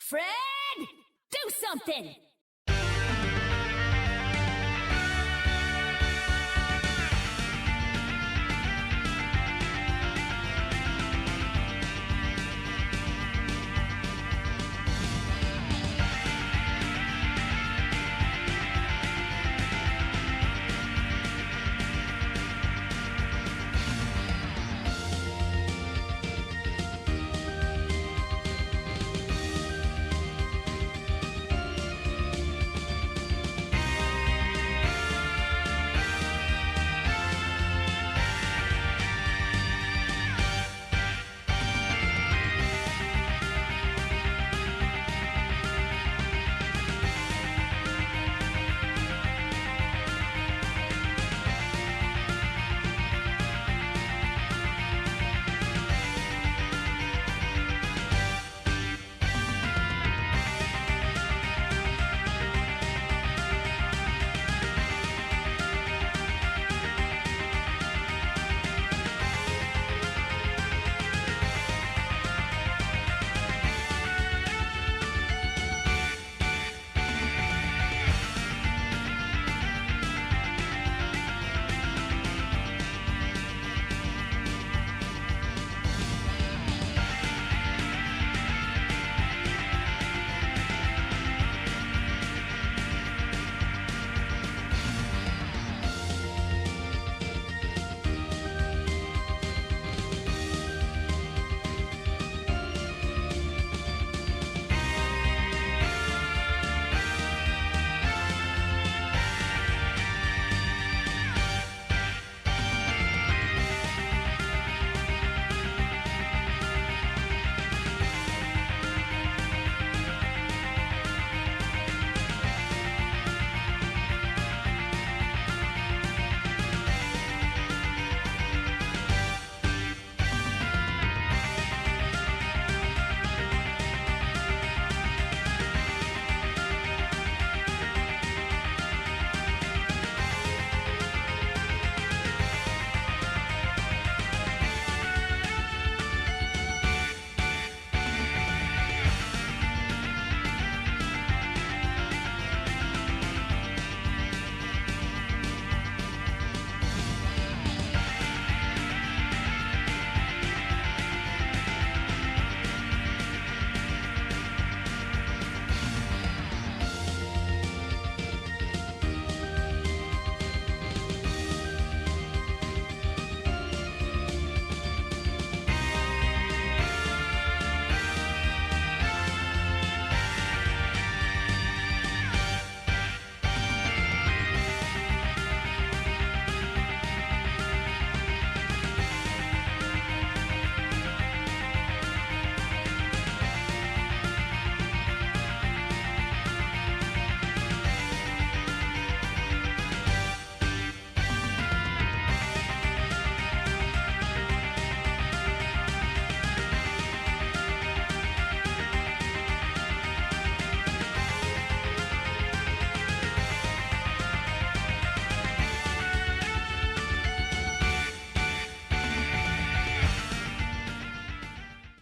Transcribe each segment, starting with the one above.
Fred, do something!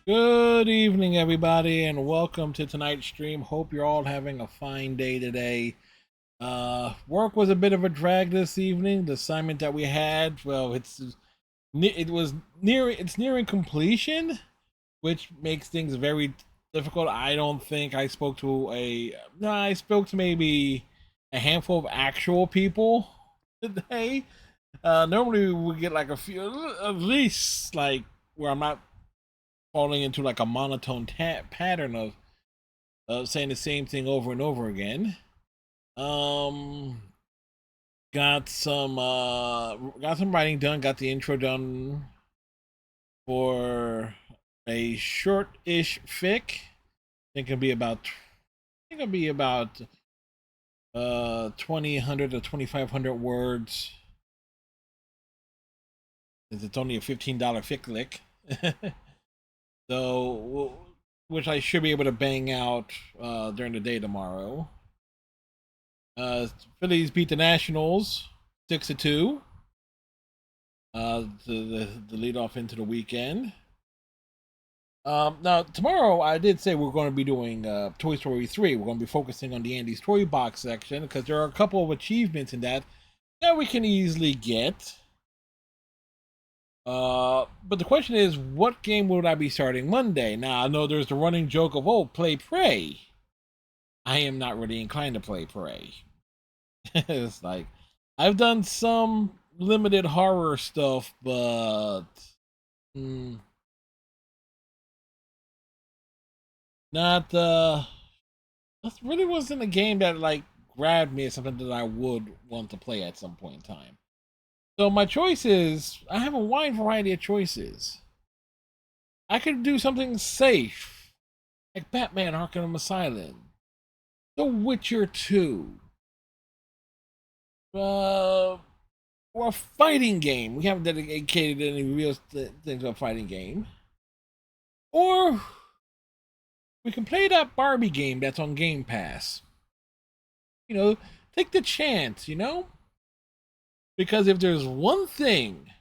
Good evening, everybody, and welcome to tonight's stream. Hope you're all having a fine day today. Work was a bit of a drag this evening. The assignment that we had, well, it's nearing completion, which makes things very difficult. I don't think I spoke to I spoke to maybe a handful of actual people today. Normally we get like a few, at least like where I'm not falling into like a monotone pattern of saying the same thing over and over again. Um, got some writing done. Got the intro done for a short-ish fic. I think it'll be about 2,000 to 2,500 words. It's only a $15 fic lick. So, which I should be able to bang out during the day tomorrow. Phillies beat the Nationals 6-2. The lead off into the weekend. Now tomorrow I did say we're going to be doing Toy Story 3. We're going to be focusing on the Andy's Toy Box section because there are a couple of achievements in that we can easily get. But the question is, what game would I be starting Monday? Now I know there's the running joke of, oh, play Prey. I am not really inclined to play Prey. It's like I've done some limited horror stuff, but not that really wasn't a game that like grabbed me as something that I would want to play at some point in time. So my choices, I have a wide variety of choices. I could do something safe, like Batman Arkham Asylum, The Witcher 2, or a fighting game. We haven't dedicated any real things to a fighting game. Or we can play that Barbie game that's on Game Pass. You know, take the chance, you know? Because if there's one thing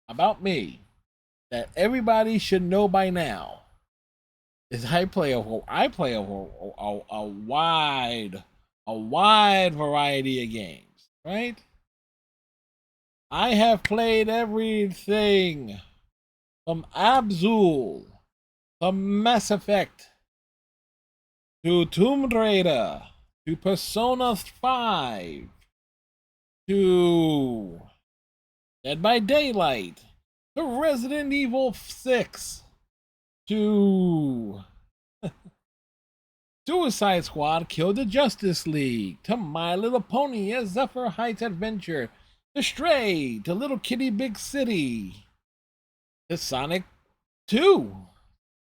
about me that everybody should know by now, is I play a wide variety of games, right? I have played everything from Abzul, from Mass Effect, to Tomb Raider, to Persona 5, to Dead by Daylight, to Resident Evil 6, to Suicide Squad Kill the Justice League, to My Little Pony as Zephyr Heights Adventure, to Stray, to Little Kitty Big City, to Sonic 2.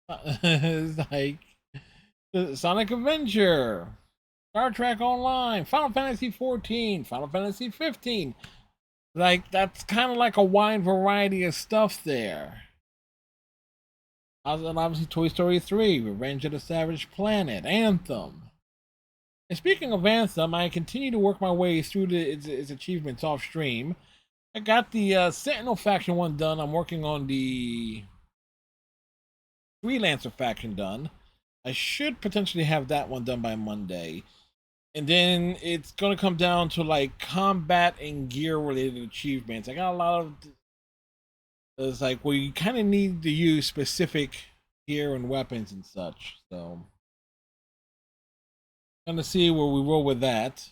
It's like Sonic Adventure, Star Trek Online, Final Fantasy 14, Final Fantasy 15. Like, that's kind of like a wide variety of stuff there. And obviously Toy Story 3, Revenge of the Savage Planet, Anthem. And speaking of Anthem, I continue to work my way through its achievements off stream. I got the Sentinel faction one done. I'm working on the Freelancer faction done. I should potentially have that one done by Monday. And then it's going to come down to like combat and gear related achievements. I got a lot of... It's like, well, you kind of need to use specific gear and weapons and such. So, gonna see where we roll with that.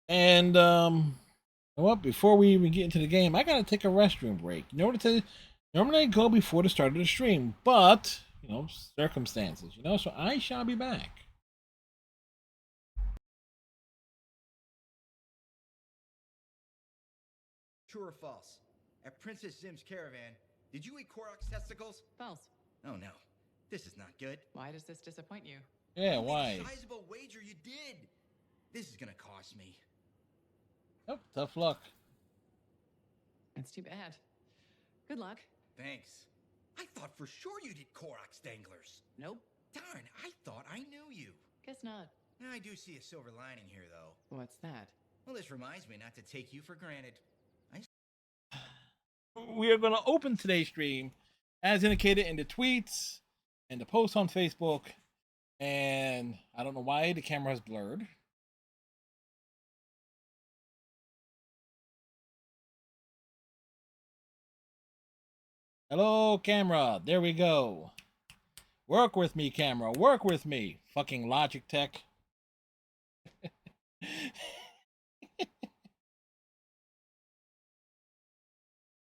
And well, before we even get into the game, I gotta take a restroom break. You know what it is? Normally I go before the start of the stream, but you know, circumstances. You know, so I shall be back. True or false? At Princess Zim's caravan, did you eat Korok's testicles? False. Oh no, this is not good. Why does this disappoint you? Yeah, You why? made a sizable wager, you did. This is gonna cost me. Oh, tough luck. It's too bad. Good luck. Thanks. I thought for sure you did Korok's danglers. Nope. Darn, I thought I knew you. Guess not. Now I do see a silver lining here, though. What's that? Well, this reminds me not to take you for granted. We are going to open today's stream as indicated in the tweets and the post on Facebook. And I don't know why the camera is blurred. Hello, camera. There we go. Work with me, camera. Work with me. Fucking Logitech.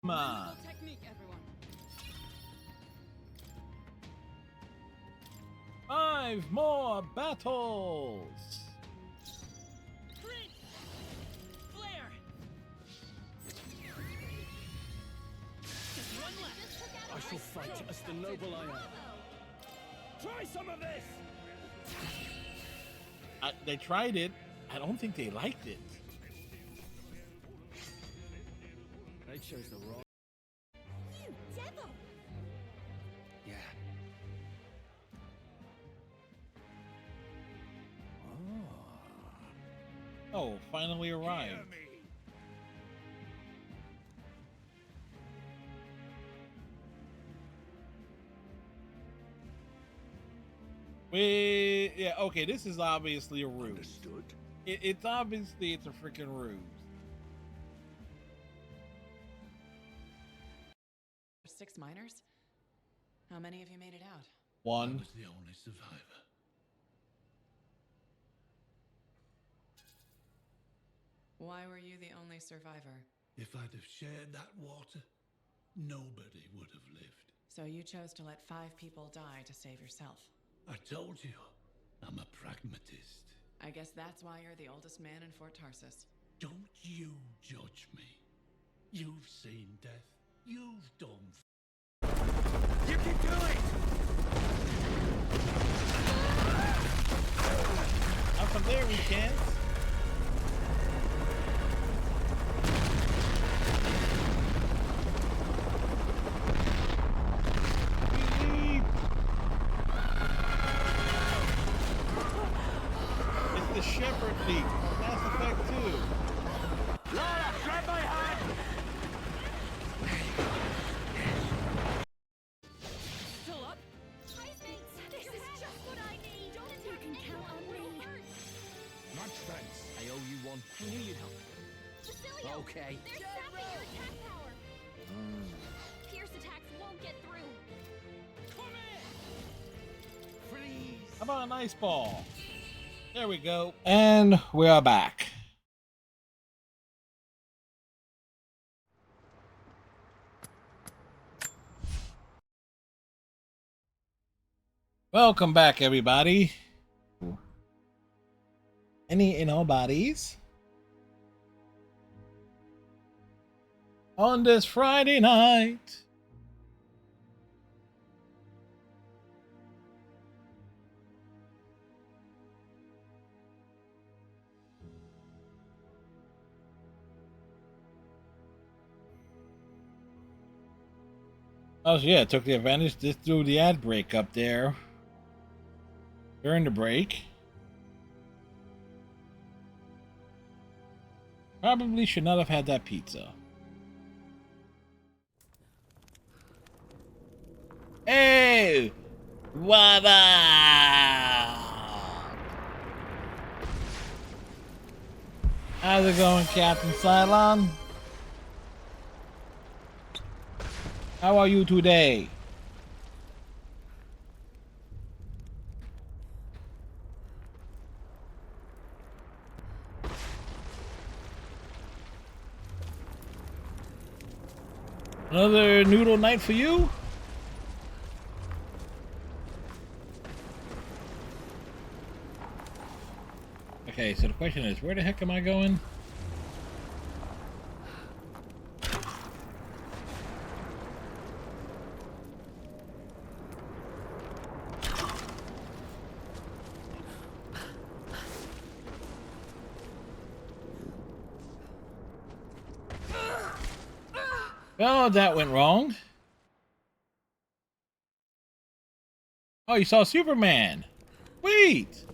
Come on. Technique, everyone. 5 more battles. Prince! Flare! Just one left. I shall fight as the noble I am. Try some of this! They tried it. I don't think they liked it. They chose the wrong. You devil! Yeah. Oh, finally arrived. Yeah, okay, this is obviously a ruse. Understood. It's obviously it's a freaking ruse. 6 miners? How many of you made it out? I One. was the only survivor. Why were you the only survivor? If I'd have shared that water, nobody would have lived. So you chose to let 5 people die to save yourself. I told you, I'm a pragmatist. I guess that's why you're the oldest man in Fort Tarsus. Don't you judge me. You've seen death. You've done. You can do it! Up from there we can't. It's the Shepherd leak from Mass Effect 2. Lara, grab my hand! Still up? Hi, mates. This is just what I need. You can count on me. Much thanks. I owe you one. I knew you'd help. Facilio, Okay. they're sapping your attack power. Pierce attacks won't get through. Come here! Freeze! How about an ice ball? There we go. And we are back. Welcome back, everybody. Any and all bodies. On this Friday night. Oh yeah, took the advantage. Just threw the ad break up there during the break. Probably should not have had that pizza. Hey, what up? How's it going, Captain Cylon? How are you today? Another noodle night for you? Okay, so the question is, where the heck am I going? Oh, that went wrong. Oh, you saw Superman. Wait.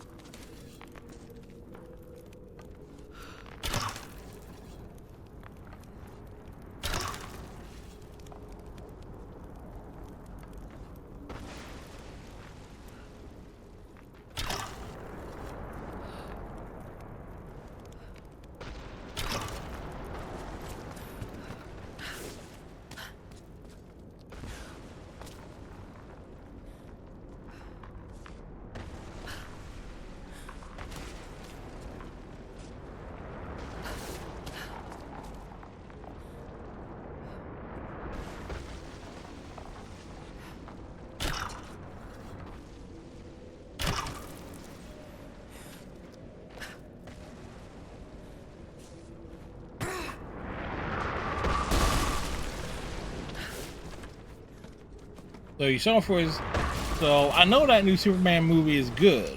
So you saw for his. So I know that new Superman movie is good.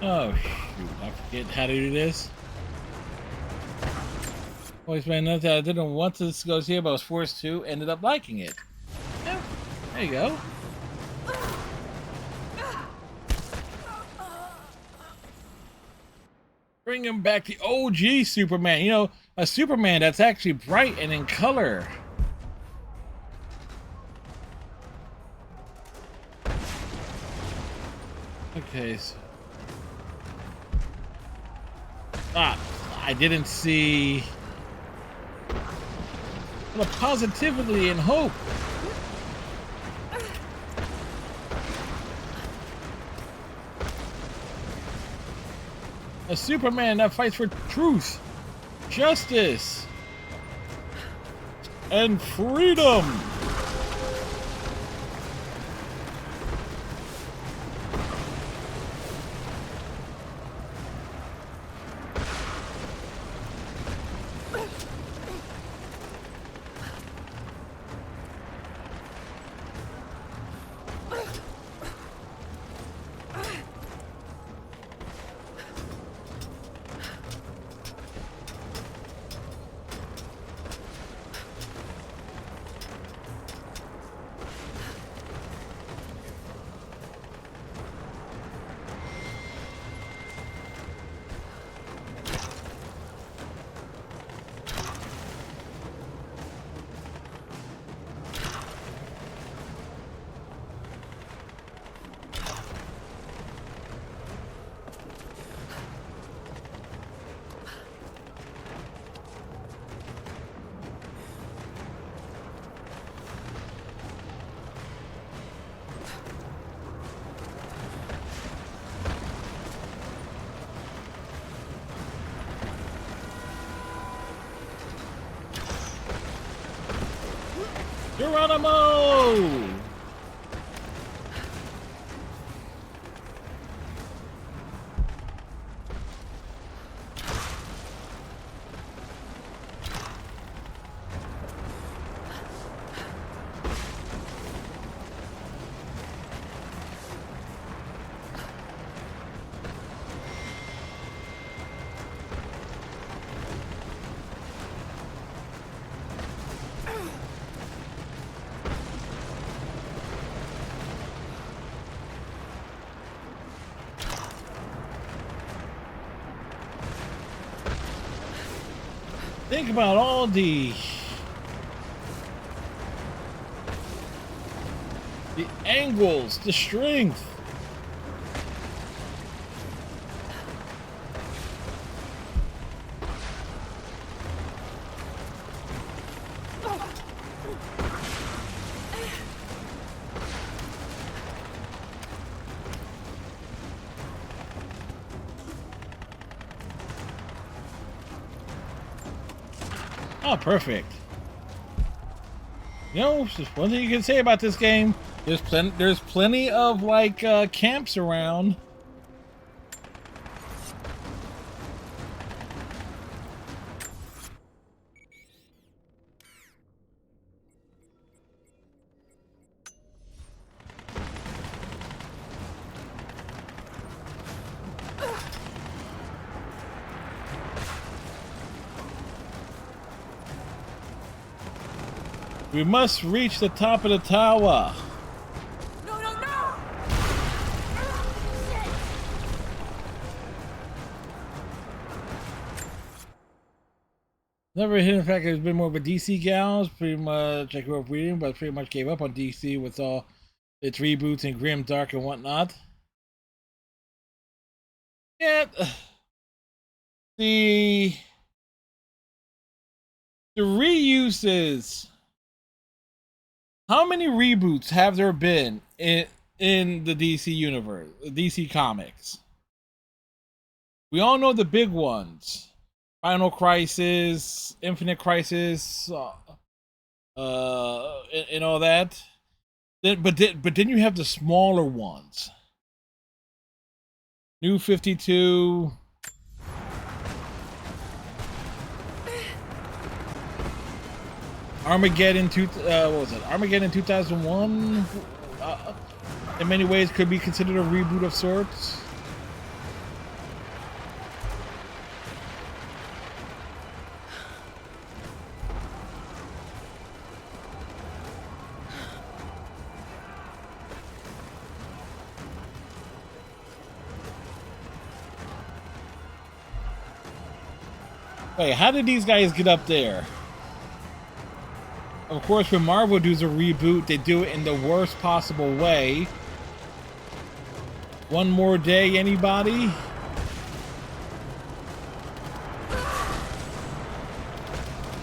Oh shoot, I forget how to do this. Always been nothing I didn't want to go here, but I was forced to. Ended up liking it. Yeah, there you go. Bringing back the OG Superman. You know, a Superman that's actually bright and in color. Okay. So... I didn't see the positivity and hope. A Superman that fights for truth, justice, and freedom. Geronimo! Think about all the angles, the strength. Oh, perfect. You know, just one thing you can say about this game, there's plenty of like camps around. We must reach the top of the tower. No, no, no! Never hidden the fact that it's been more of a DC gal. Pretty much, I grew up reading, but pretty much gave up on DC with all its reboots and grim, dark, and whatnot. Yeah, the reuses. How many reboots have there been in the DC universe, DC Comics? We all know the big ones: Final Crisis, Infinite Crisis, and all that. But then you have the smaller ones: New 52. Armageddon, what was it? Armageddon 2001. In many ways, could be considered a reboot of sorts. Wait, how did these guys get up there? Of course, when Marvel does a reboot, they do it in the worst possible way. One More Day, anybody?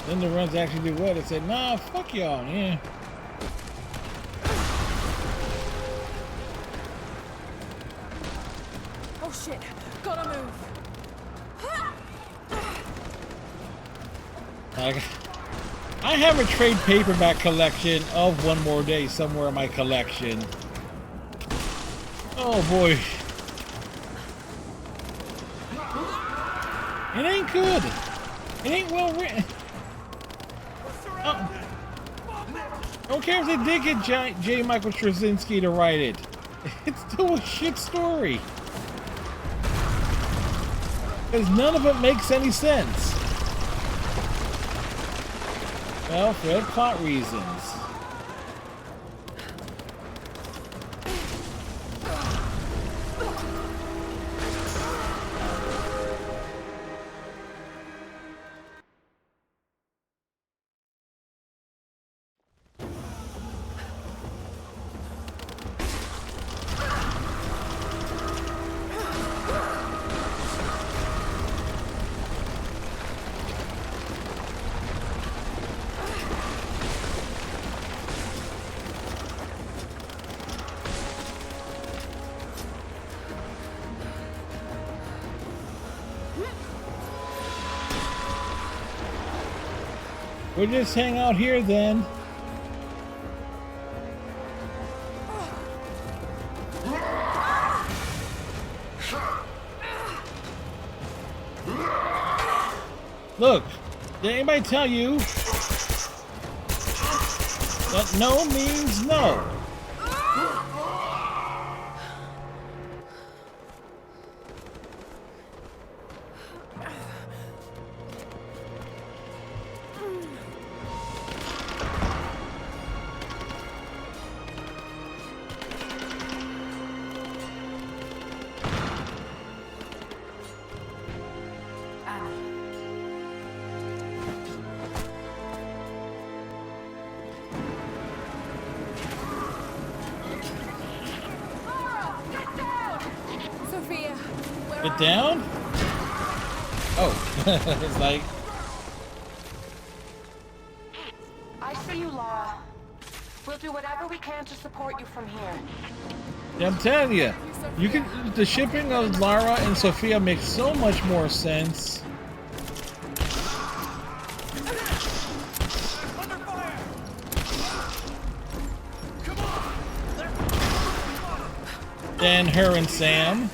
Then the runs actually do what? They said, nah, fuck y'all, yeah. Oh shit, gotta move. Like, I have a trade paperback collection of One More Day somewhere in my collection. Oh boy. It ain't good. It ain't well written. Don't care if they did get J. Michael Straczynski to write it. It's still a shit story. Because none of it makes any sense. Well, for plot reasons. We'll just hang out here then. Look, did anybody tell you that no means no? Sophia, where Get are down? Oh, it's like, I see you, Lara. We'll do whatever we can to support you from here. yeah, I'm telling you, the shipping of Lara and Sophia makes so much more sense. Than her and Sam.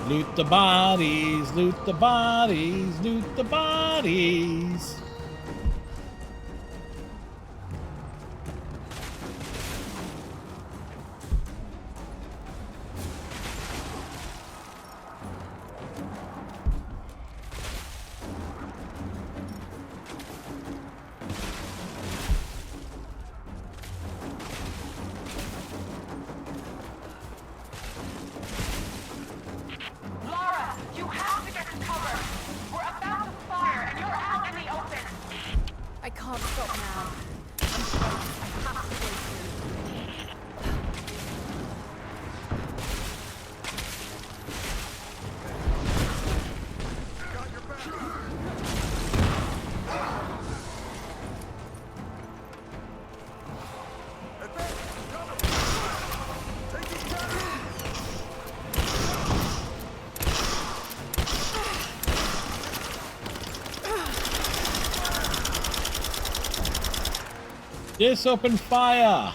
Loot the bodies, loot the bodies, loot the bodies. Lara, you have to get to cover. We're about to fire, and you're out in the open. Just open fire.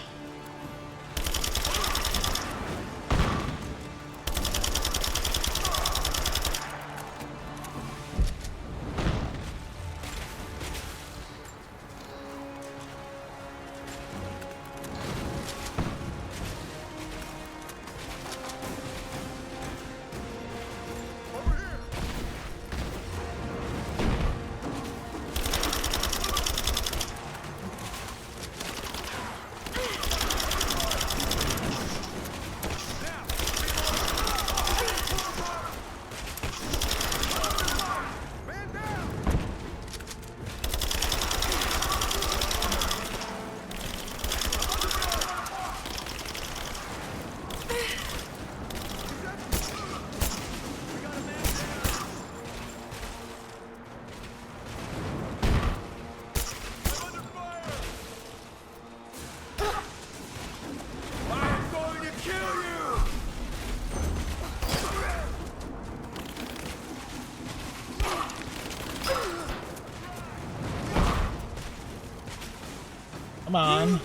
Come on.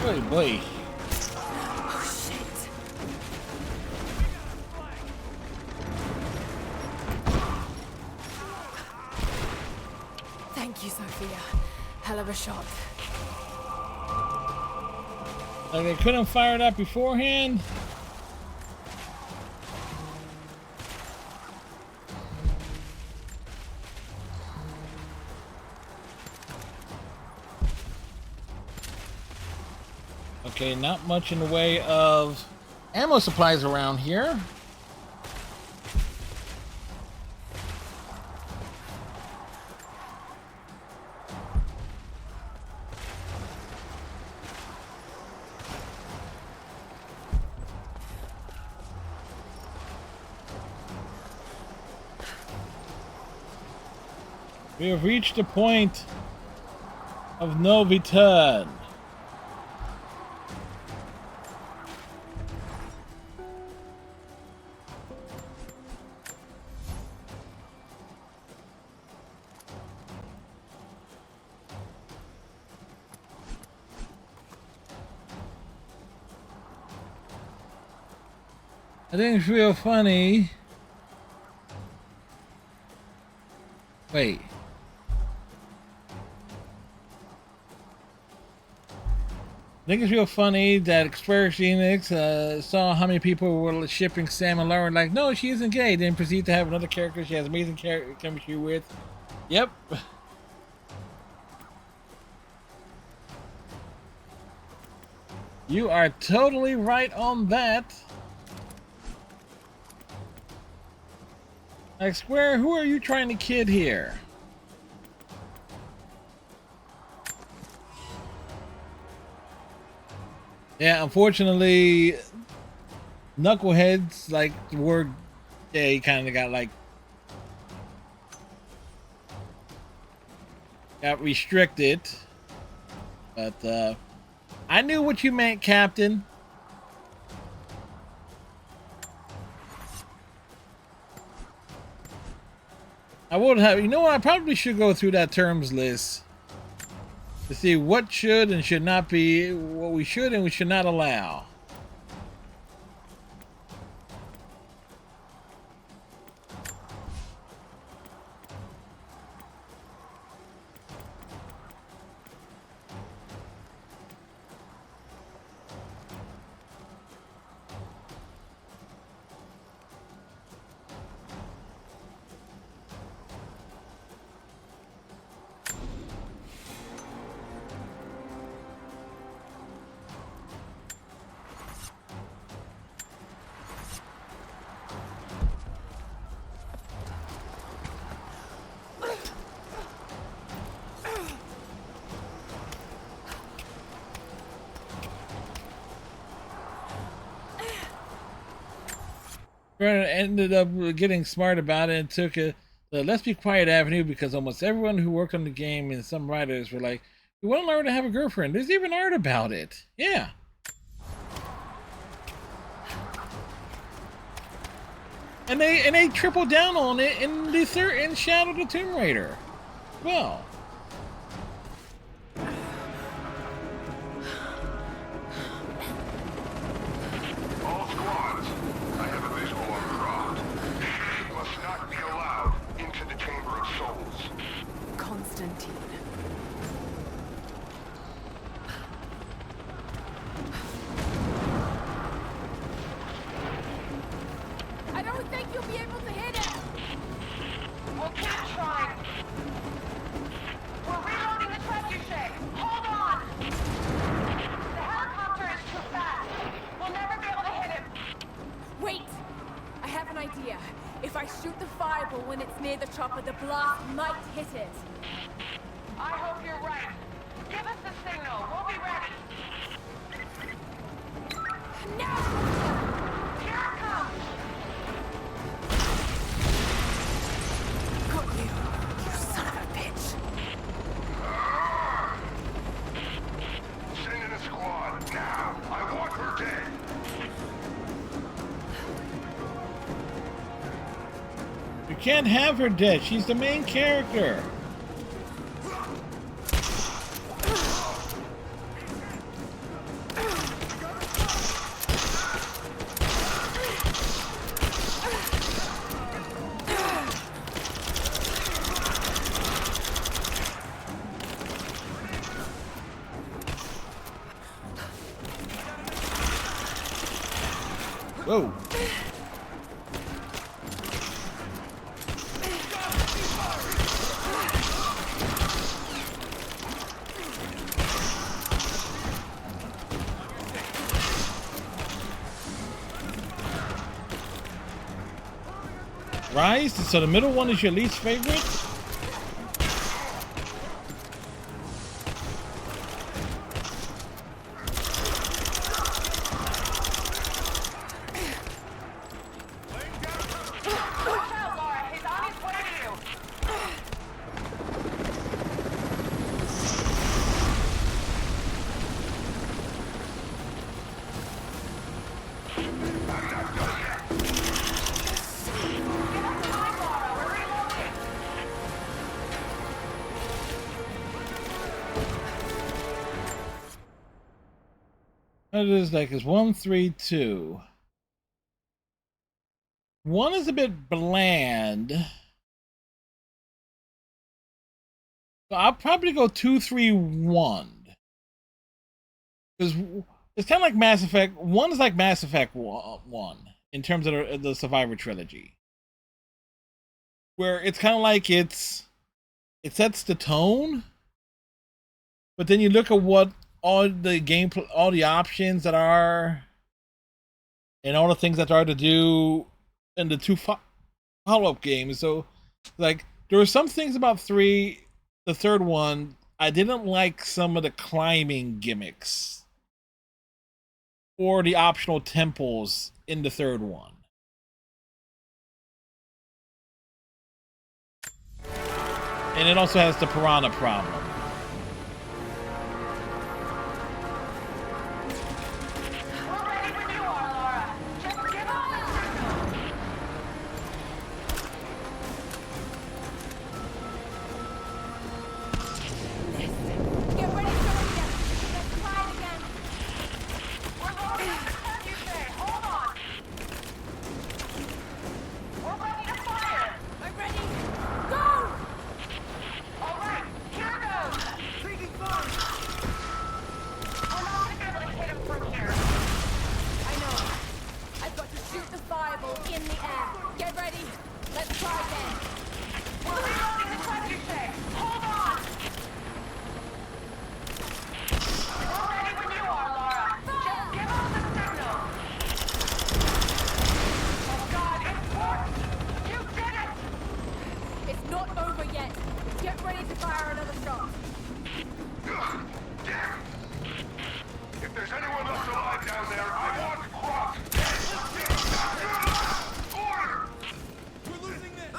Boy, boy. Oh, shit. Thank you, Sophia. Hell of a shot. Like they couldn't fire that beforehand? Okay, not much in the way of ammo supplies around here. We have reached the point of no return. I think it's real funny. Wait. I think it's real funny that Square Enix saw how many people were shipping Sam and Laura, like, no, she isn't gay. Then proceed to have another character she has amazing chemistry with. Yep. You are totally right on that. Like, Square, who are you trying to kid here? Yeah, unfortunately, knuckleheads, like the word gay, kind of got restricted. But I knew what you meant, Captain. I would have, you know what? I probably should go through that terms list to see what should and should not be, what we should and we should not allow. Ended up getting smart about it and took the Let's Be Quiet avenue, because almost everyone who worked on the game and some writers were like, we want Laura to have a girlfriend. There's even art about it. Yeah. And they triple down on it in in Shadow the Tomb Raider. Well. All squads, I have a visual on Croft. He must not be allowed into the Chamber of Souls. Constantine. I don't think you'll be able to hit it. We'll keep trying. We're reloading the trebuchet. Hold on. The helicopter is too fast. We'll never be able to hit him. Wait! I have an idea. If I shoot the fireball when it's near the chopper, the blast might hit it. I hope you're right. Give us the signal. We'll be ready. No! Here it comes. Got you, you son of a bitch. Send in a squad, now! I want her dead! You can't have her dead. She's the main character. Whoa. Rise? So the middle one is your least favorite? Watch out, Laura. He's on his way to you. It is like it's 1, 3, 2. 1 is a bit bland. So I'll probably go 2, 3, 1. Because it's kind of like Mass Effect. 1 is like Mass Effect 1 in terms of the Survivor trilogy. Where it's kind of like it sets the tone. But then you look at what all the gameplay, all the options that are, and all the things that are to do in the 2 follow-up games. So, like, there were some things about 3, the third one, I didn't like some of the climbing gimmicks or the optional temples in the third one. And it also has the piranha problem. We're ready when you are, Laura. Just give us the signal. Get ready, Sophia! Let's try it again! We're loading up the trebuchet. Hold on. We're ready to fire. I'm ready! Go! All right, here goes. Taking fire! We're not going to be able to hit him from here. I know. I've got to shoot the fireball in the air. Get ready. Let's try again. We're reloading the trebuchet. Hold on. We're ready when you are, Laura. Just give us the signal. Oh, God, it worked. You did it. It's not over yet. Get ready to fire another shot. Ugh, damn it! If there's anyone left alive down there, I want Croft dead! That's your last order! We're losing this!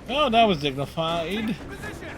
Oh, that was dignified. Position!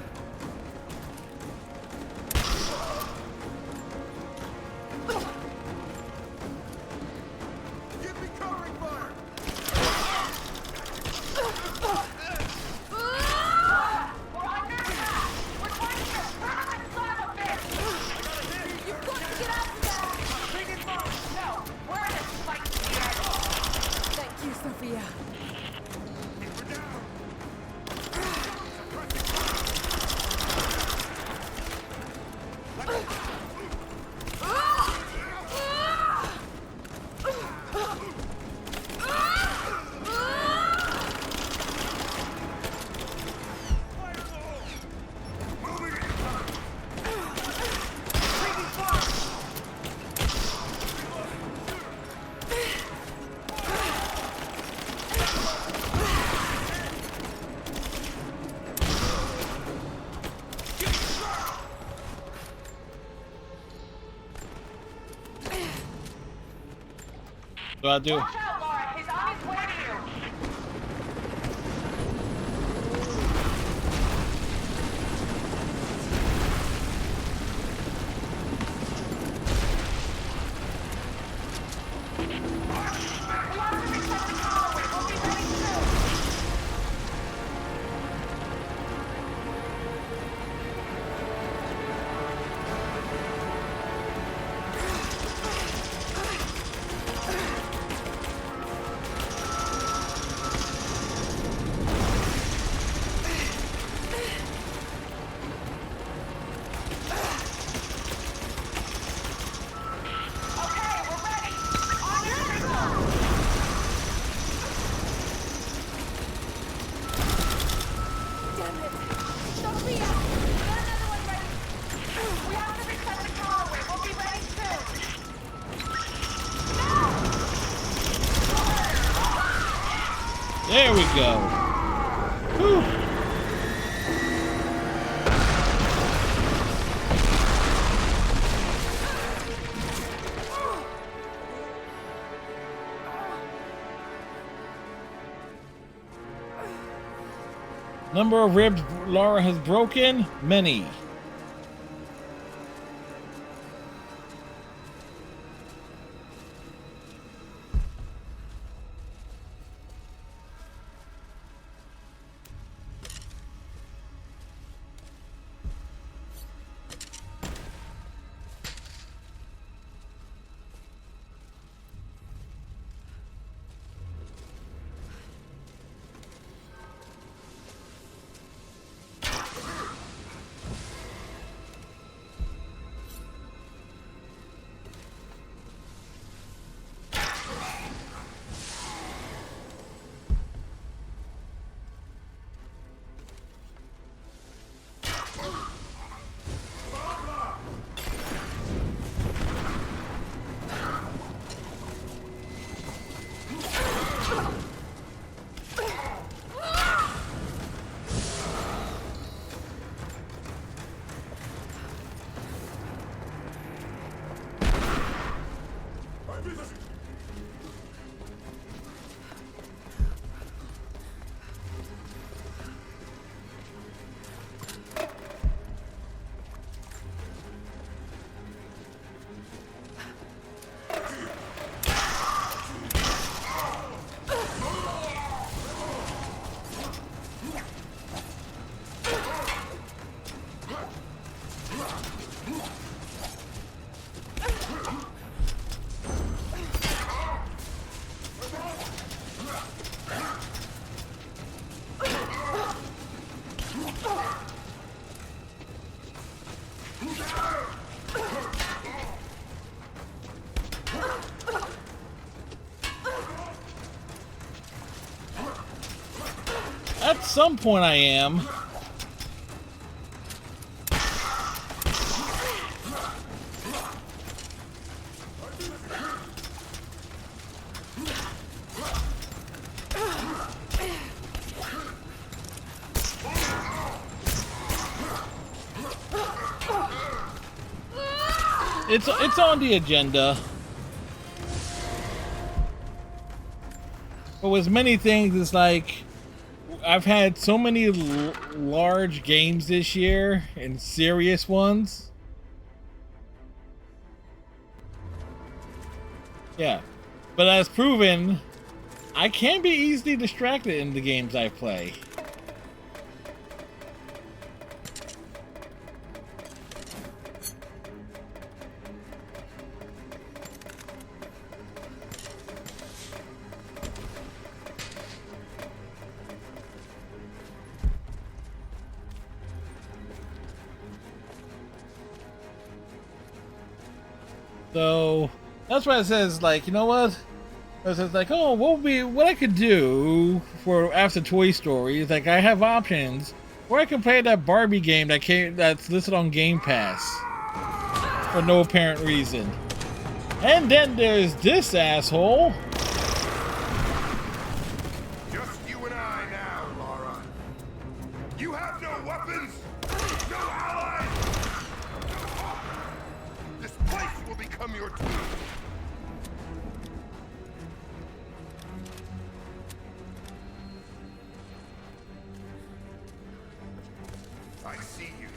So I do. Watch out, Laura. He's on his way to you. We have to reset the collar. We'll be ready soon. Okay, we're ready. On your signal. Damn it! Sophia! Get another one ready! We have to reset the collar. We'll be ready soon. There we go. Whew. Number of ribs Lara has broken? Many. At some point I am. It's on the agenda. But with many things, it's like I've had so many large games this year and serious ones. Yeah. But as proven, I can be easily distracted in the games I play. So that's why it says, like, you know what? It says like, oh, what I could do for after Toy Story is like I have options, or I can play that Barbie game that's listed on Game Pass for no apparent reason. And then there's this asshole. Just you and I now, Lara. You have no weapons, no allies. This place will become your tomb. see you.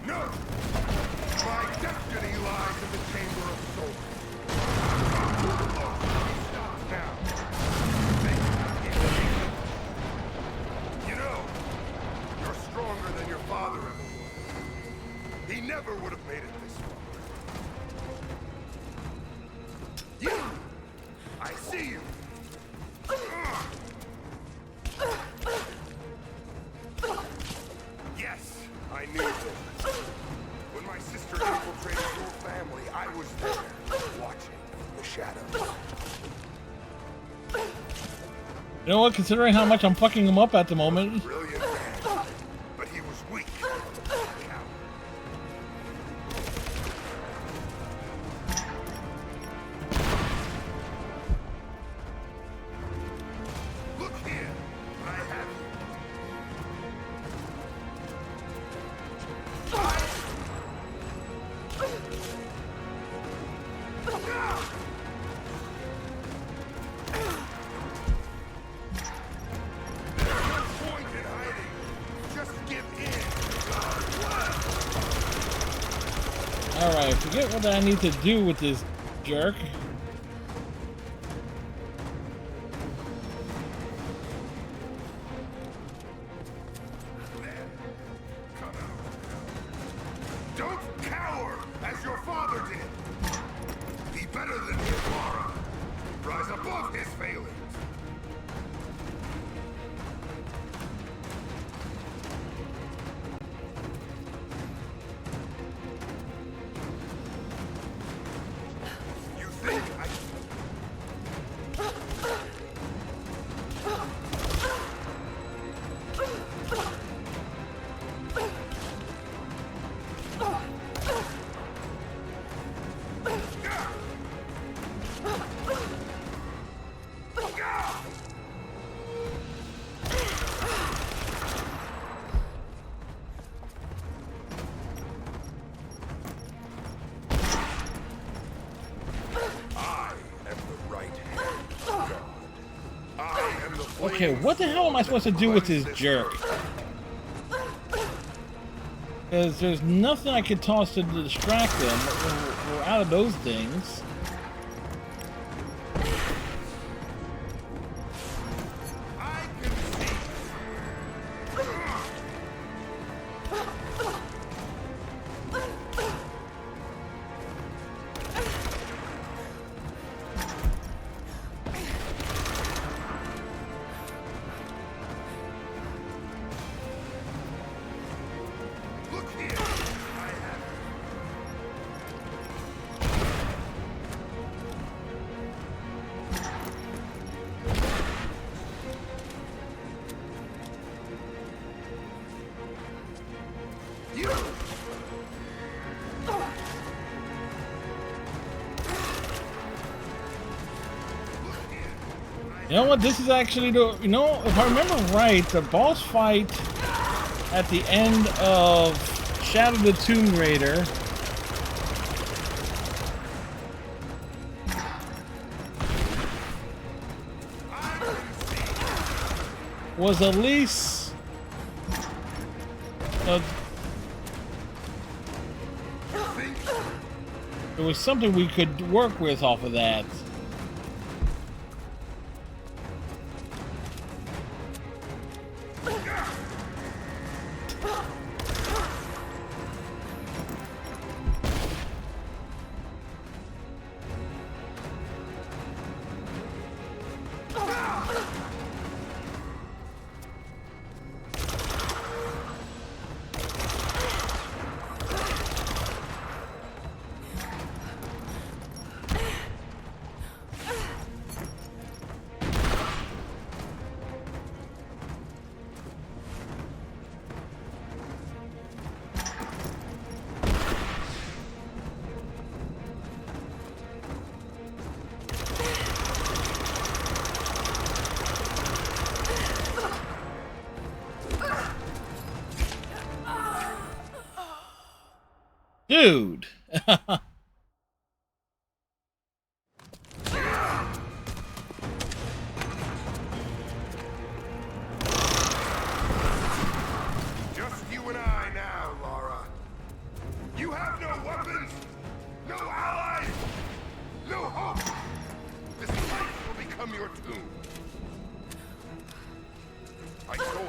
No! My destiny lies in the Chamber of Souls. Stop now. You know, you're stronger than your father ever was. He never would have made it this far. You! I see you! Yes, I knew this. When my sister infiltrated your family, I was there, watching from the shadows. You know what? Considering how much I'm fucking him up at the moment. Brilliant man, but he was weak. Coward. Look here, I have you. Alright, forget what I need to do with this jerk. Don't cower as your father did. Be better than him, Lara. Rise above his failings. You think I... Okay, what the hell am I supposed to do with this jerk? Because there's nothing I could toss to distract him. We're out of those things. You know what? This is actually the... You know, if I remember right, the boss fight at the end of Shadow the Tomb Raider was at least... there was something we could work with off of that. Dude. Just you and I now, Lara. You have no weapons, no allies, no hope. This place will become your tomb. I told you.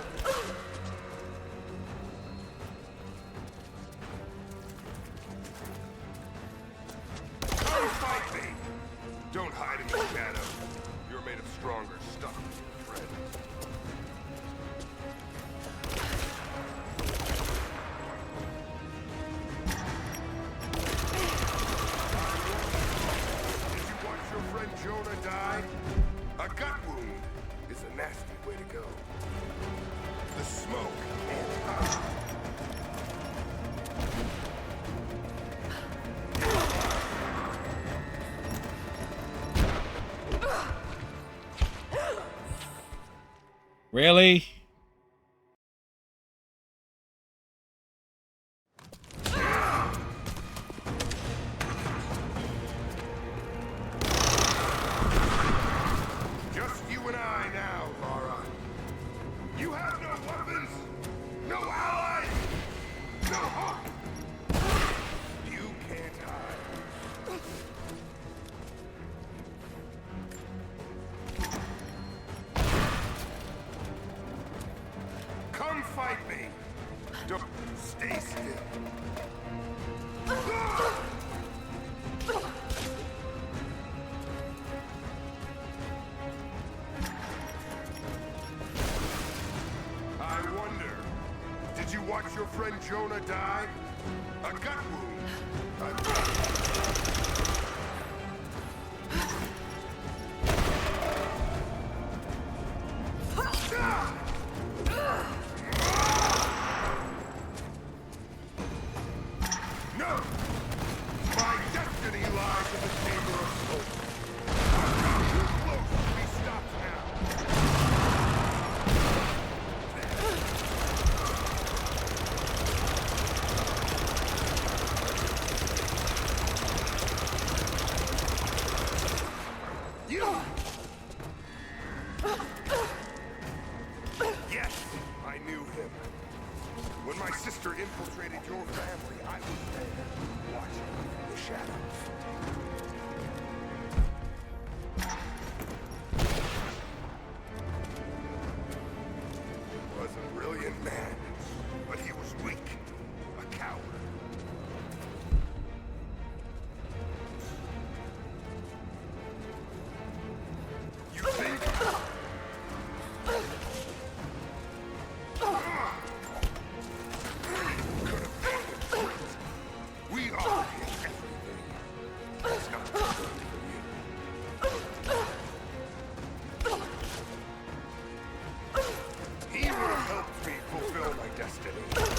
Come fight me! Don't hide in the shadow. You're made of stronger stuff than your friend. Did you watch your friend Jonah die? A gut wound is a nasty way to go. The smoke and power. Really? Just you and I now, Lara. You have no weapons, no allies, no hope. You can't hide. Come fight me. Don't stay still. I wonder, did you watch your friend Jonah die? A gut wound. No! My destiny lies in the Chamber of Souls. I'm not too close to be stopped now. You! Yes, I knew him. When my sister infiltrated your family, I was there, watching from the shadows. He was a brilliant man, but he was weak, a coward. You think? We all get everything. It's not too good for you. He would have helped me fulfill my destiny. But in the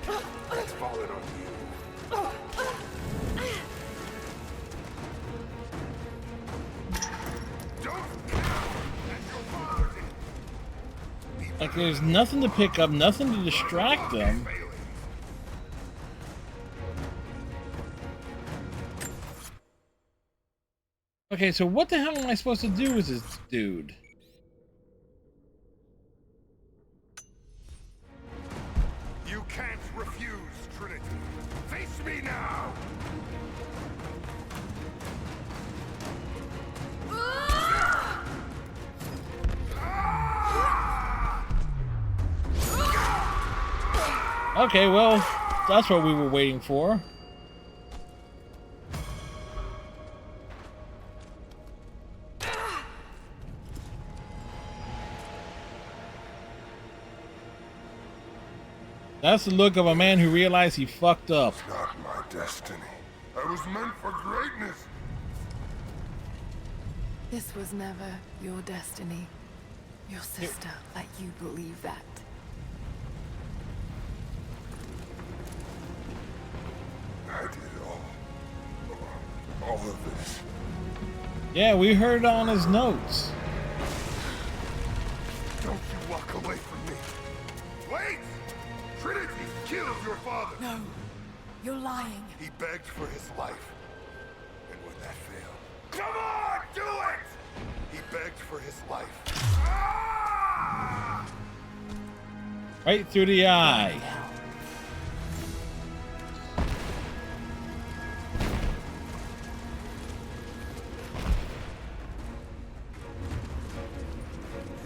end, it's fallen on you. Don't cower as your father did. Like there's nothing to pick up, nothing to distract them. Okay, so what the hell am I supposed to do with this dude? You can't refuse, Trinity. Face me now! Okay, well, that's what we were waiting for. That's the look of a man who realized he fucked up. Not my destiny. I was meant for greatness. This was never your destiny. Your sister let you believe that. I did all of this. Yeah, we heard on his notes. Don't you walk away from me. Wait! Trinity killed your father. No, You're lying. He begged for his life. And when that failed... Come on, do it! He begged for his life. Ah! Right through the eye.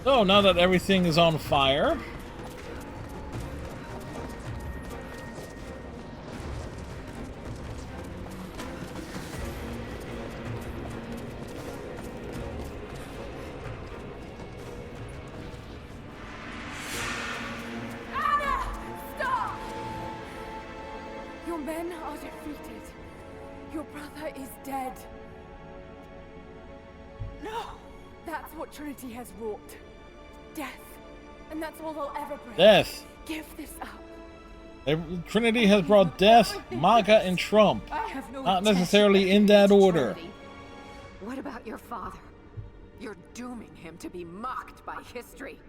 So now that everything is on fire, Anna! Stop! Your men are defeated. Your brother is dead. No! That's what Trinity has wrought. Death. And that's all they'll ever bring. death. Give this up. Trinity has brought death, MAGA, and Trump. I have no Not intention necessarily of in that defeating order. Trinity. What about your father? You're dooming him to be mocked by history.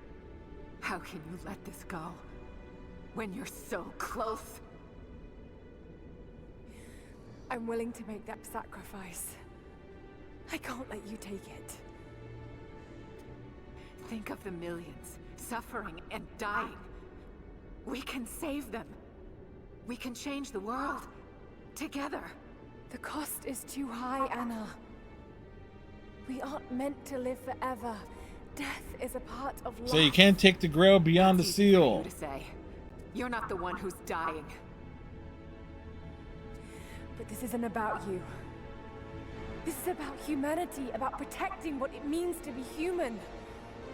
How can you let this go when you're so close? I'm willing to make that sacrifice. I can't let you take it. Think of the millions suffering and dying. We can save them. We can change the world. Together. The cost is too high, Anna. We aren't meant to live forever. Death is a part of life. So you can't take the Grail beyond the That's easy for seal. you to say. You're not the one who's dying. But this isn't about you. This is about humanity, about protecting what it means to be human.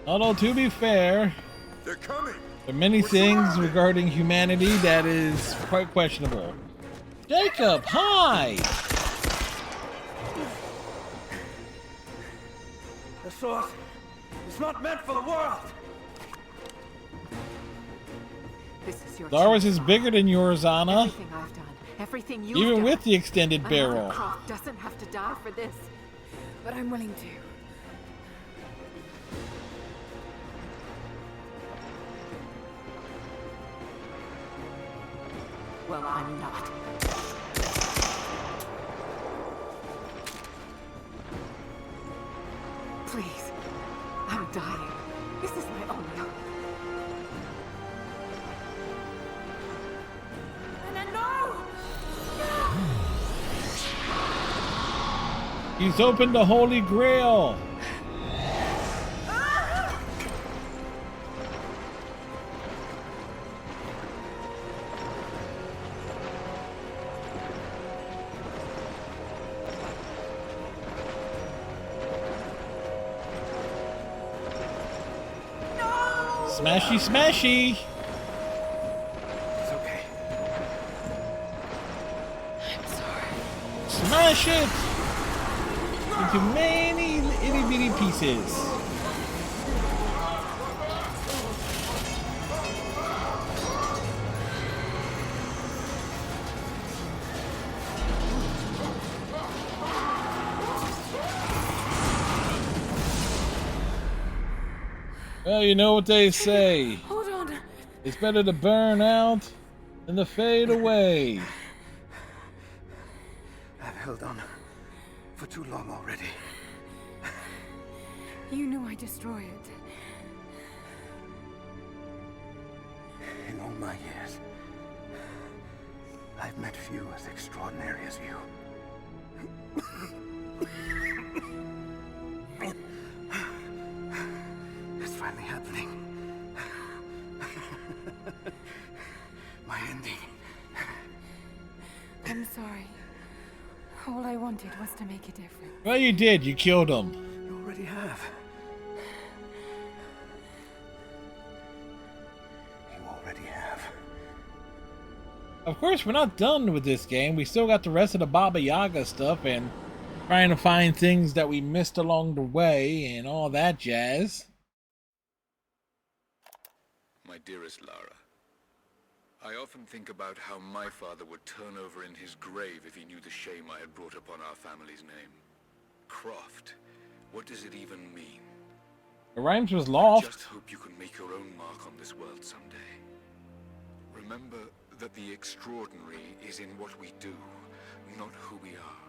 Although, to be fair, They're coming! there are many things regarding humanity that is quite questionable. Jacob, hi! The source is not meant for the world. This is your Ours chance, is Father. bigger than yours, Anna. Everything I've done, everything you've Even done. with the extended Another barrel. Croft doesn't have to die for this. But I'm willing to. Well, I'm not. Please. I'm dying. This is my only hope. Anna, no! He's opened the Holy Grail. Smashy, smashy. It's okay. I'm sorry. Smash it into many itty bitty pieces. Well, you know what they say. Hold on. It's better to burn out than to fade away. I've held on for too long already. You knew I'd destroy it. In all my years, I've met few as extraordinary as you. It's finally happening. My ending. I'm sorry. All I wanted was to make a difference. Well, you did. You killed him. You already have. You already have. Of course, we're not done with this game. We still got the rest of the Baba Yaga stuff and trying to find things that we missed along the way and all that jazz. My dearest Lara, I often think about how my father would turn over in his grave if he knew the shame I had brought upon our family's name. Croft, what does it even mean? The rhymes was I loft. just hope you can make your own mark on this world someday. Remember that the extraordinary is in what we do, not who we are.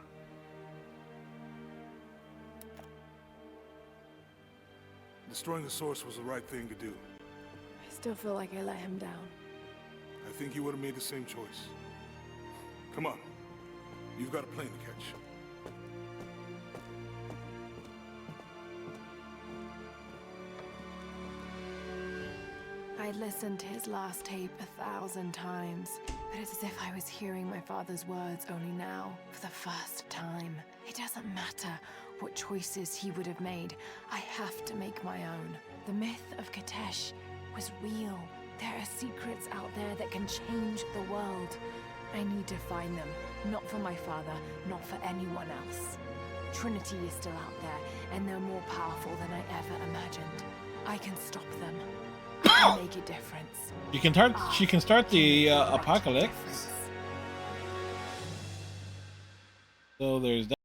Destroying the source was the right thing to do. I still feel like I let him down. I think you would have made the same choice. Come on. You've got a plane to catch. I listened to his last tape 1,000 times, but it's as if I was hearing my father's words only now, for the first time. It doesn't matter what choices he would have made. I have to make my own. The myth of Katesh was real. There are secrets out there that can change the world. I need to find them, not for my father, not for anyone else. Trinity is still out there, and they're more powerful than I ever imagined. I can stop them. I can make a difference. You can start. She can start the apocalypse. So there's that.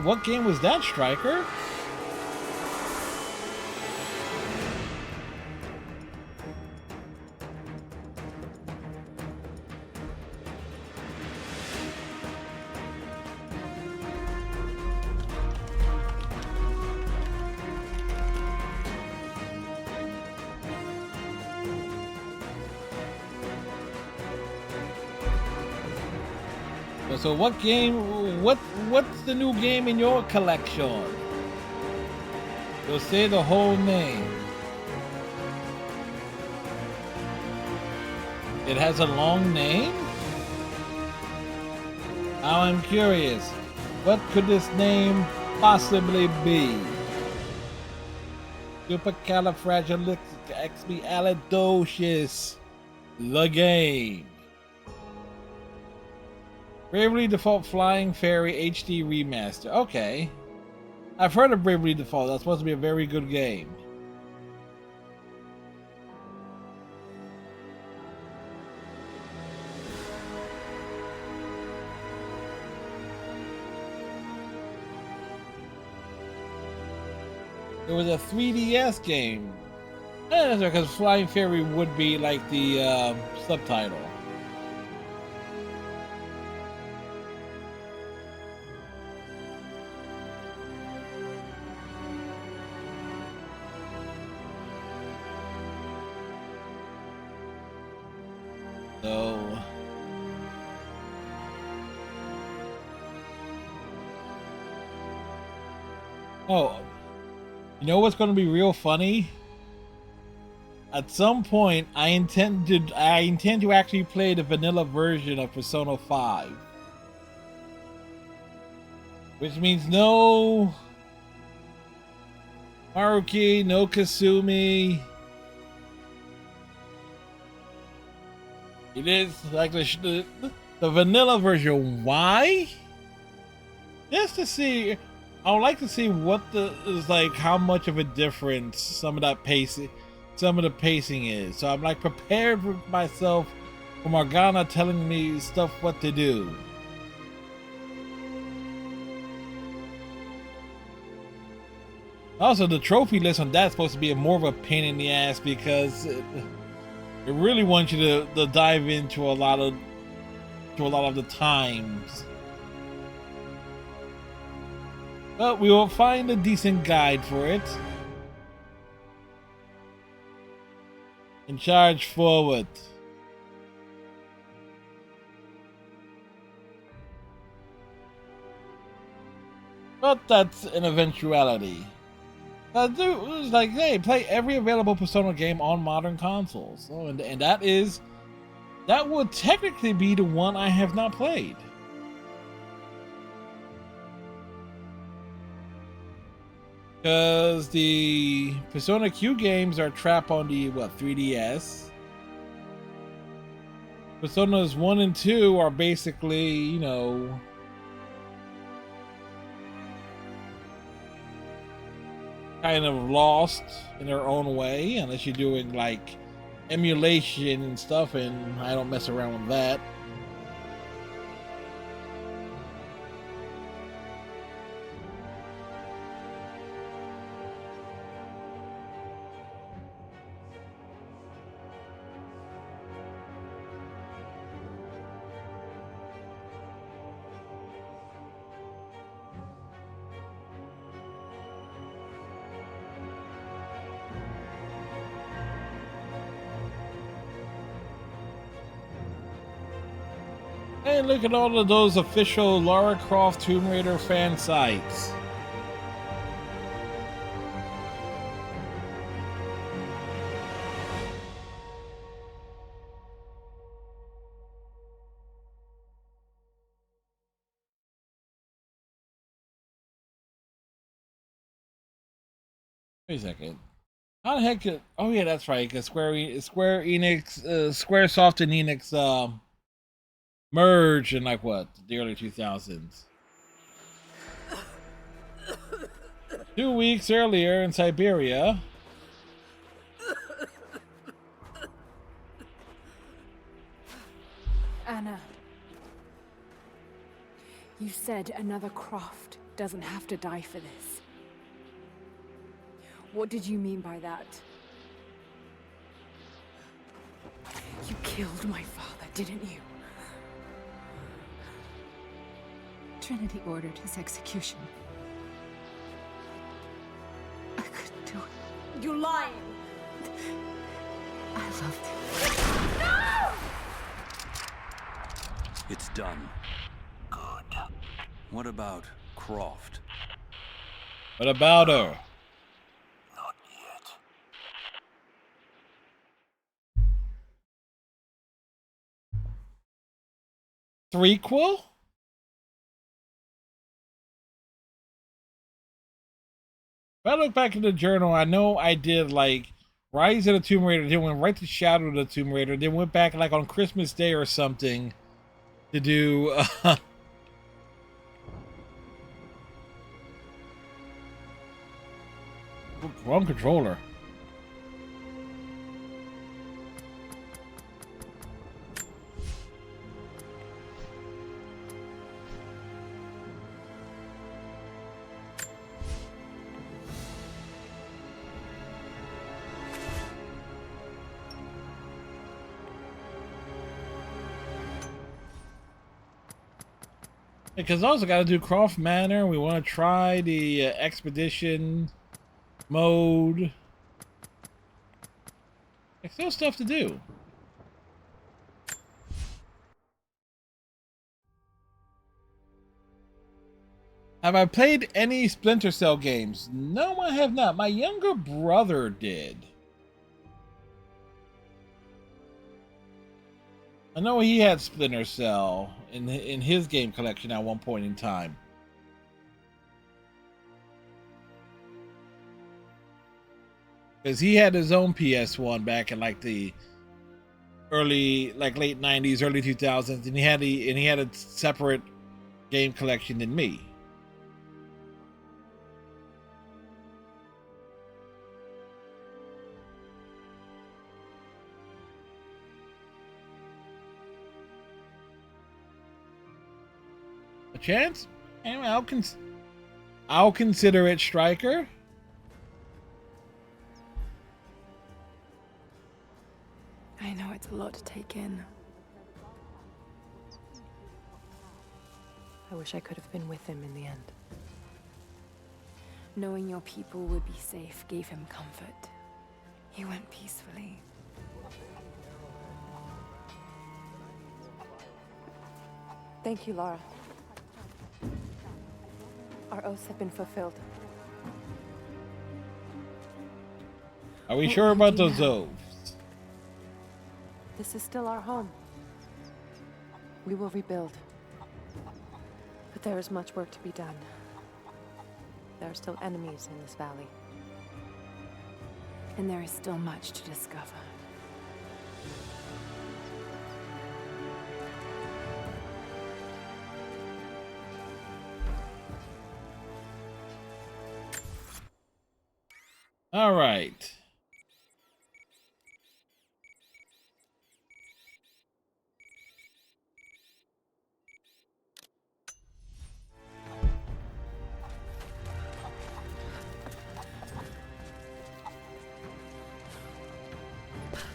What game was that, Striker? So what game, what's the new game in your collection? You'll say the whole name. It has a long name? Now I'm curious, what could this name possibly be? Supercalifragilisticexpialidocious, the game. Bravely Default Flying Fairy HD Remaster. Okay. I've heard of Bravely Default. That's supposed to be a very good game. It was a 3DS game. That's because Flying Fairy would be like the subtitle. So oh, you know what's going to be real funny? At some point, I intend to actually play the vanilla version of Persona 5, which means no Haruki, no Kasumi. It is like the vanilla version. Why? Just to see. I would like to see what is like, how much of a difference some of the pacing is. So I'm like prepared for myself for Morgana telling me stuff what to do. Also, the trophy list on that's supposed to be more of a pain in the ass because it really wants you to dive into a lot of the times. But we will find a decent guide for it. And charge forward. But that's an eventuality. Dude, it was like, hey, play every available Persona game on modern consoles. Oh, and that would technically be the one I have not played. Because the Persona Q games are trapped on the 3DS. Personas 1 and 2 are basically, you know, kind of lost in their own way, unless you're doing like emulation and stuff, and I don't mess around with that. And look at all of those official Lara Croft Tomb Raider fan sites. Wait a second. How the heck did... Oh yeah, that's right, because Square Enix, Squaresoft and Enix merged in like what, the early 2000s. 2 weeks earlier in Siberia. Anna, you said another Croft doesn't have to die for this. What did you mean by that? You killed my father, didn't you? Trinity ordered his execution. I couldn't do it. You're lying! I loved him. No! It's done. Good. What about Croft? What about her? Not yet. Threequel? If I look back in the journal, I know I did like Rise of the Tomb Raider, then went right to Shadow of the Tomb Raider, then went back like on Christmas Day or something to do wrong controller. Because also got to do Croft Manor. We want to try the expedition mode. There's still stuff to do. Have I played any Splinter Cell games? No, I have not. My younger brother did. I know he had Splinter Cell in his game collection at one point in time. Because he had his own PS1 back in like the late 90s, early 2000s, and he had a separate game collection than me. A chance? Anyway, I'll consider it, Striker. I know it's a lot to take in. I wish I could have been with him in the end. Knowing your people would be safe gave him comfort. He went peacefully. Thank you, Lara. Our oaths have been fulfilled. Are we sure about those oaths? This is still our home. We will rebuild. But there is much work to be done. There are still enemies in this valley. And there is still much to discover. All right.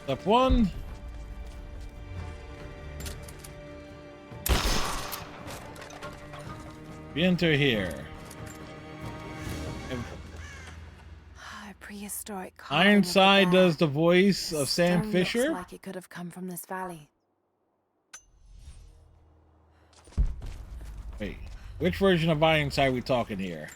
Step one. We enter here. Prehistoric Ironside does the voice of Sam Stone Fisher. Looks like it could have come from this valley. Wait, which version of Ironside are we talking here?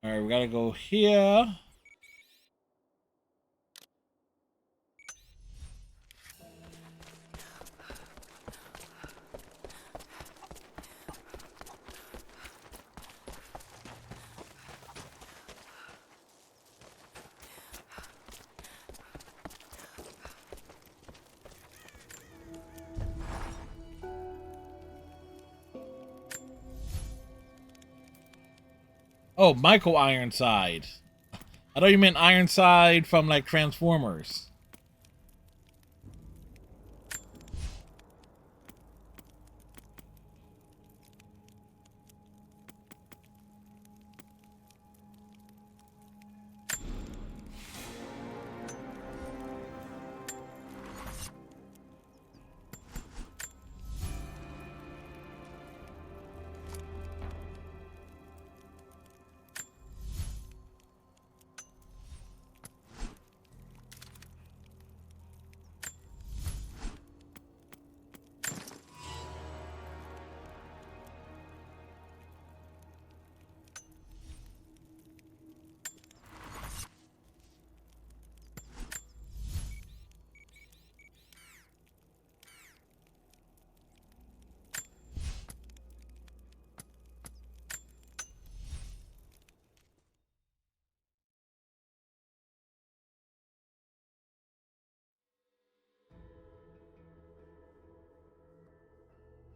All right, we gotta go here. Oh, Michael Ironside. I thought you meant Ironside from like Transformers.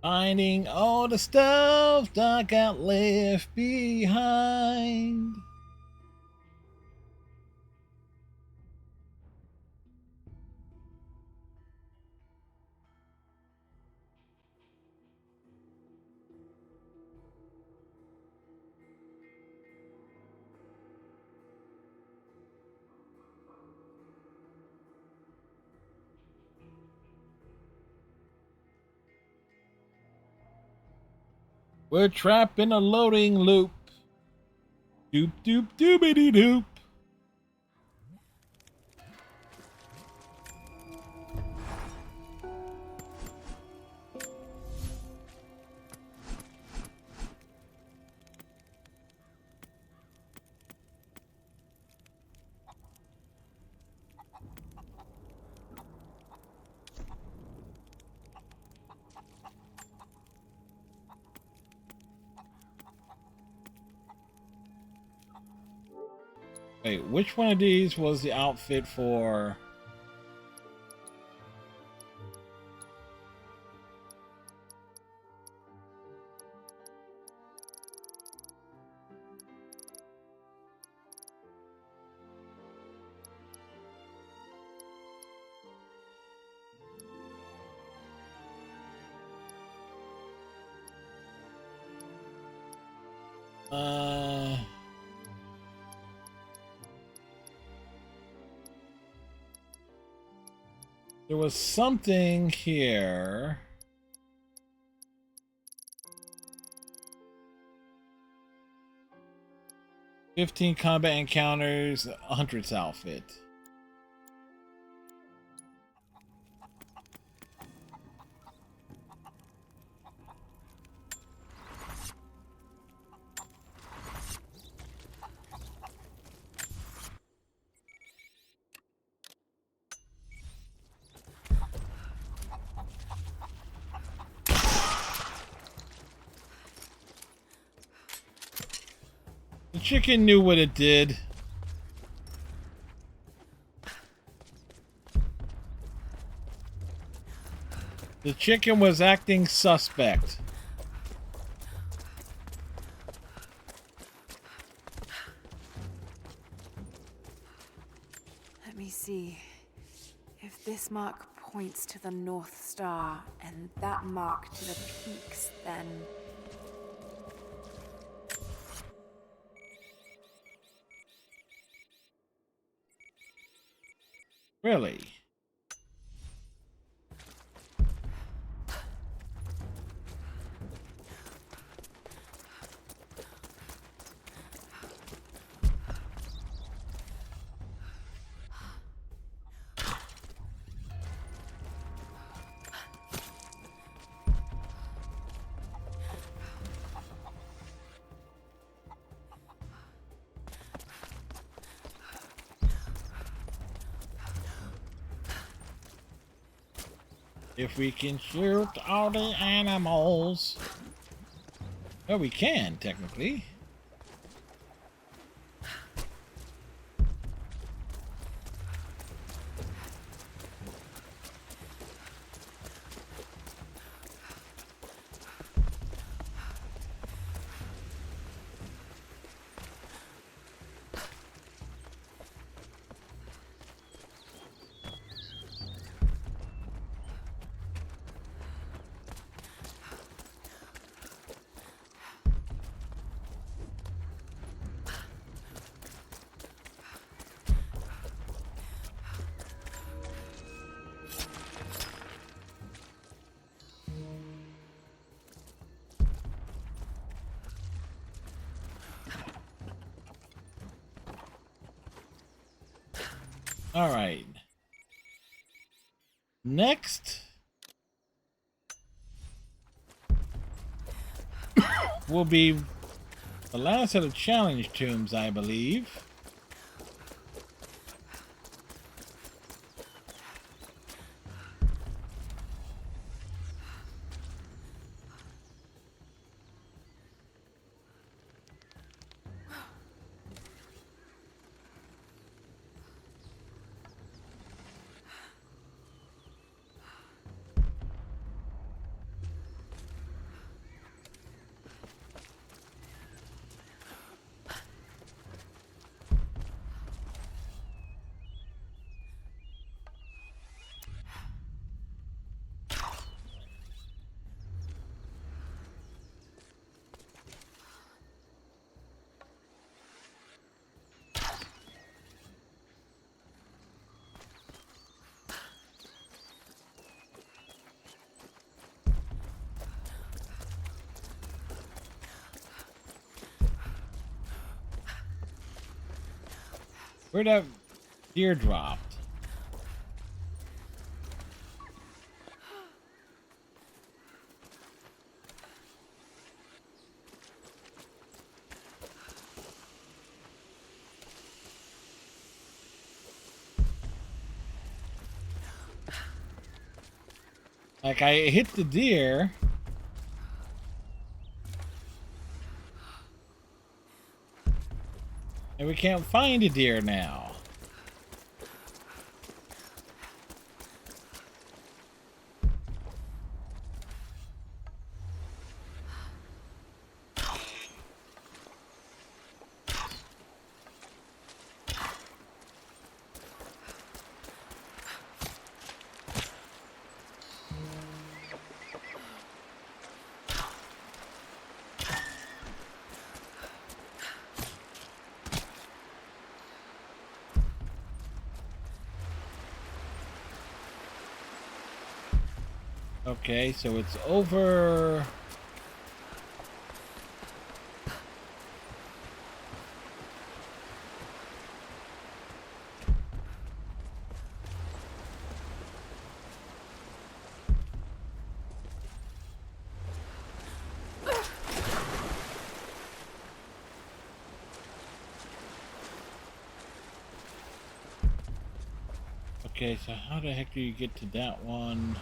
Finding all the stuff that got left behind. We're trapped in a loading loop. Doop doop doobity doop. Wait, which one of these was the outfit for? There was something here. "15 combat encounters, a huntress outfit." The chicken knew what it did. The chicken was acting suspect. Let me see. If this mark points to the North Star, and that mark to the peaks, then... Really? If we can shoot all the animals. Well, we can, technically. All right. Next will be the last of the challenge tombs, I believe. Where'd that deer dropped? Like, I hit the deer. And we can't find a deer now. Okay, so it's over. Okay, so how the heck do you get to that one?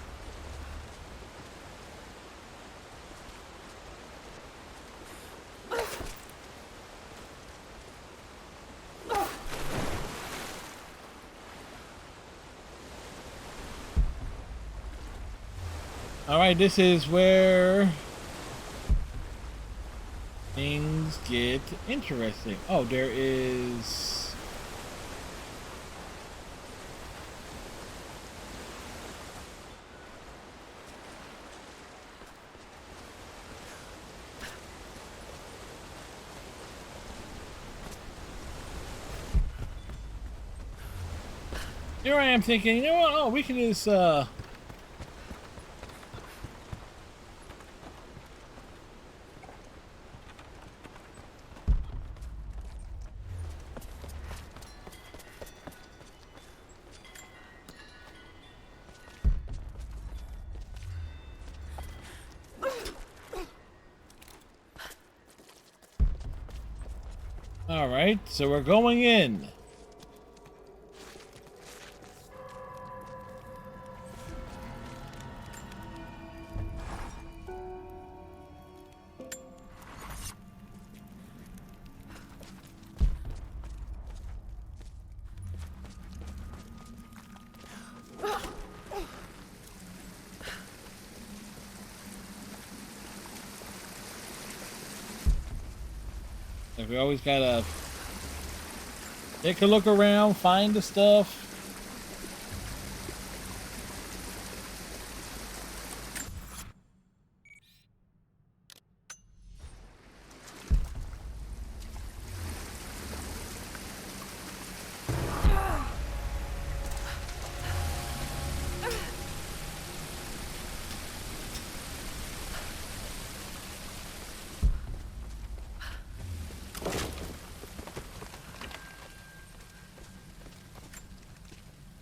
Alright, this is where things get interesting. Oh, there is... Here I am thinking, you know what? Oh, we can just, Alright, so we're going in. We always gotta take a look around, find the stuff.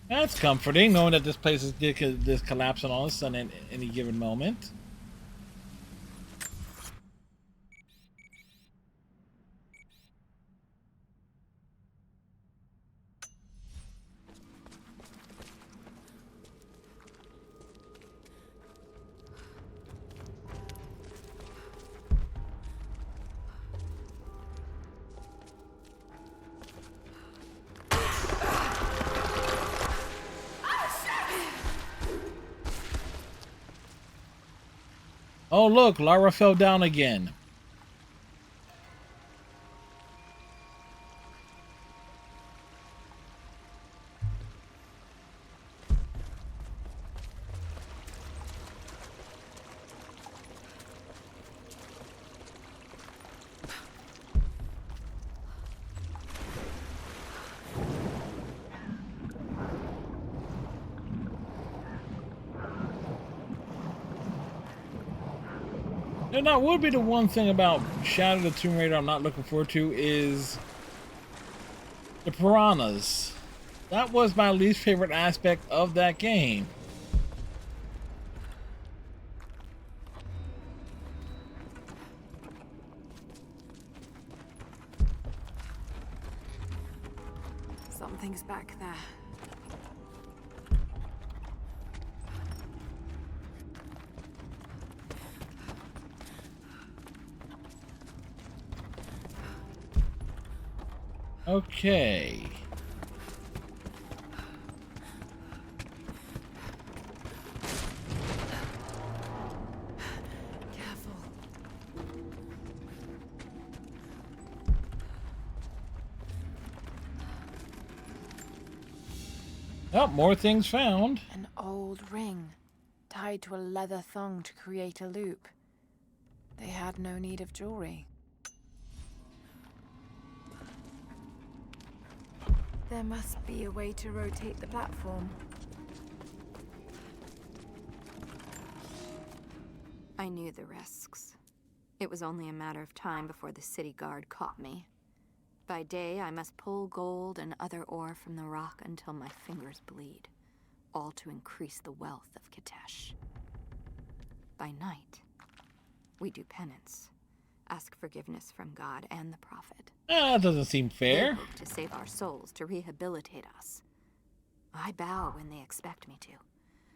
That's comforting, knowing that this place is this collapsing on us at any given moment. Oh look, Lara fell down again. And that would be the one thing about Shadow of the Tomb Raider I'm not looking forward to is The piranhas. That was my least favorite aspect of that game. Something's back there. Okay. Careful. Oh, more things found. An old ring, tied to a leather thong to create a loop. They had no need of jewelry. There must be a way to rotate the platform. I knew the risks. It was only a matter of time before the city guard caught me. By day, I must pull gold and other ore from the rock until my fingers bleed, all to increase the wealth of Kitezh. By night, we do penance, ask forgiveness from God and the Prophet. That doesn't seem fair. They hope to save our souls, to rehabilitate us. I bow when they expect me to,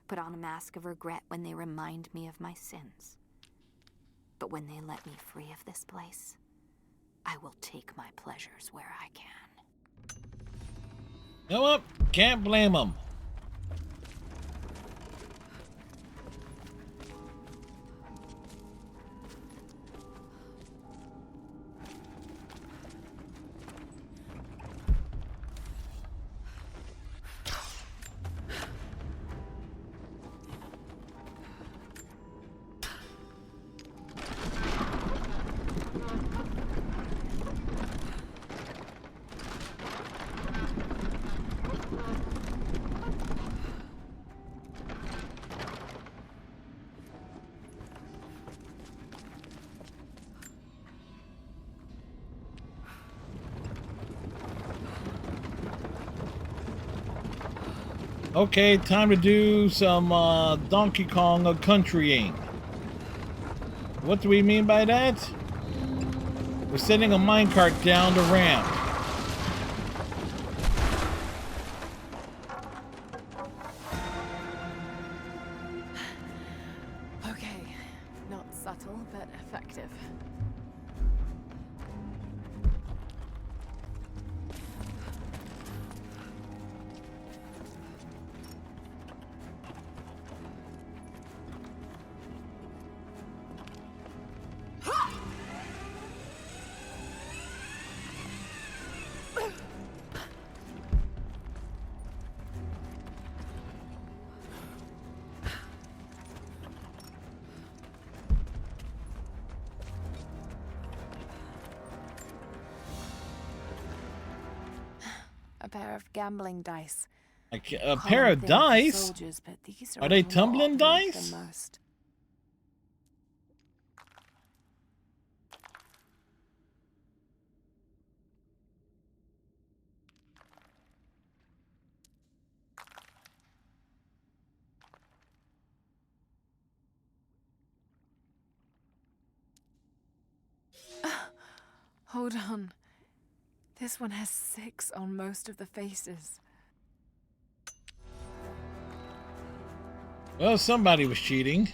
put on a mask of regret when they remind me of my sins. But when they let me free of this place, I will take my pleasures where I can. You know what? Can't blame them. Okay, time to do some Donkey Kong countrying. What do we mean by that? We're sending a minecart down the ramp. Okay, not subtle, but effective. A pair of gambling dice. A pair of dice? Soldiers, but these Are they a lot tumbling more dice? than most. Hold on. This one has 6 on most of the faces. Well, somebody was cheating.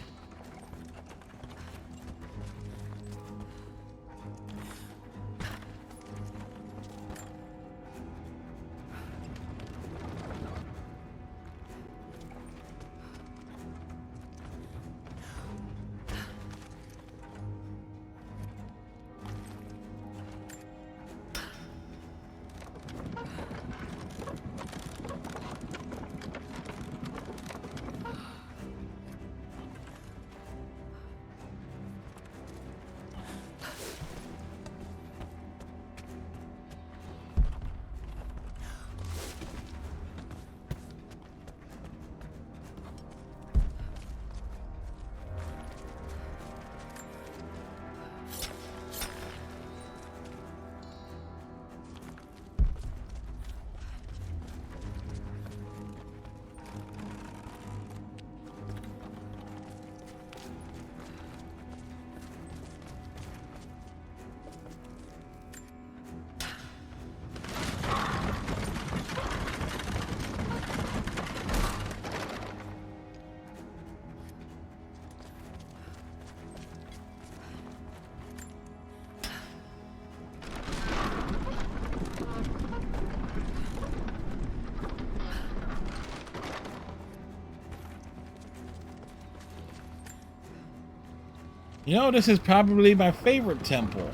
You know, this is probably my favorite temple.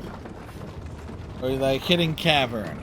Or like Hidden Cavern.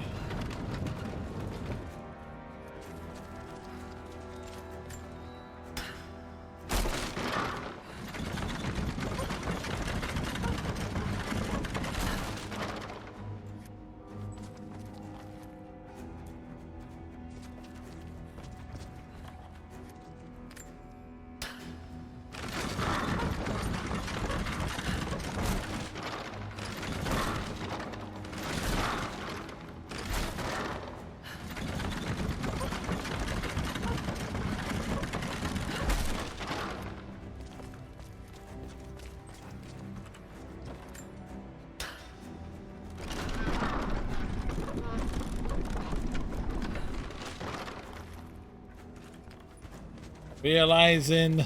Realizing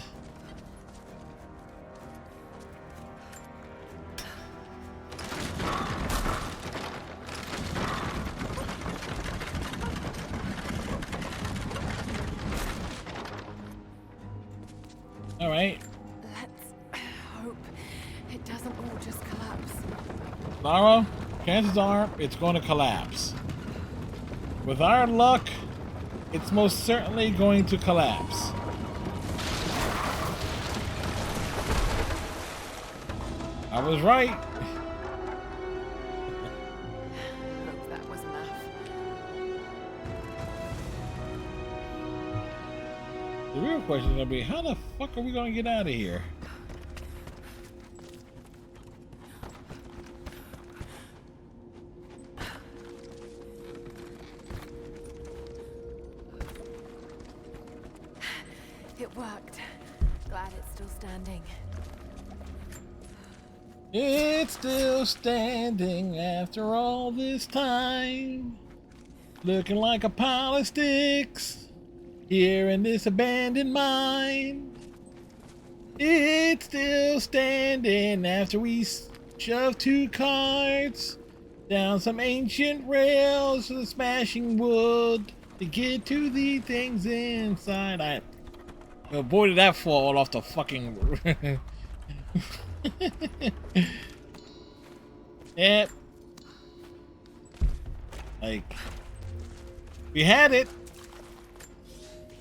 all right. Let's hope it doesn't all just collapse. Lara, chances are it's going to collapse. With our luck, it's most certainly going to collapse. I was right. Hope that was enough. The real question is gonna be, how the fuck are we gonna get out of here? It worked. Glad it's still standing. It's still standing after all this time, looking like a pile of sticks here in this abandoned mine. It's still standing after we shoved 2 carts down some ancient rails to the smashing wood to get to the things inside. I avoided that fall off the fucking Yep. Like, we had it.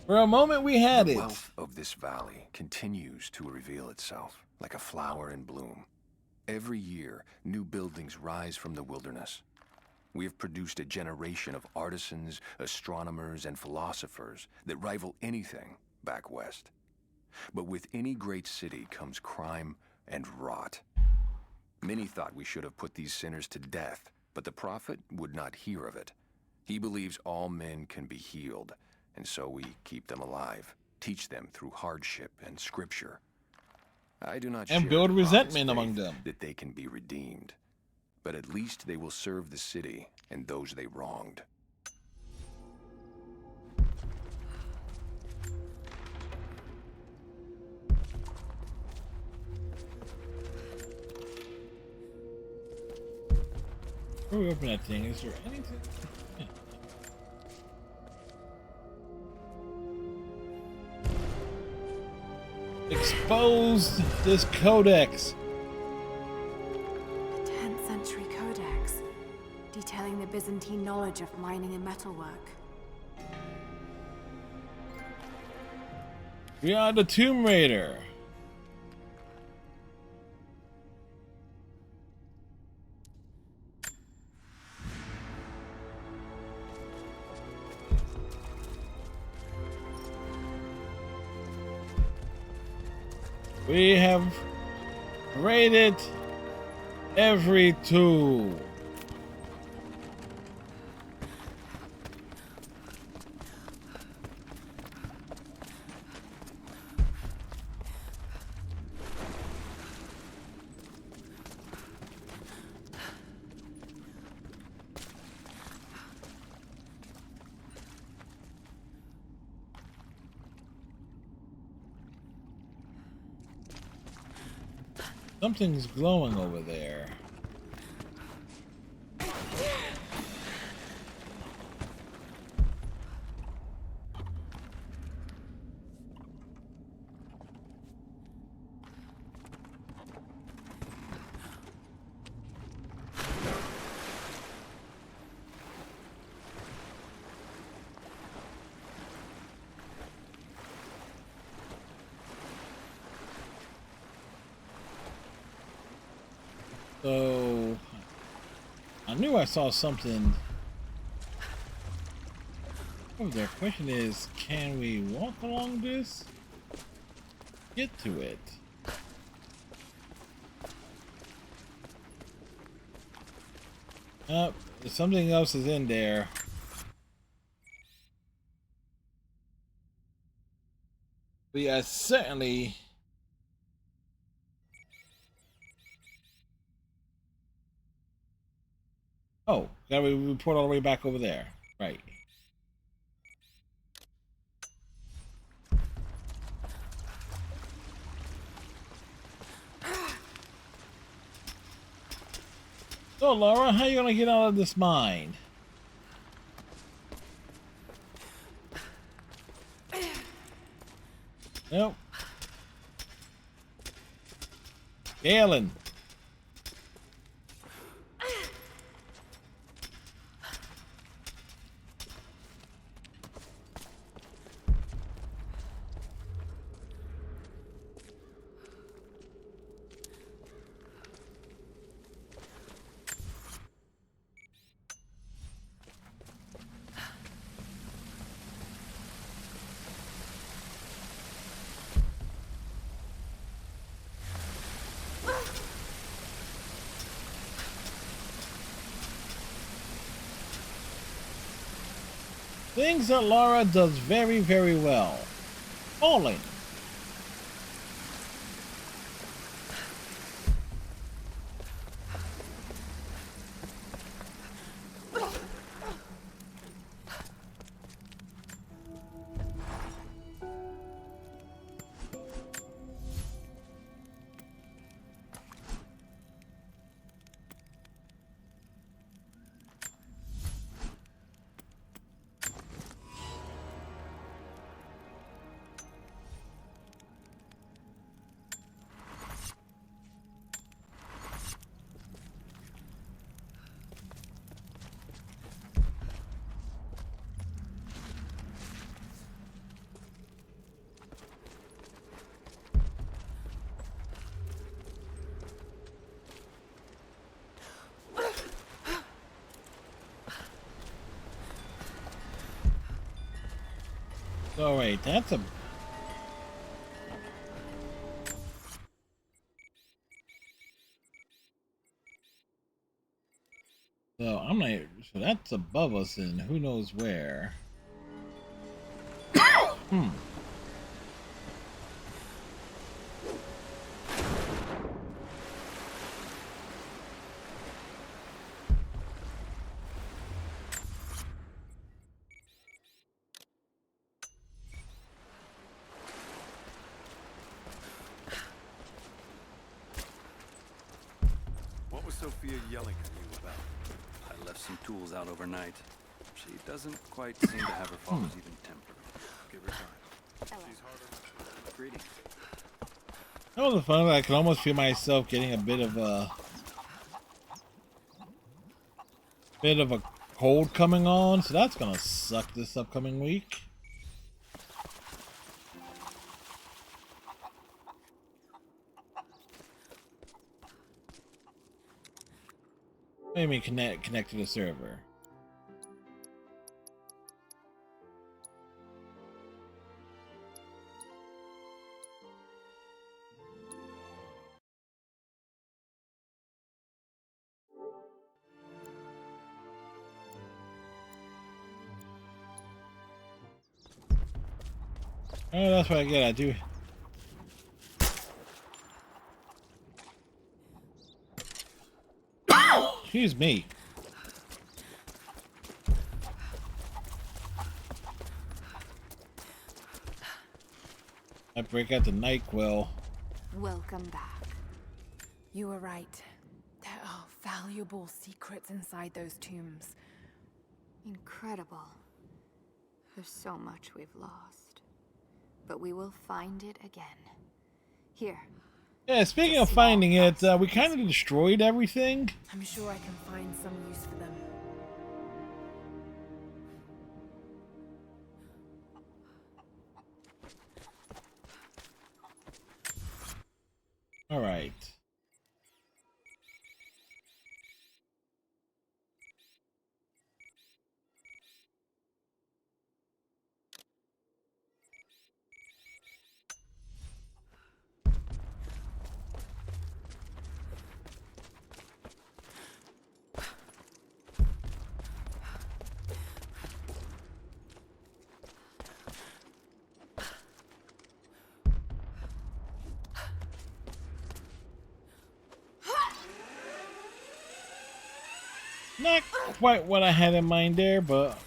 For a moment we had it. The wealth of this valley continues to reveal itself like a flower in bloom. Every year, new buildings rise from the wilderness. We have produced a generation of artisans, astronomers, and philosophers that rival anything back west. But with any great city comes crime and rot. Many thought we should have put these sinners to death, but the prophet would not hear of it. He believes all men can be healed, and so we keep them alive, teach them through hardship and scripture. I do not and share build the resentment prophet's among faith them. that they can be redeemed, but at least they will serve the city and those they wronged. Before we open that thing, is there anything? Expose this codex. 10th century codex, detailing the Byzantine knowledge of mining and metalwork. We are the Tomb Raider. We have raided every tool. Something's glowing over there. So I knew I saw something. Oh, the question is, can we walk along this? Get to it. Something else is in there. We are certainly. Oh, gotta report all the way back over there. Right. So, Laura, how are you gonna get out of this mine? Nope. Galen. Things that Lara does very, very well. Falling. Oh wait, that's a... So I'm not... So that's above us and who knows where. Hmm. What was Sophia yelling at you about? I left some tools out overnight. She doesn't quite seem to have her father's even temper. Give her time. She's harder. Greetings. That was fun. I can almost feel myself getting a bit of a cold coming on, so that's gonna suck this upcoming week. Maybe connect to the server. Oh, that's what I get. I do. Excuse me. I break out the NyQuil. Welcome back. You were right. There are valuable secrets inside those tombs. Incredible. There's so much we've lost. But we will find it again. Here. Yeah, speaking of finding it, we kind of destroyed everything. I'm sure I can find some use for them. All right. Not quite what I had in mind there, but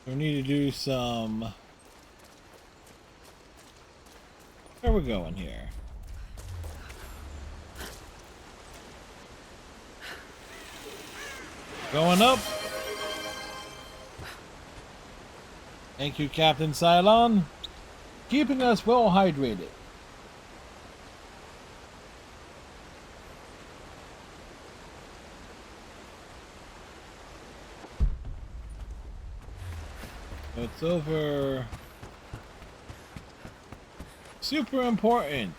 we need to do some. Where are we going here? Going up. Thank you, Captain Cylon, keeping us well hydrated. It's over. Super important.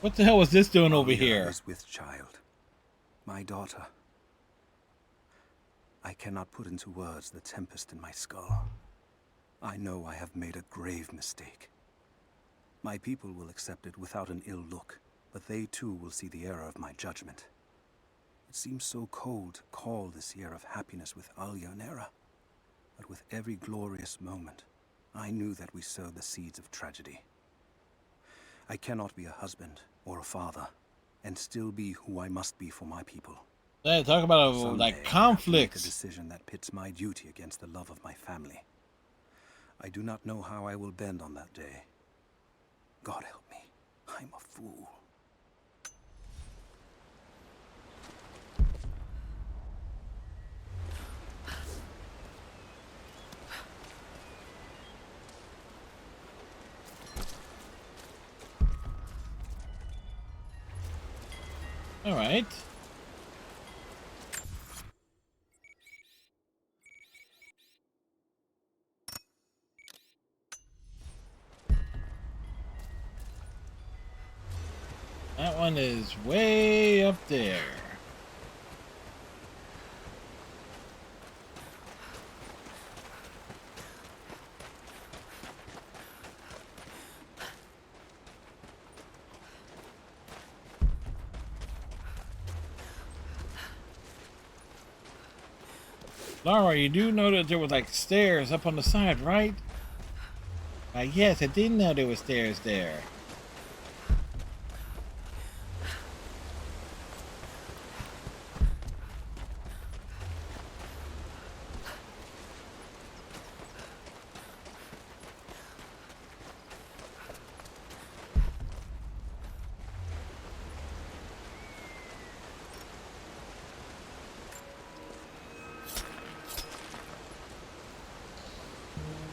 What the hell was this doing over here? Is with child, my daughter. I cannot put into words the tempest in my skull. I know I have made a grave mistake. My people will accept it without an ill look, but they too will see the error of my judgment. It seems so cold to call this year of happiness with Alia an era, but with every glorious moment, I knew that we sowed the seeds of tragedy. I cannot be a husband or a father, and still be who I must be for my people. Hey, talk about like conflicts. Make a decision that pits my duty against the love of my family. I do not know how I will bend on that day. God help me. I'm a fool. All right. That one is way up there. Lara, you do know that there was like stairs up on the side, right? Yes, I did know there were stairs there.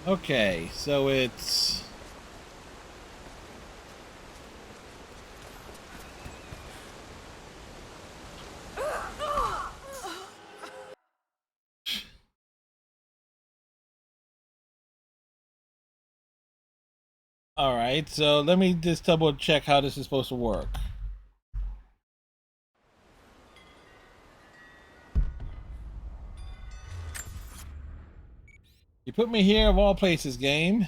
Okay, so it's... Alright, so let me just double check how this is supposed to work. You put me here of all places, game.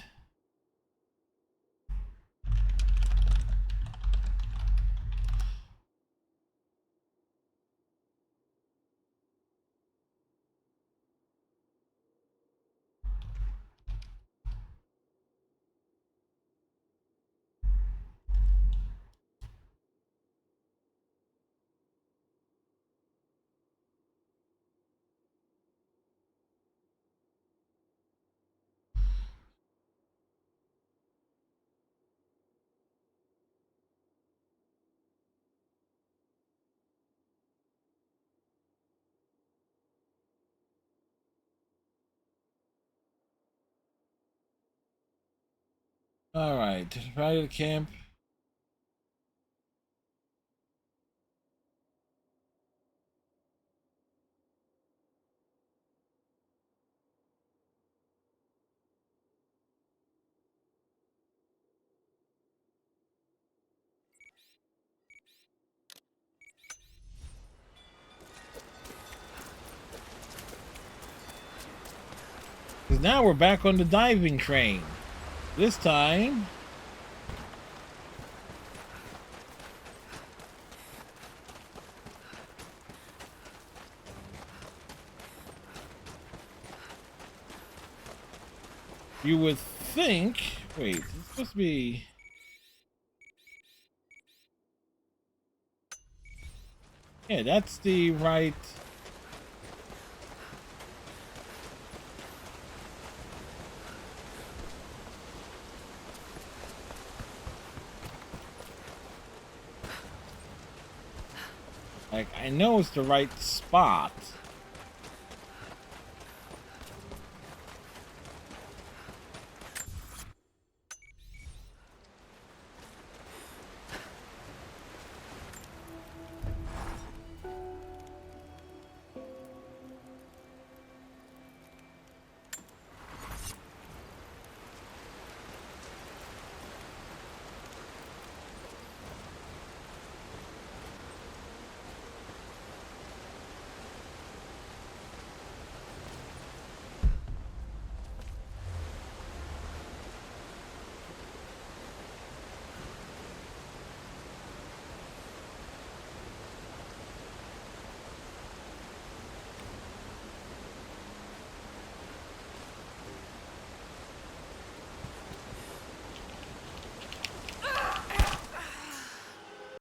All right, right to the camp. Because now we're back on the diving train. This time, you would think... Wait, it's supposed to be... Yeah, that's the right... Like, I know it's the right spot.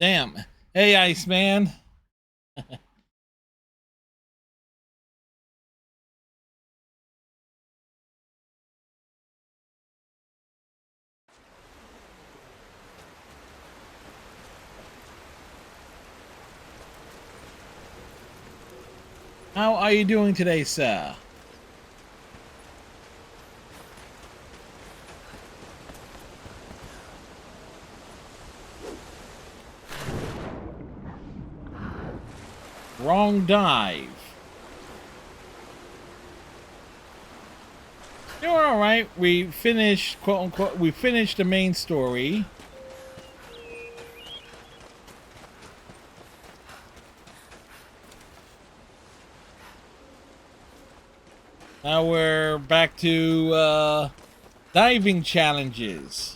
Damn. Hey, Iceman. How are you doing today, sir? Wrong dive. You're alright. We finished, quote unquote, we finished the main story. Now we're back to diving challenges.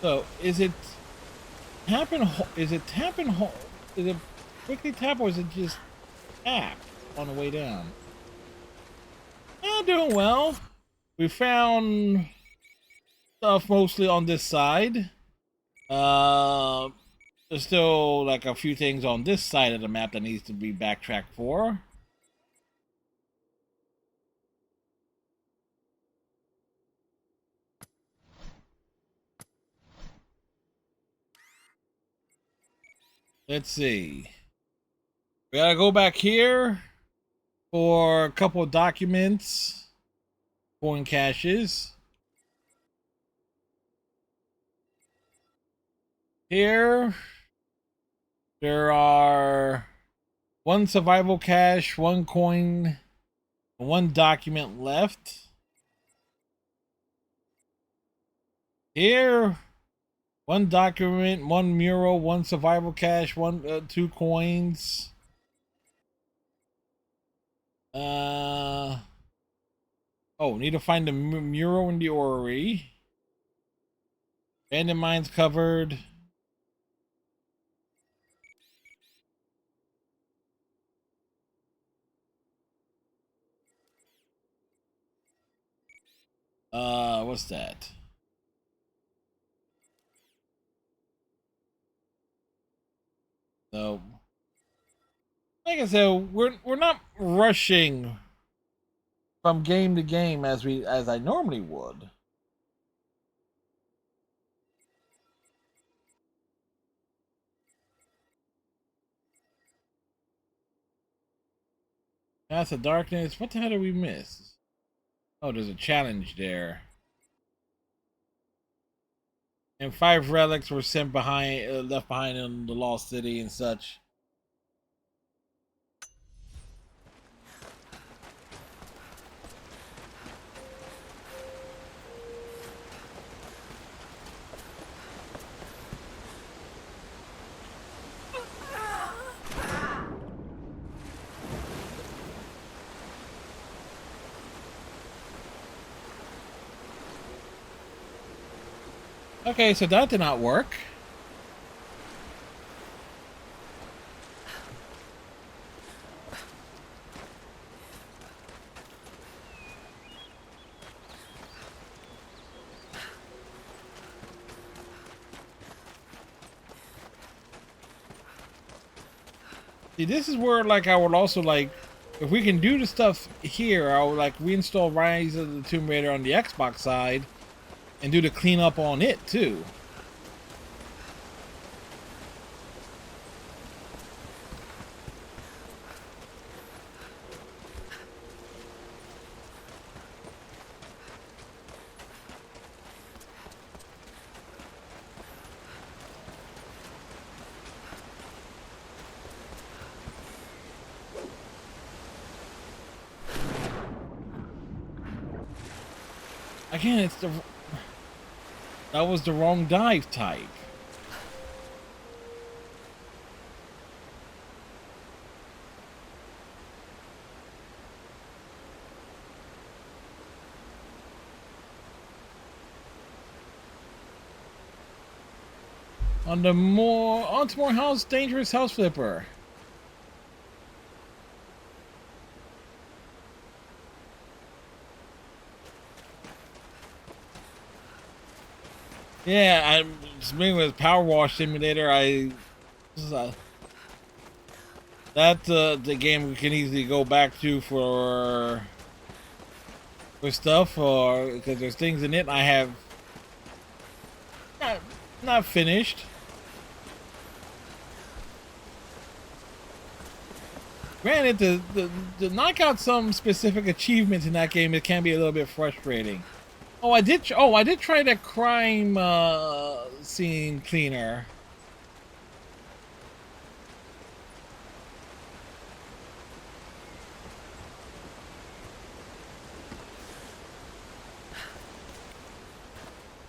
So, is it tap and hold? Is it tap and hold? Is it quickly tap or is it just tap on the way down? Doing well. We found stuff mostly on this side. There's still like a few things on this side of the map that needs to be backtracked for. Let's see. We gotta go back here for a couple of documents, coin caches. Here, there are one survival cache, one coin, and one document left. Here, 1 document, 1 mural, 1 survival cache, 2 coins. Oh, need to find the mural in the orrery. Abandoned mines covered. What's that? So, like I said, we're not rushing from game to game as I normally would. Path of Darkness. What the hell did we miss? Oh, there's a challenge there. And 5 relics were sent behind, left behind in the Lost City and such. Okay, so that did not work. See, this is where, like, I would also, like, if we can do the stuff here, I would, like, reinstall Rise of the Tomb Raider on the Xbox side and do the cleanup on it, too. Again, it's that was the wrong dive type. On to more house, dangerous house flipper. Yeah, I'm speaking with Power Wash Simulator. That's the game we can easily go back to for stuff, or because there's things in it I have not finished. Granted, to knock out some specific achievements in that game, it can be a little bit frustrating. Oh, I did try that crime scene cleaner.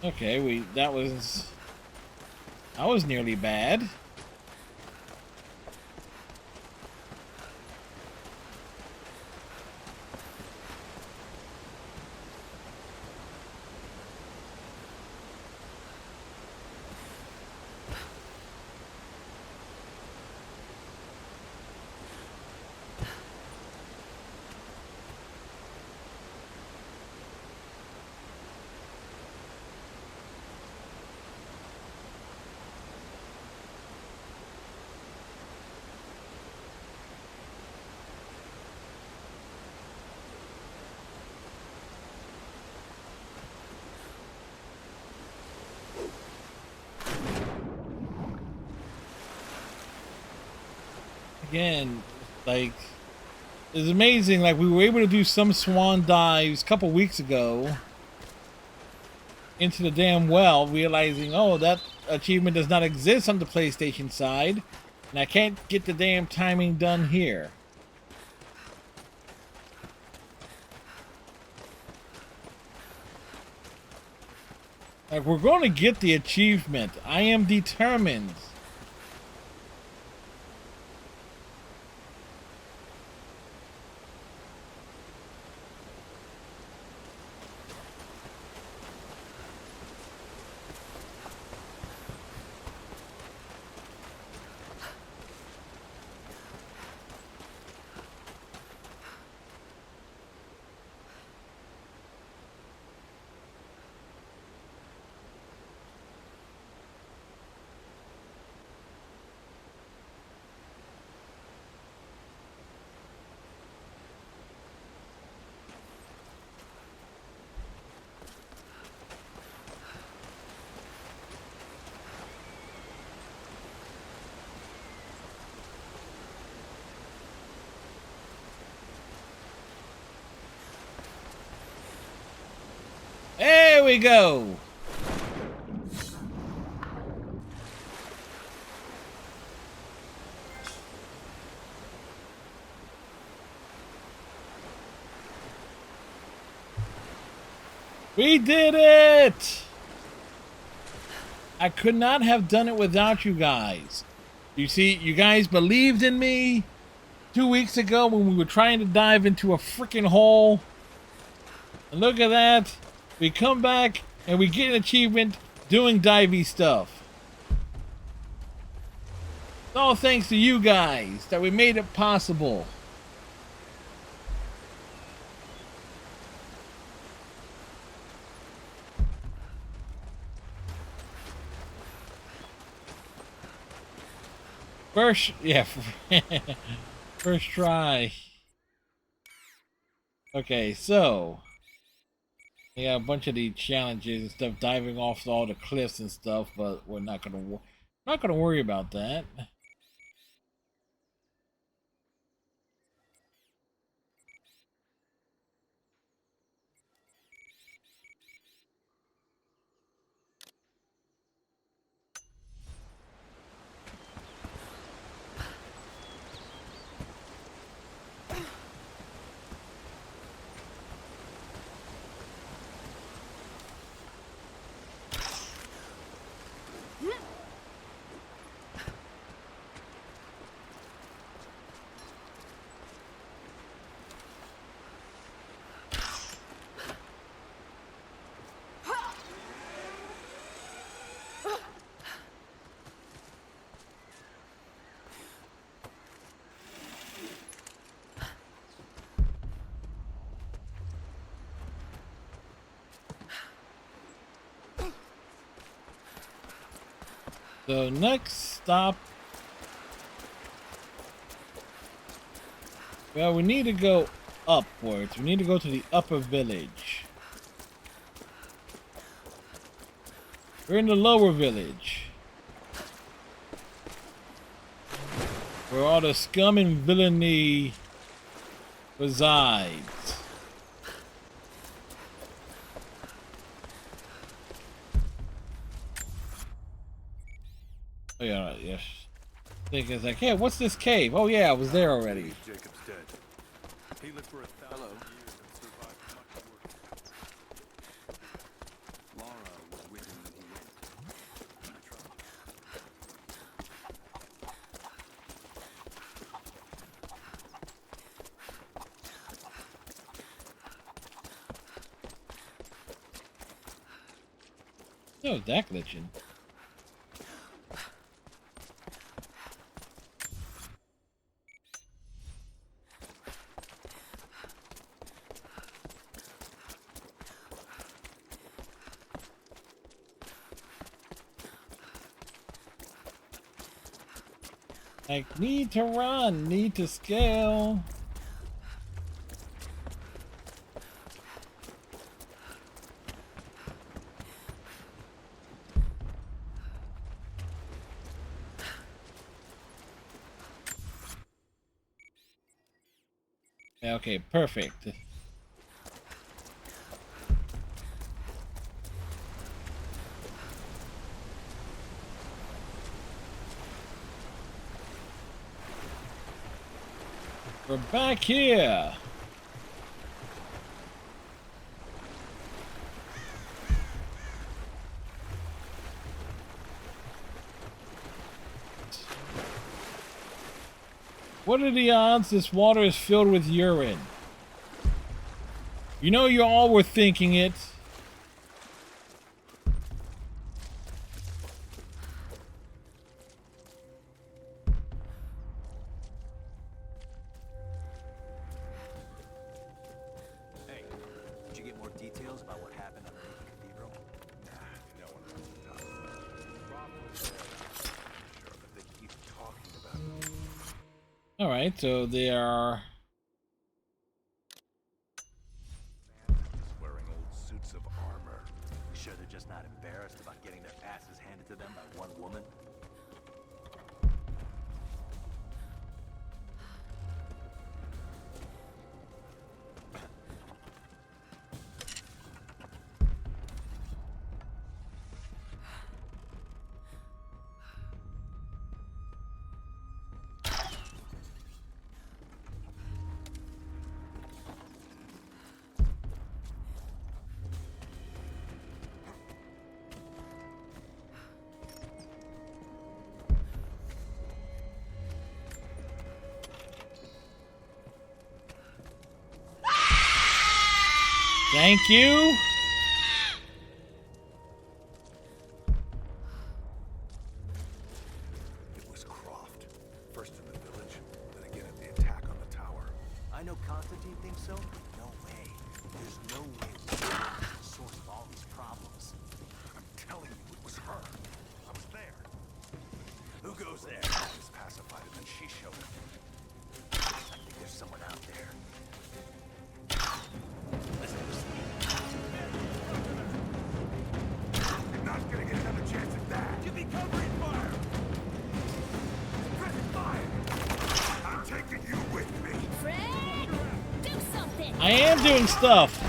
Okay, that was nearly bad. Again, like, it's amazing. Like, we were able to do some swan dives a couple weeks ago into the damn well, realizing, oh, that achievement does not exist on the PlayStation side, and I can't get the damn timing done here. Like, we're going to get the achievement. I am determined. There we go. We did it! I could not have done it without you guys. You see, you guys believed in me 2 weeks ago when we were trying to dive into a freaking hole. And look at that. We come back and we get an achievement doing divey stuff. It's all thanks to you guys that we made it possible. First, yeah, first try. Okay, so we got a bunch of these challenges and stuff, diving off all the cliffs and stuff, but we're not gonna worry about that. So next stop, well, we need to go upwards. We need to go to the upper village. We're in the lower village, where all the scum and villainy resides. Oh yeah, yes. Thinking it's like, hey, what's this cave? Oh yeah, I was there already. Jacob's dead. He lived for 1,000 years and survived much worse. Lara was with him when he went. I tried. Oh, that glitching. Like, need to run, need to scale. Okay, perfect. We're back here. What are the odds this water is filled with urine? You know you all were thinking it. Hey, did you get more details about what happened underneath the cathedral? No one knows what I'm talking about. Probably sure, but they keep talking about it. All right, so they are. Just wearing old suits of armor. You sure they're just not embarrassed about getting their asses handed to them by one woman? Thank you. It was Croft. First in the village, then again at the attack on the tower. I know Constantine thinks so. No way. There's no way we can get to the source of all these problems. I'm telling you, it was her. I was there. Who goes there? I was pacified and then she showed up. I think there's someone out there. You're not gonna get another chance at that. Give me covering fire! Press fire! I'm taking you with me. Fred, do something. I am doing stuff.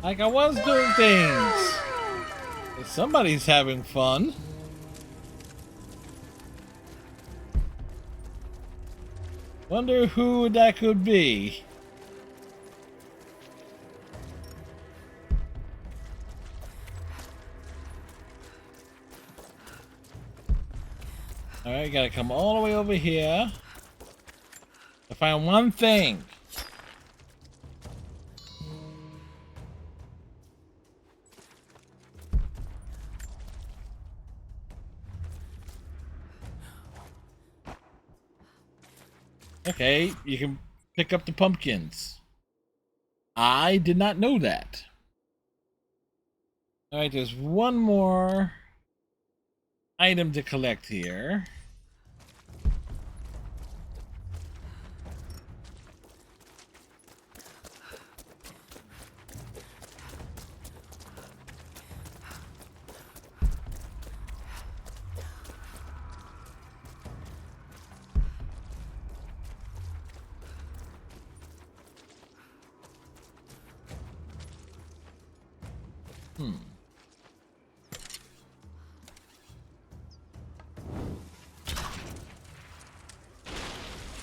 Like I was doing things. Somebody's having fun. Wonder who that could be. Alright, gotta come all the way over here to find one thing. Okay, you can pick up the pumpkins. I did not know that. Alright, there's one more item to collect here.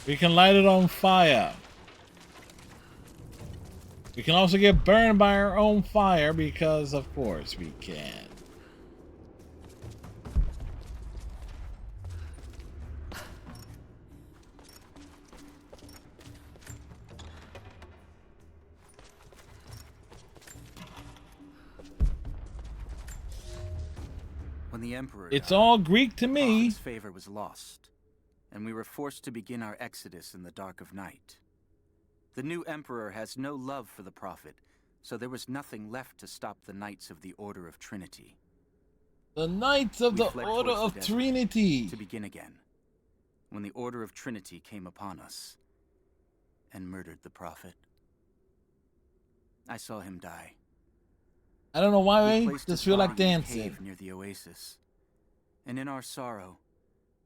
We can light it on fire. We can also get burned by our own fire because, of course, we can. When the Emperor It's died, all Greek to me. Prophet's favor was lost, and we were forced to begin our exodus in the dark of night. The new Emperor has no love for the Prophet, so there was nothing left to stop the Knights of the Order of Trinity. The Knights of We the fled Order towards the of desert Trinity. to begin again, when the Order of Trinity came upon us and murdered the Prophet. I saw him die. I don't know why We I placed just his feel like body in a dancing. cave near the oasis, and in our sorrow,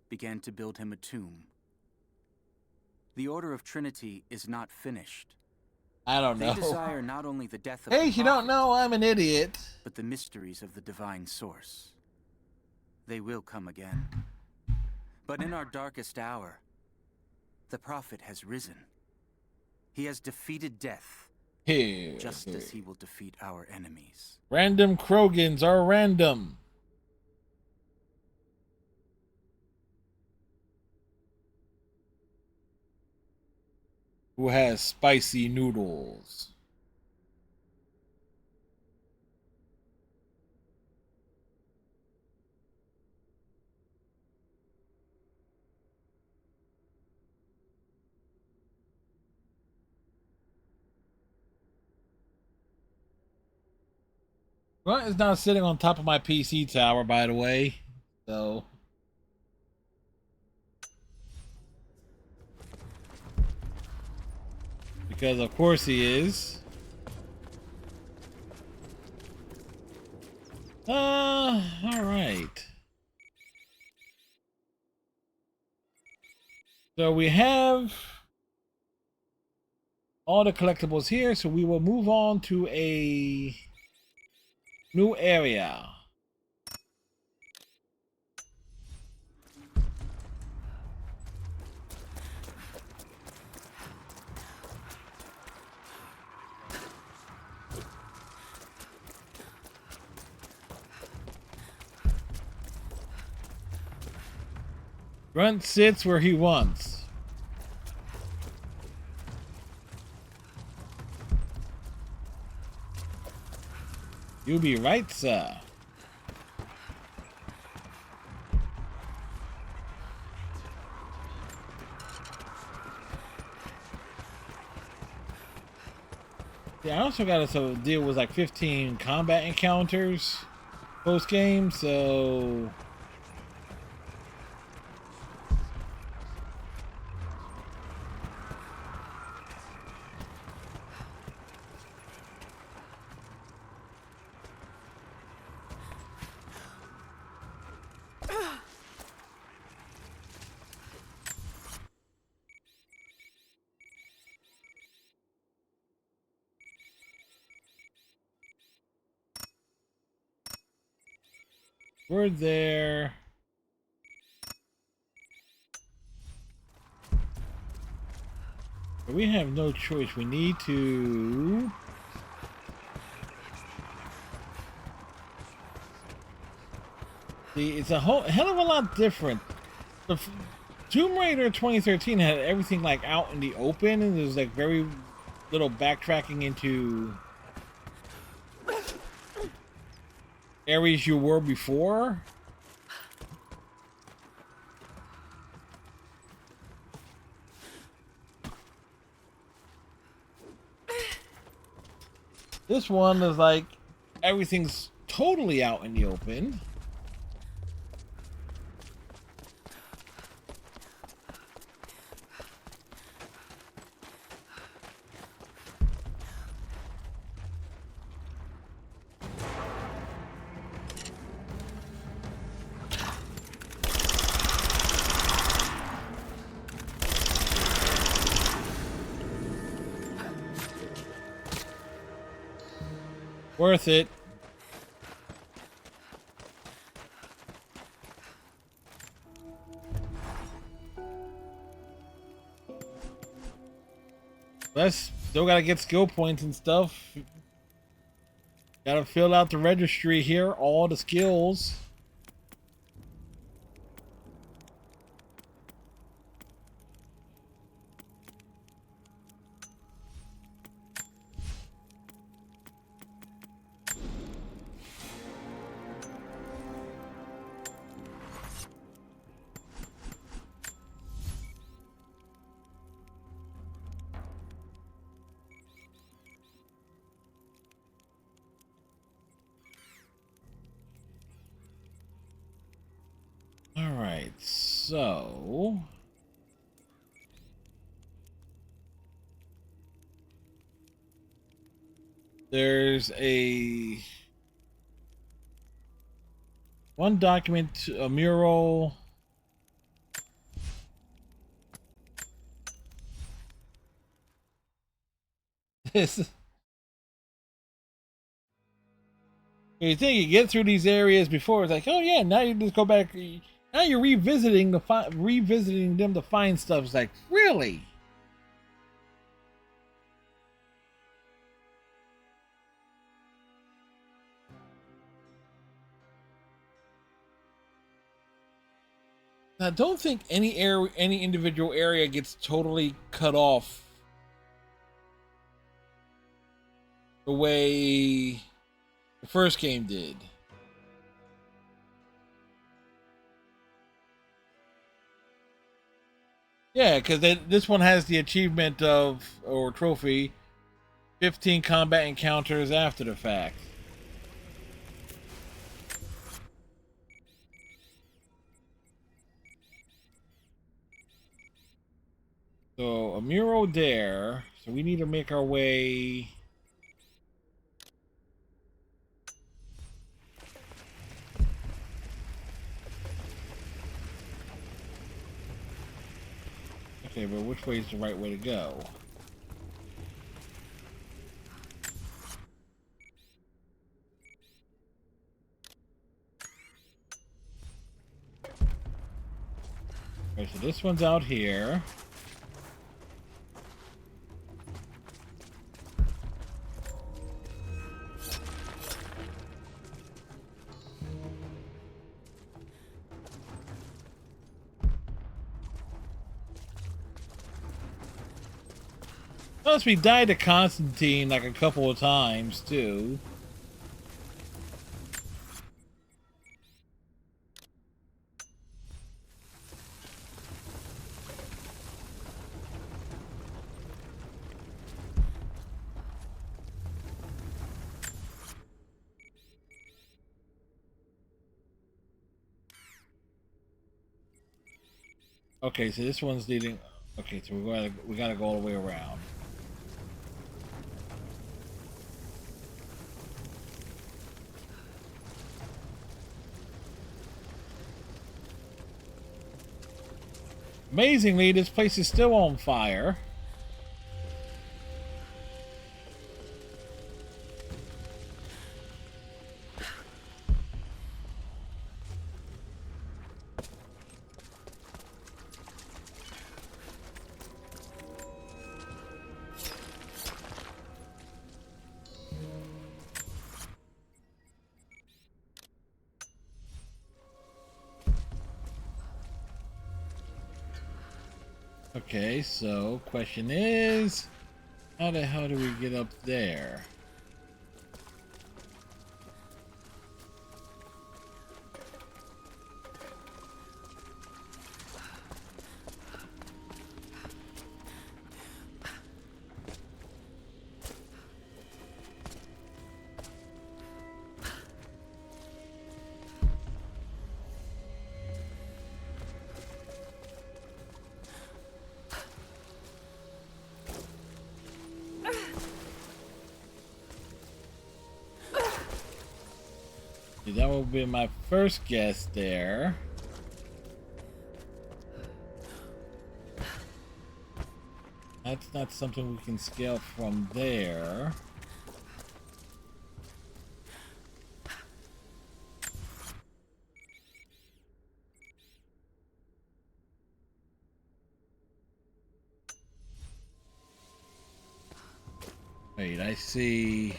began to build him a tomb. The Order of Trinity is not finished. I don't know. They desire not only the death of Hey, the you don't Prophet, know I'm an idiot. but the mysteries of the divine source. They will come again. But in our darkest hour, the Prophet has risen. He has defeated death, just as he will defeat our enemies. Random Krogans are random. Who has spicy noodles? Grunt is not sitting on top of my PC tower, by the way. So. Because of course he is. Alright. So we have all the collectibles here, so we will move on to a new area. Grunt sits where he wants. You'll be right, sir. Yeah, I also got to deal with like 15 combat encounters post game, so. We're there. But we have no choice. We need to. See, it's a hell of a lot different. The Tomb Raider 2013 had everything like out in the open, and there's like very little backtracking into areas you were before. This one is like everything's totally out in the open. Worth it. Let's still gotta get skill points and stuff. Gotta fill out the registry here, all the skills. Alright, so there's one document, a mural. is. You think you get through these areas before, it's like, oh yeah, now you just go back. Now you're revisiting them to find stuff. It's like, really? I don't think any individual area gets totally cut off the way the first game did. Yeah, because this one has the achievement of, or trophy, 15 combat encounters after the fact. So, a mural there. So we need to make our way... Okay, but which way is the right way to go? Okay, so this one's out here. Plus, we died to Constantine like a couple of times, too. Okay, so this one's leading... Okay, so we gotta go all the way around. Amazingly, this place is still on fire. Okay, so question is, how the hell do we get up there? That will be my first guess there. That's not something we can scale from there. Wait, I see...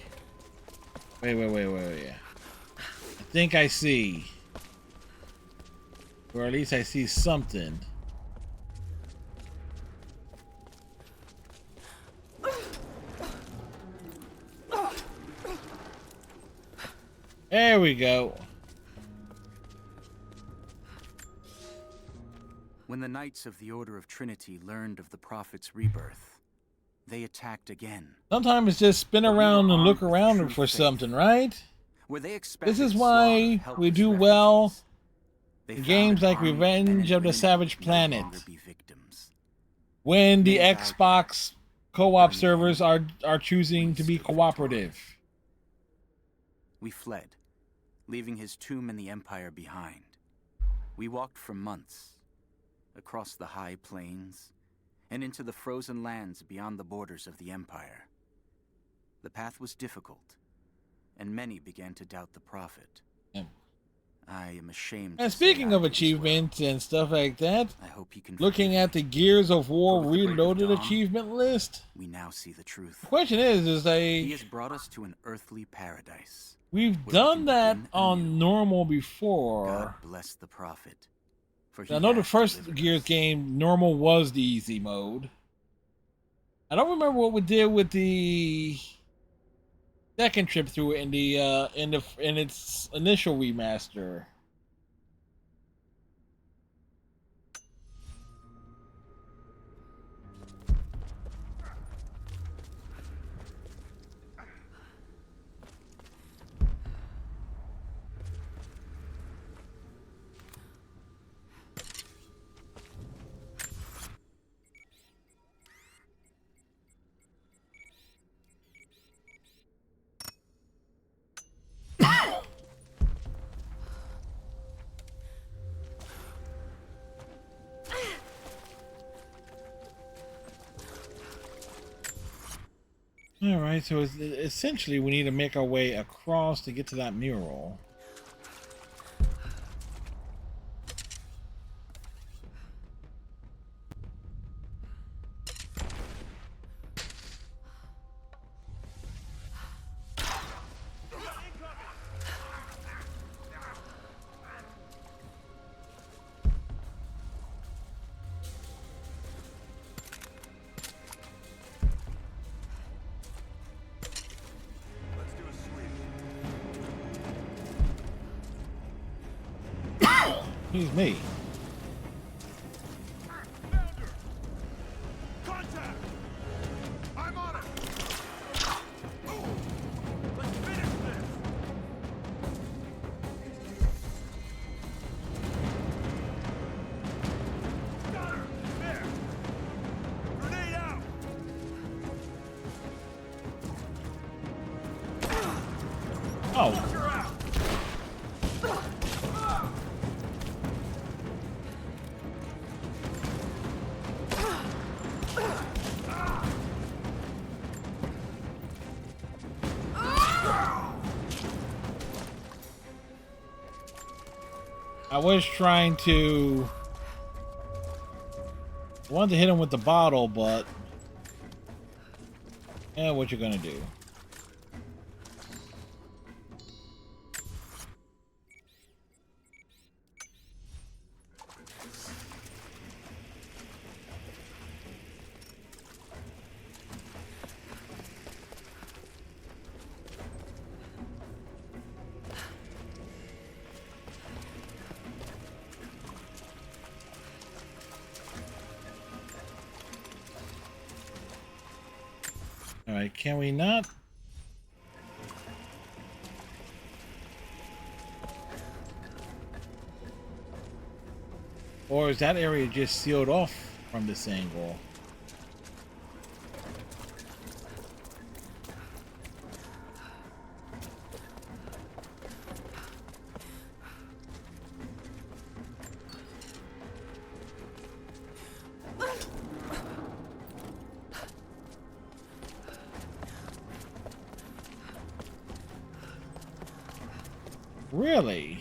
Wait. I think I see. Or at least I see something. There we go. When the Knights of the Order of Trinity learned of the Prophet's rebirth, they attacked again. Sometimes it's just spin around and look around for something, right? This is why we do well in games like Revenge of the Savage Planet. When the Xbox co-op servers are choosing to be cooperative. We fled, leaving his tomb and the Empire behind. We walked for months, across the high plains, and into the frozen lands beyond the borders of the Empire. The path was difficult, and many began to doubt the Prophet. Yeah. I am ashamed. And to say speaking I of did as well. achievements and stuff like that, I hope he can looking at the Gears of War But with the break of Reloaded dawn, achievement list, we now see the truth. the question is He has brought us to an earthly paradise. we've where we done can that begin on normal God before. bless the Prophet. For he I know the has first delivered Gears us. game, normal was the easy mode. I don't remember what we did with the second trip through it in its initial remaster. Alright, so essentially we need to make our way across to get to that mural. Excuse me. Contact! I'm on it! Let's finish this! Got her! There! Grenade out! Oh. Knock her out! I was trying to... I wanted to hit him with the bottle, but... Yeah, what you gonna do? Alright, can we not? Or is that area just sealed off from this angle? Really?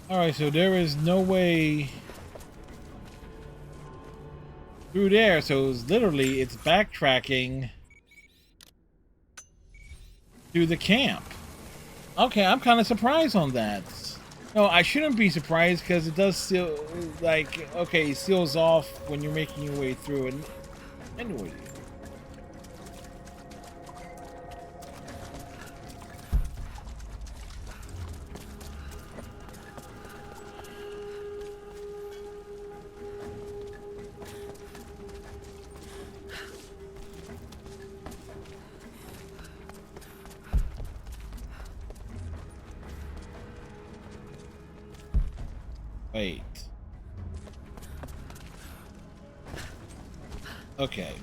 Alright, so there is no way through there, so it's literally it's backtracking to the camp. Okay, I'm kind of surprised on that. No, I shouldn't be surprised because it does seal, like, okay, it seals off when you're making your way through it. Anyway. Wait. Okay.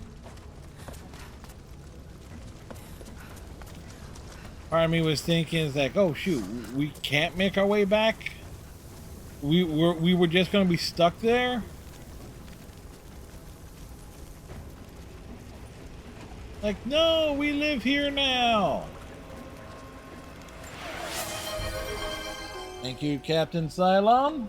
Part of me was thinking, is like, oh shoot, we can't make our way back. We were just gonna be stuck there. Like, no, we live here now. Thank you, Captain Cylon.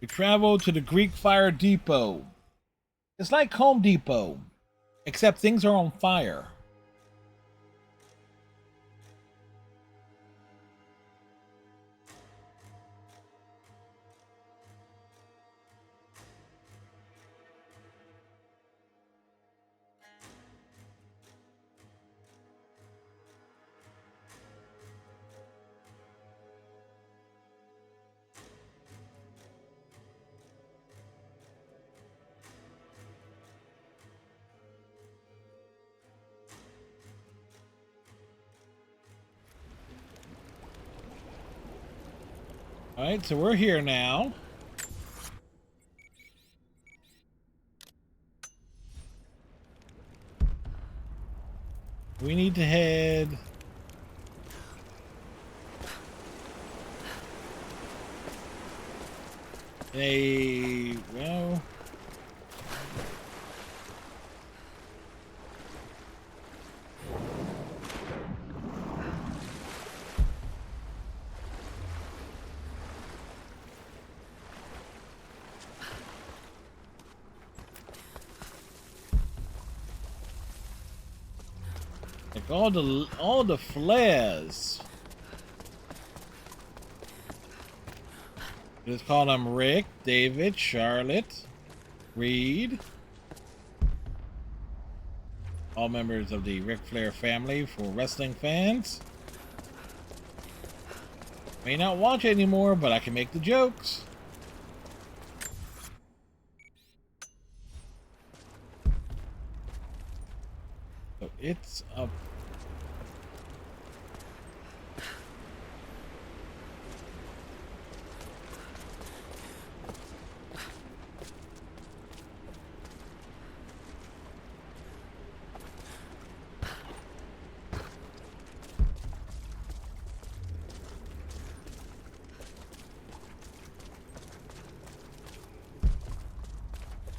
We travel to the Greek Fire Depot. It's like Home Depot, except things are on fire. Alright, so we're here now. We need to head... well... like all the flares. Just call them Rick, David, Charlotte, Reed. All members of the Ric Flair family for wrestling fans. May not watch anymore, but I can make the jokes. So it's up.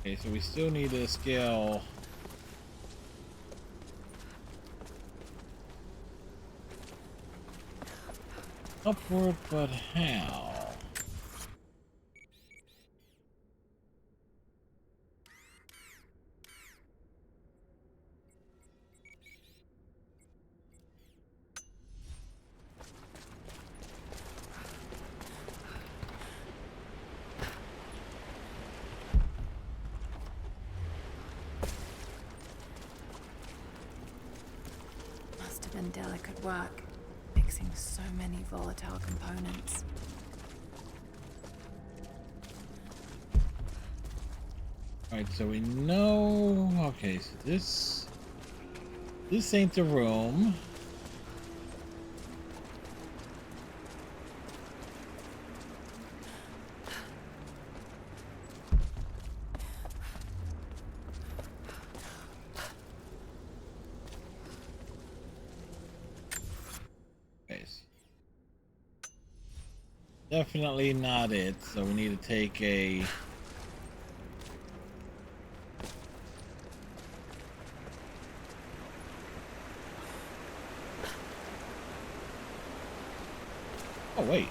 Okay, so we still need to scale upward, but how? Must have been delicate work, mixing so many volatile components. Alright, so we know... Okay, so this ain't the room. Definitely not it, so we need to take a... Oh, wait.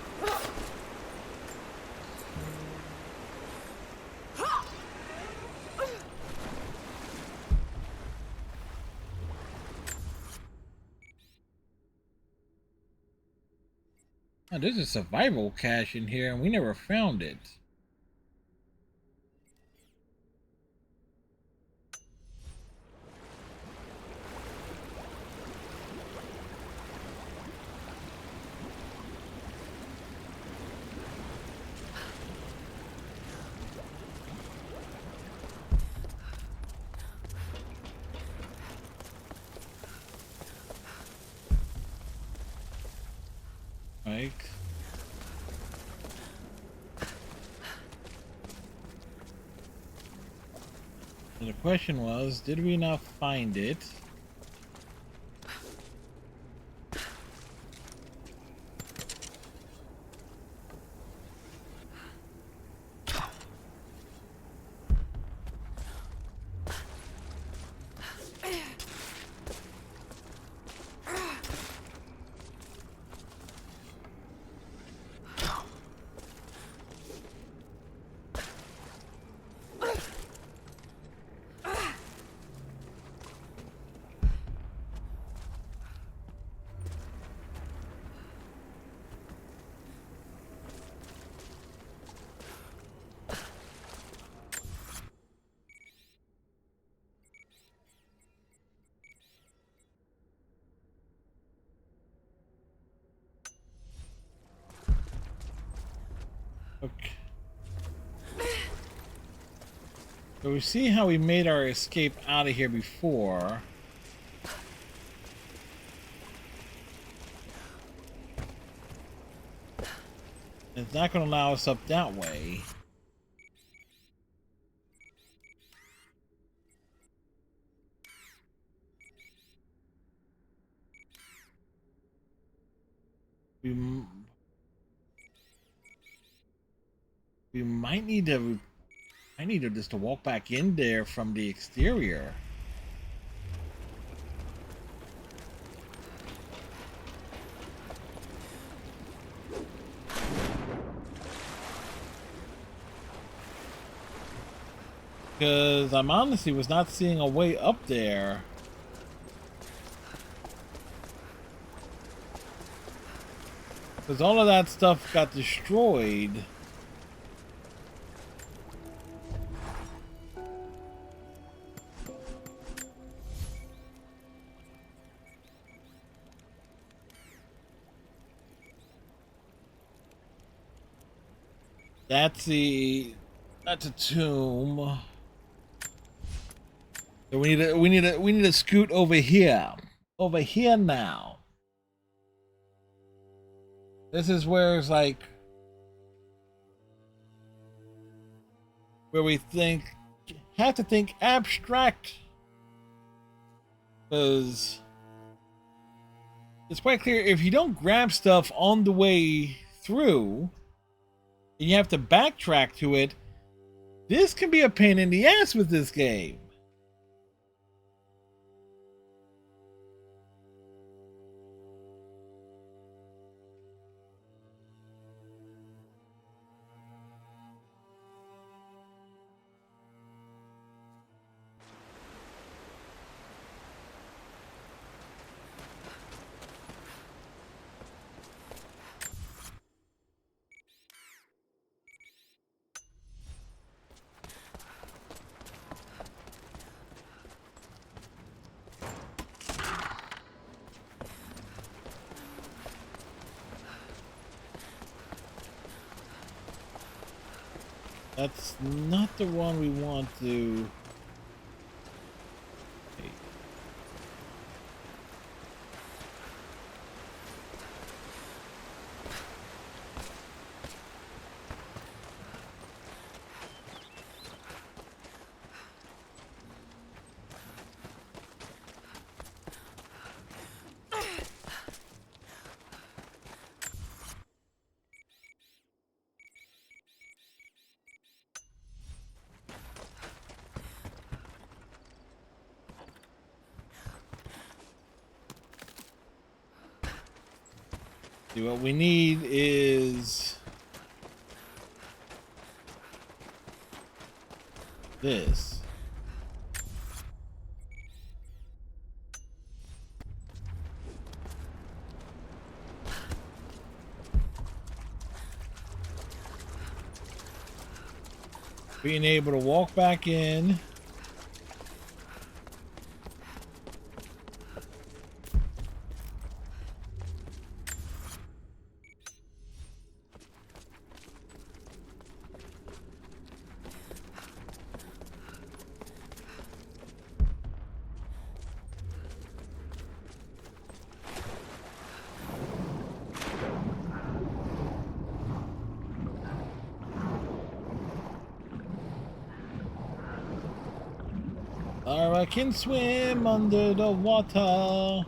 Oh, there's a survival cache in here and we never found it. Alright. And the question was, did we not find it? Okay. So we see how we made our escape out of here before. It's not going to allow us up that way. We might need to. I need to just to walk back in there from the exterior. Because I'm honestly was not seeing a way up there. Because all of that stuff got destroyed. That's a tomb. So we need to scoot over here. Over here now. This is where it's like where we have to think abstract, because it's quite clear if you don't grab stuff on the way through and you have to backtrack to it, this can be a pain in the ass with this game. That's not the one we want to... See, what we need is this. Being able to walk back in. Lara can swim under the water.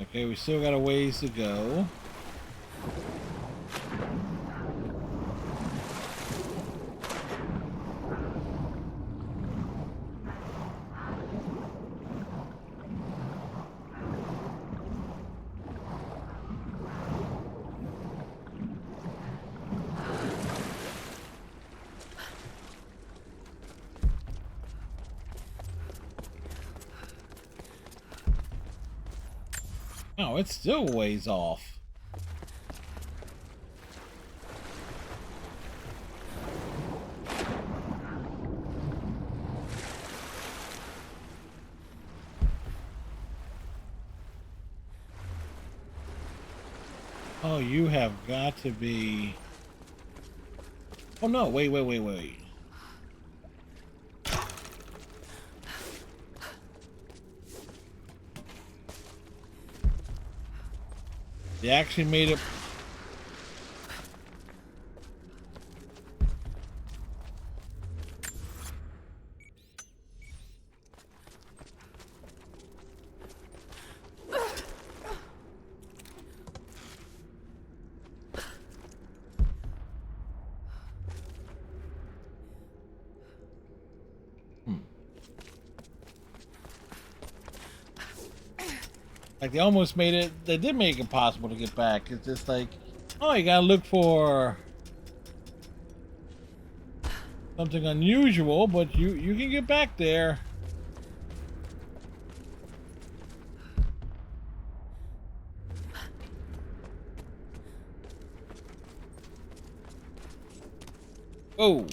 Okay, we still got a ways to go. Oh, it's still a ways off. Oh, you have got to be... Oh no, wait. They actually made it. Like, they almost made it, they did make it possible to get back. It's just like, oh, you gotta look for something unusual, but you can get back there. Oh.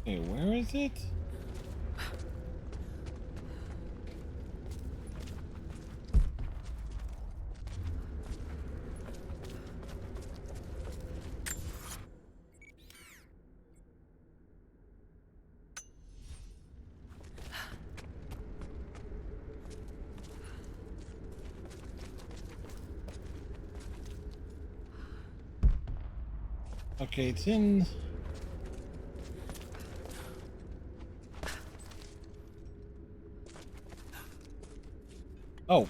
Okay, where is it? Okay, it's in... Oh.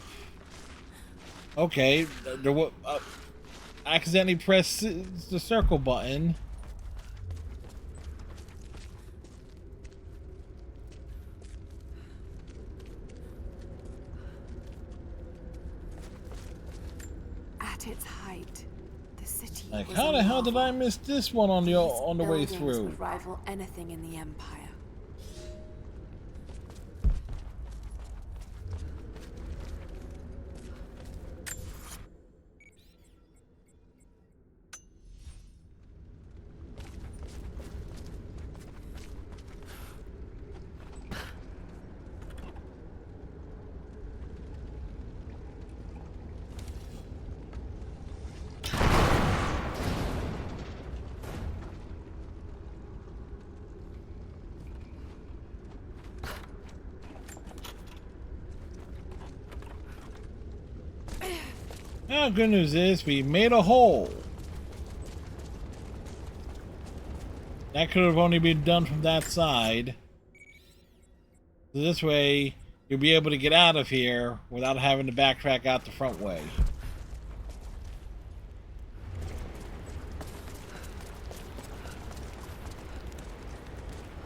Okay. There accidentally pressed the circle button. At its height, the city. Like, was how the in hell did lava. I miss this one on the way Buildings through? would rival anything in the Empire. Now, good news is we made a hole. That could have only been done from that side. So this way, you'll be able to get out of here without having to backtrack out the front way.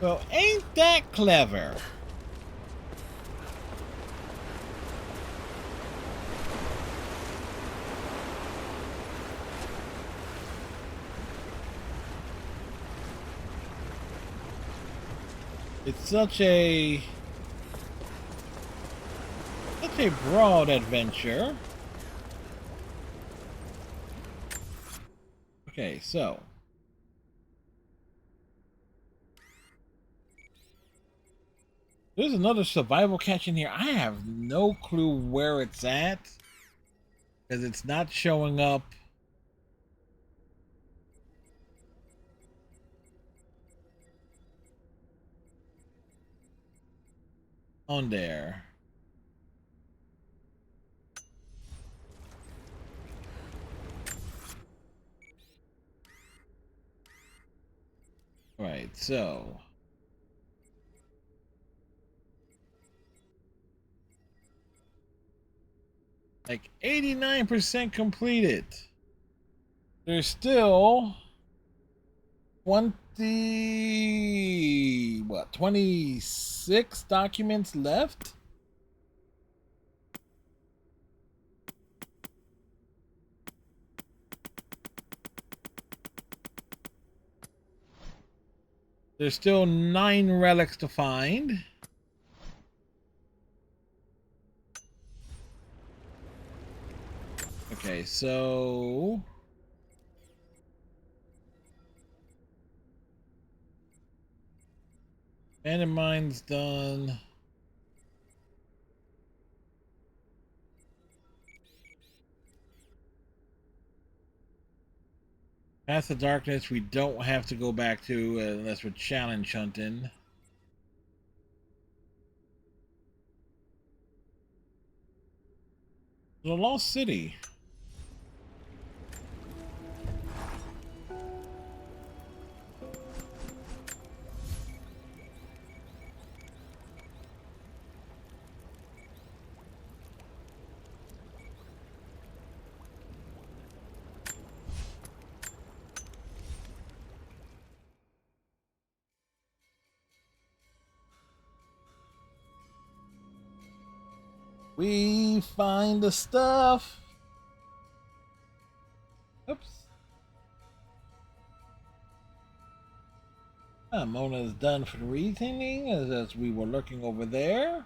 Well, ain't that clever? It's such a broad adventure. Okay, so there's another survival catch in here. I have no clue where it's at because it's not showing up. On there. Right, so like 89% completed. There's still 26 documents left. There's still 9 relics to find. Okay, so abandoned mine's done. Path of Darkness we don't have to go back to unless we're challenge hunting. The Lost City. We find the stuff. Oops. Mona is done for the rethinning as we were looking over there.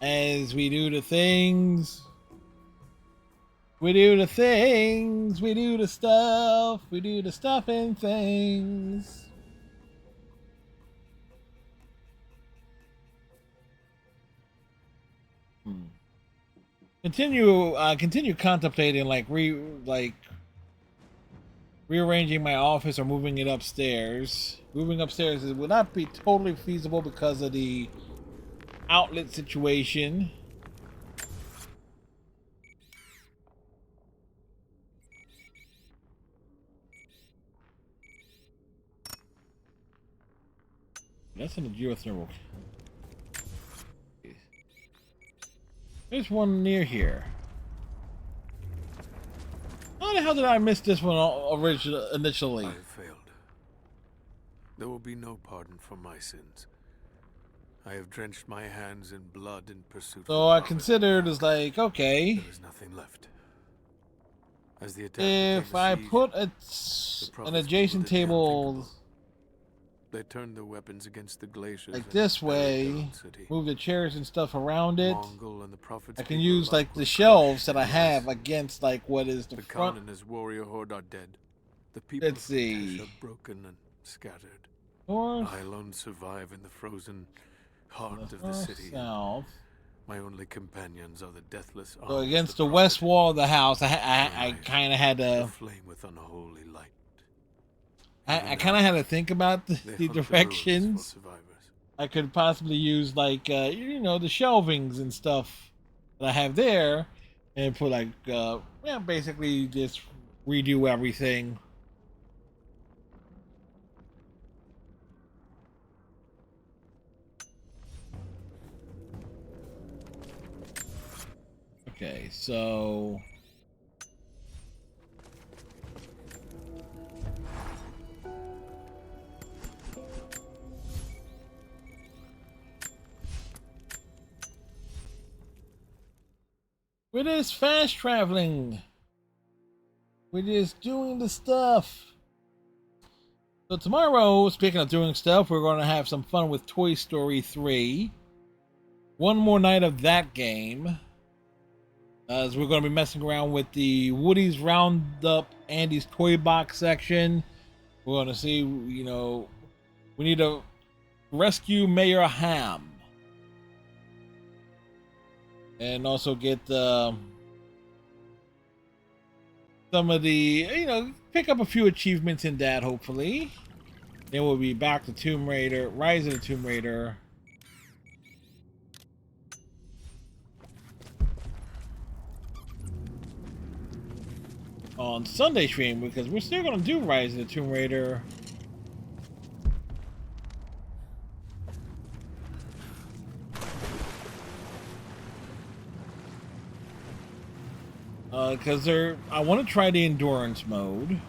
As we do the things. We do the things. We do the stuff. We do the stuff and things. Continue contemplating rearranging my office or moving it upstairs. Moving upstairs would not be totally feasible because of the outlet situation. That's in the geothermal. There's one near here. How the hell did I miss this one initially? I have failed. There will be no pardon for my sins. I have drenched my hands in blood in pursuit. So I considered as like, okay. There is nothing left. As the attack if I put an adjacent table they turned their weapons against the glaciers like this way, move the chairs and stuff around it, I can use like the shelves that I have against like what is the front. Khan and his warrior horde are dead. The people Let's see. are broken and scattered. North. I alone survive in the frozen heart of the North, city. South. My only companions are the deathless So against the west wall of the house, I kind of had to. Flame with unholy light. I kind of had to think about the directions. I could possibly use like the shelvings and stuff that I have there, and put like basically just redo everything. Okay, so we're just fast traveling. We're just doing the stuff. So tomorrow, speaking of doing stuff, we're going to have some fun with Toy Story 3. One more night of that game. As we're going to be messing around with the Woody's Roundup Andy's Toy Box section. We're going to see, you know, we need to rescue Mayor Ham. And also get some of the, you know, pick up a few achievements in that, hopefully. Then we'll be back to Tomb Raider, Rise of the Tomb Raider. On Sunday stream, because we're still going to do Rise of the Tomb Raider. Because I want to try the endurance mode.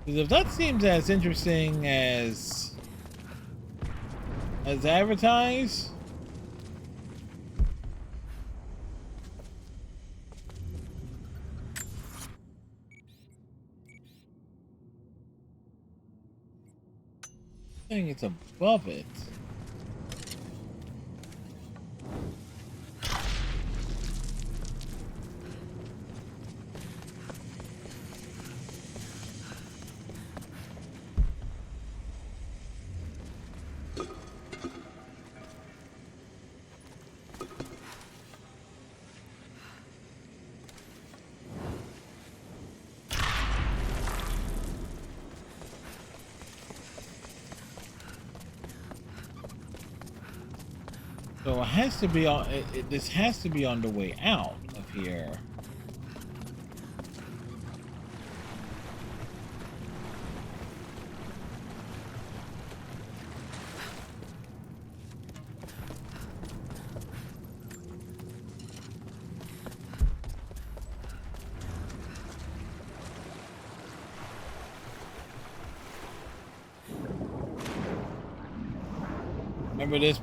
Because if that seems as interesting as advertised, I think it's above it. So it has to be on. This has to be on the way out of here. Remember this.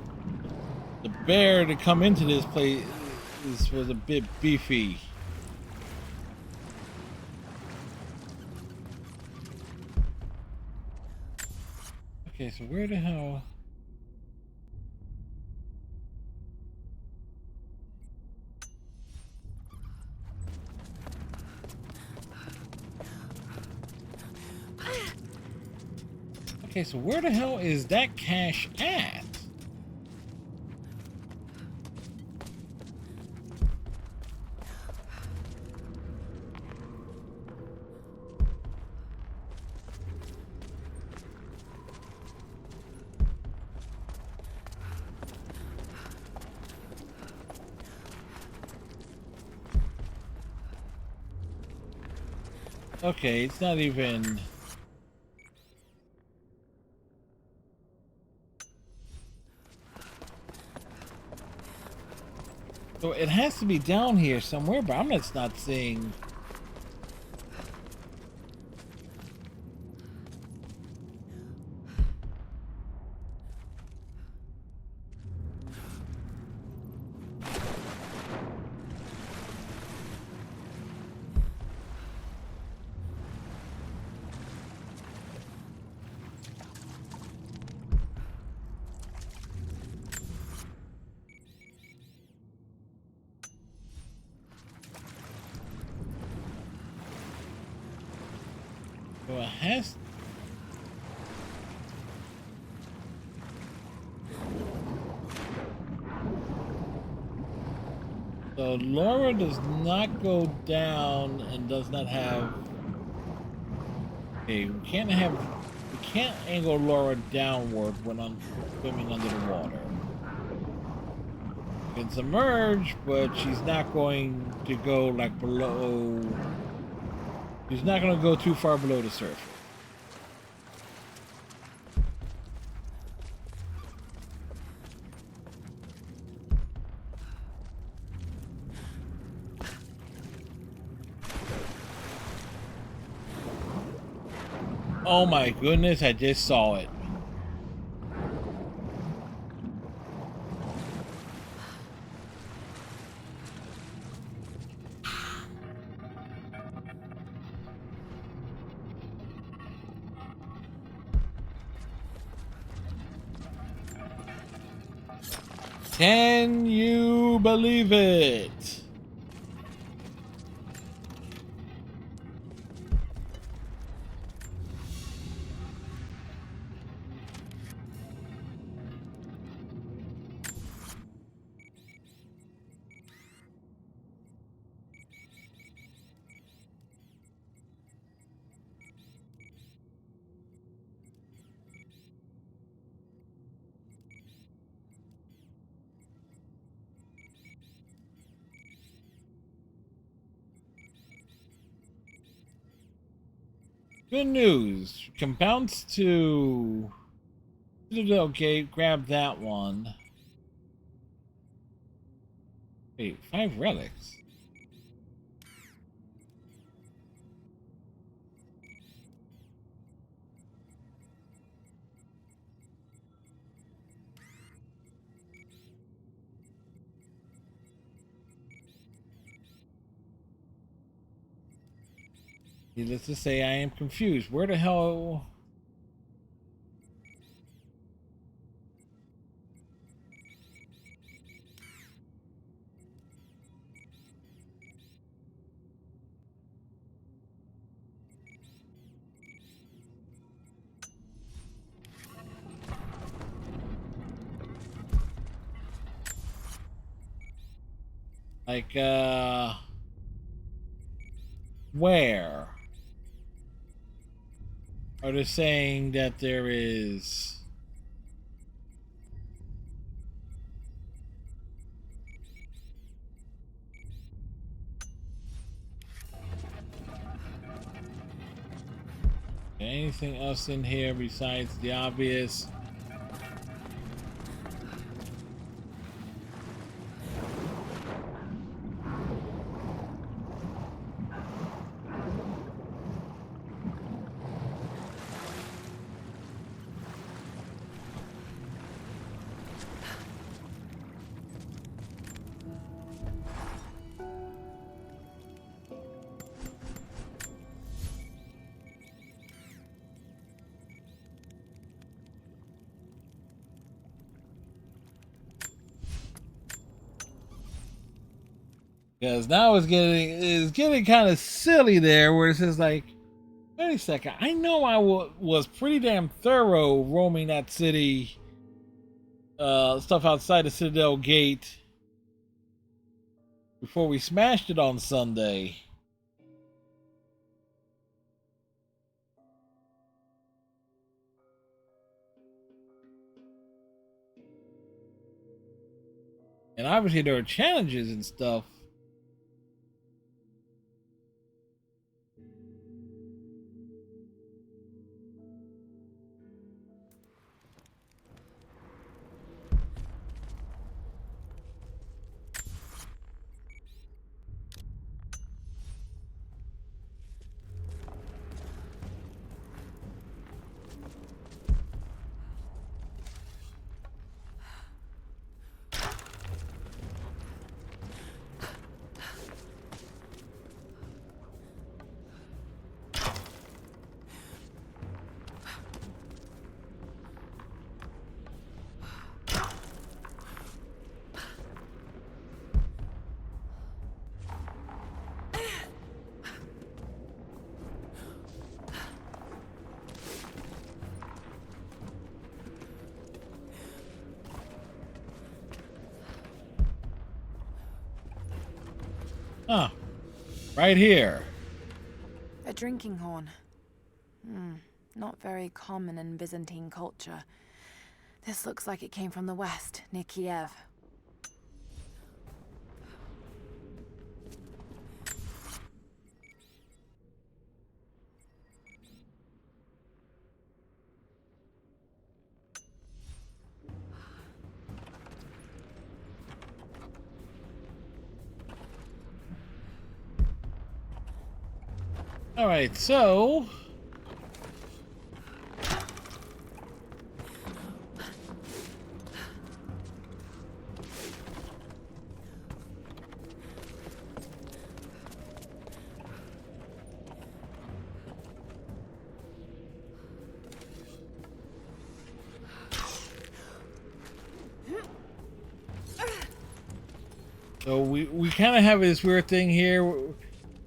The bear to come into this place was a bit beefy. Okay, so where the hell? Okay, so where the hell is that cache at? Okay, it's not even... So it has to be down here somewhere, but I'm just not seeing... So it has... So Laura does not go down and does not have... Okay, we can't angle Laura downward when I'm swimming under the water. We can submerge, but she's not going to go like below... She's not going to go too far below the surface. Oh my goodness, I just saw it. Can you believe it? Good news. You can bounce to Citadel Gate, grab that one. Wait, 5 relics. Needless to say, I am confused. Where the hell? Like, where? Are they saying that there is... anything else in here besides the obvious? Because now it's getting kind of silly there, where it's just like, wait a second, I know I was pretty damn thorough roaming that city, stuff outside the Citadel Gate before we smashed it on Sunday. And obviously there are challenges and stuff. Huh. Right here. A drinking horn. Not very common in Byzantine culture. This looks like it came from the west, near Kiev. All right, so So we kind of have this weird thing here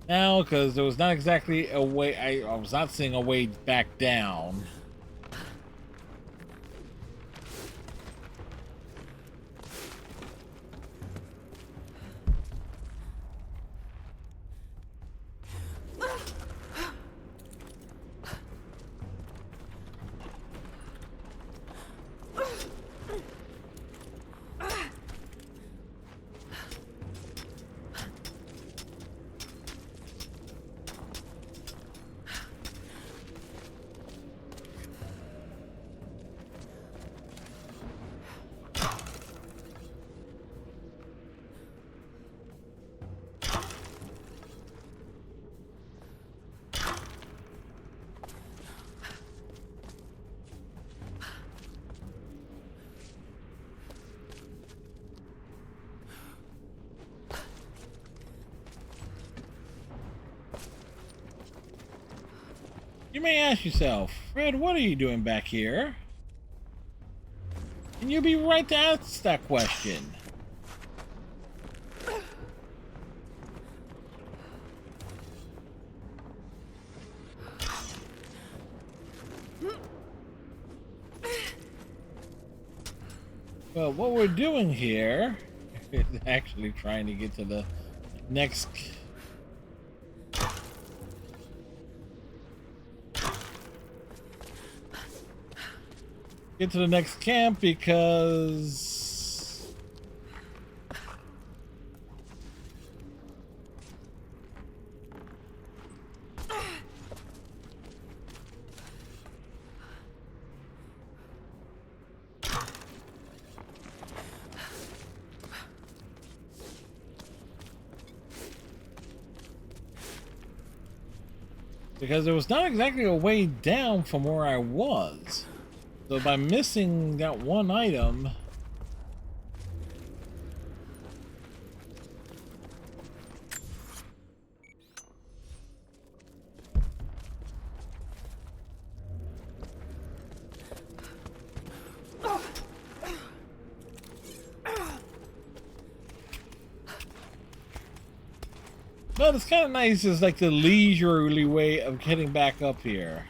now, because there was not exactly a way. I was not seeing a way back down. You may ask yourself, Fred, what are you doing back here? And you'll be right to ask that question. Well, what we're doing here is actually trying to get to the next... Get to the next camp because... Because there was not exactly a way down from where I was. So by missing that one item... But it's kind of nice, it's like the leisurely way of getting back up here.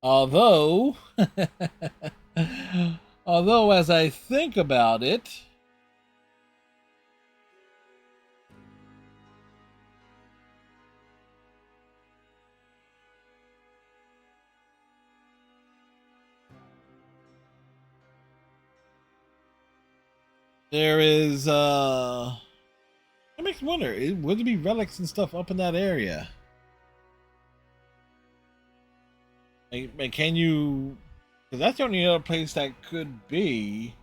Although, as I think about it, there is, that makes me wonder, would there be relics and stuff up in that area? Like, can you... Because that's the only other place that could be.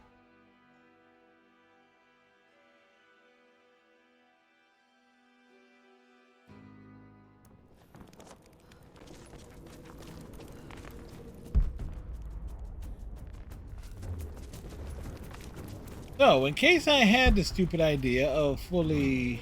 So, in case I had the stupid idea of fully...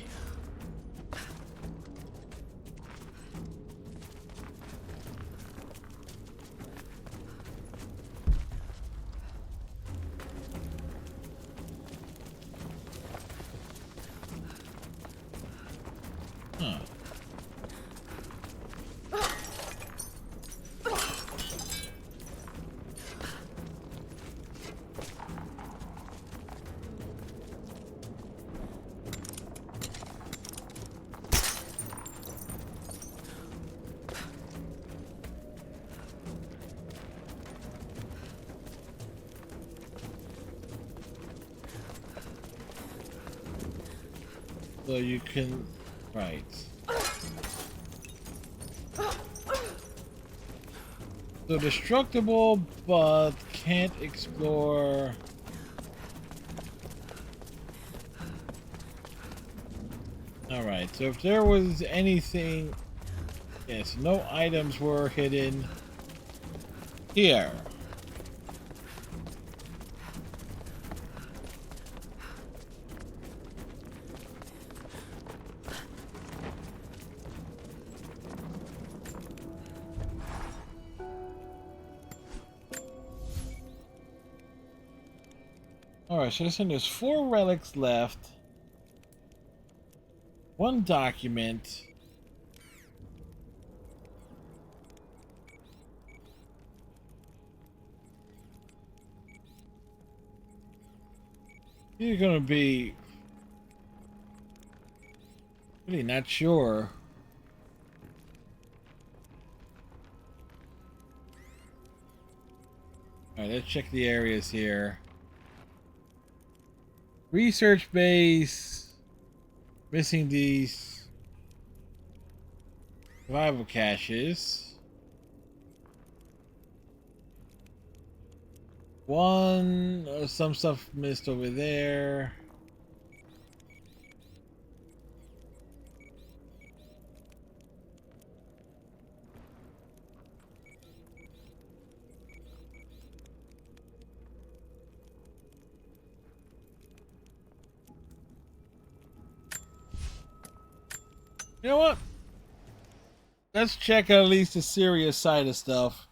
So you can... Right. So destructible, but can't explore... Alright, so if there was anything... Yes, no items were hidden here. Alright, so listen, there's 4 relics left. 1 document. You're gonna be really not sure. Alright, let's check the areas here. Research base. Missing these survival caches. Some stuff missed over there. You know what? Let's check at least the serious side of stuff.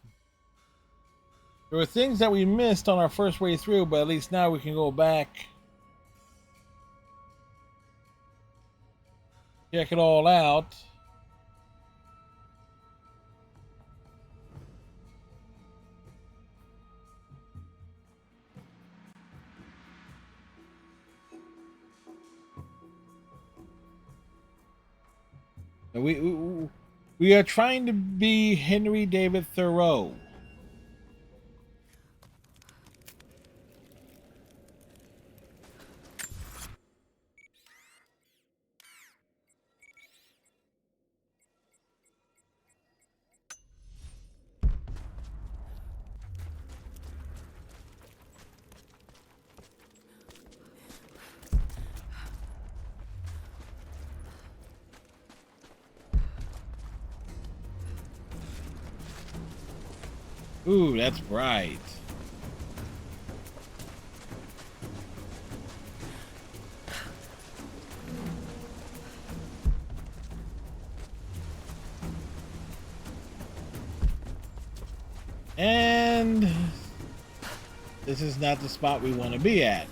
There were things that we missed on our first way through, but at least now we can go back. Check it all out. We are trying to be Henry David Thoreau. Ooh, that's bright. And this is not the spot we want to be at.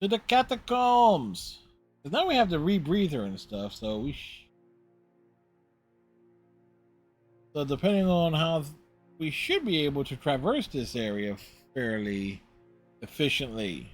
To the catacombs. 'Cause now we have the rebreather and stuff, so so depending on how we should be able to traverse this area fairly efficiently.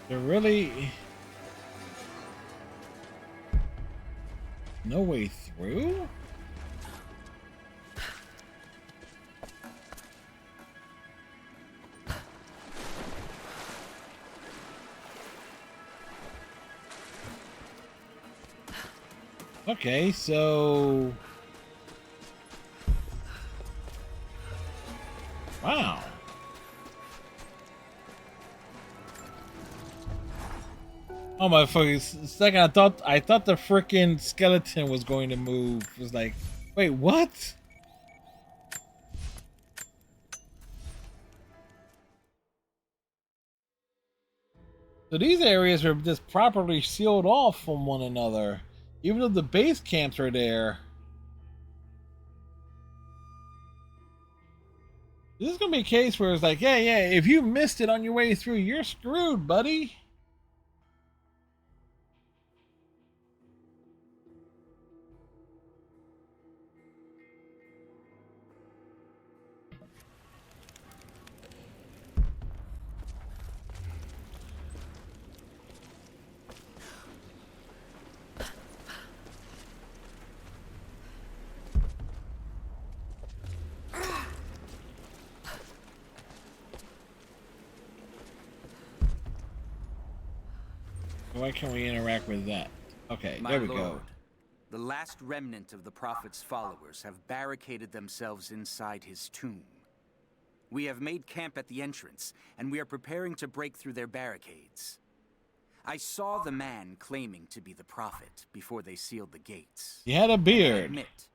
They're really No way through? Okay, so... Wow. Oh my fucking second, I thought the freaking skeleton was going to move. It was like, wait, what? So these areas are just properly sealed off from one another, even though the base camps are there. This is gonna be a case where it's like, yeah, if you missed it on your way through, you're screwed, buddy. Why can't we interact with that? Okay, there we go. The last remnant of the Prophet's followers have barricaded themselves inside his tomb. We have made camp at the entrance, and we are preparing to break through their barricades. I saw the man claiming to be the Prophet before they sealed the gates. He had a beard. I admit,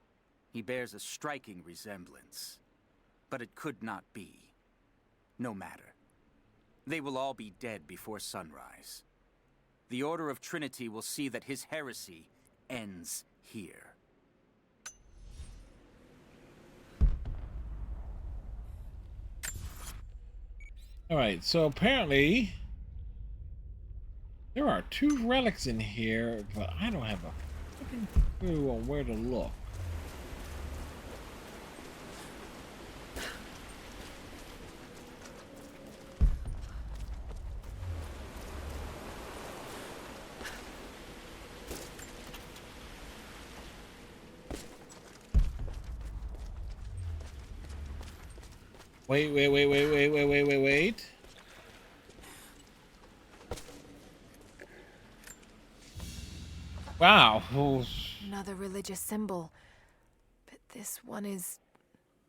he bears a striking resemblance. But it could not be. No matter. They will all be dead before sunrise. The Order of Trinity will see that his heresy ends here. Alright, so apparently there are 2 relics in here, but I don't have a freaking clue on where to look. Wait. Wow. Another religious symbol. But this one is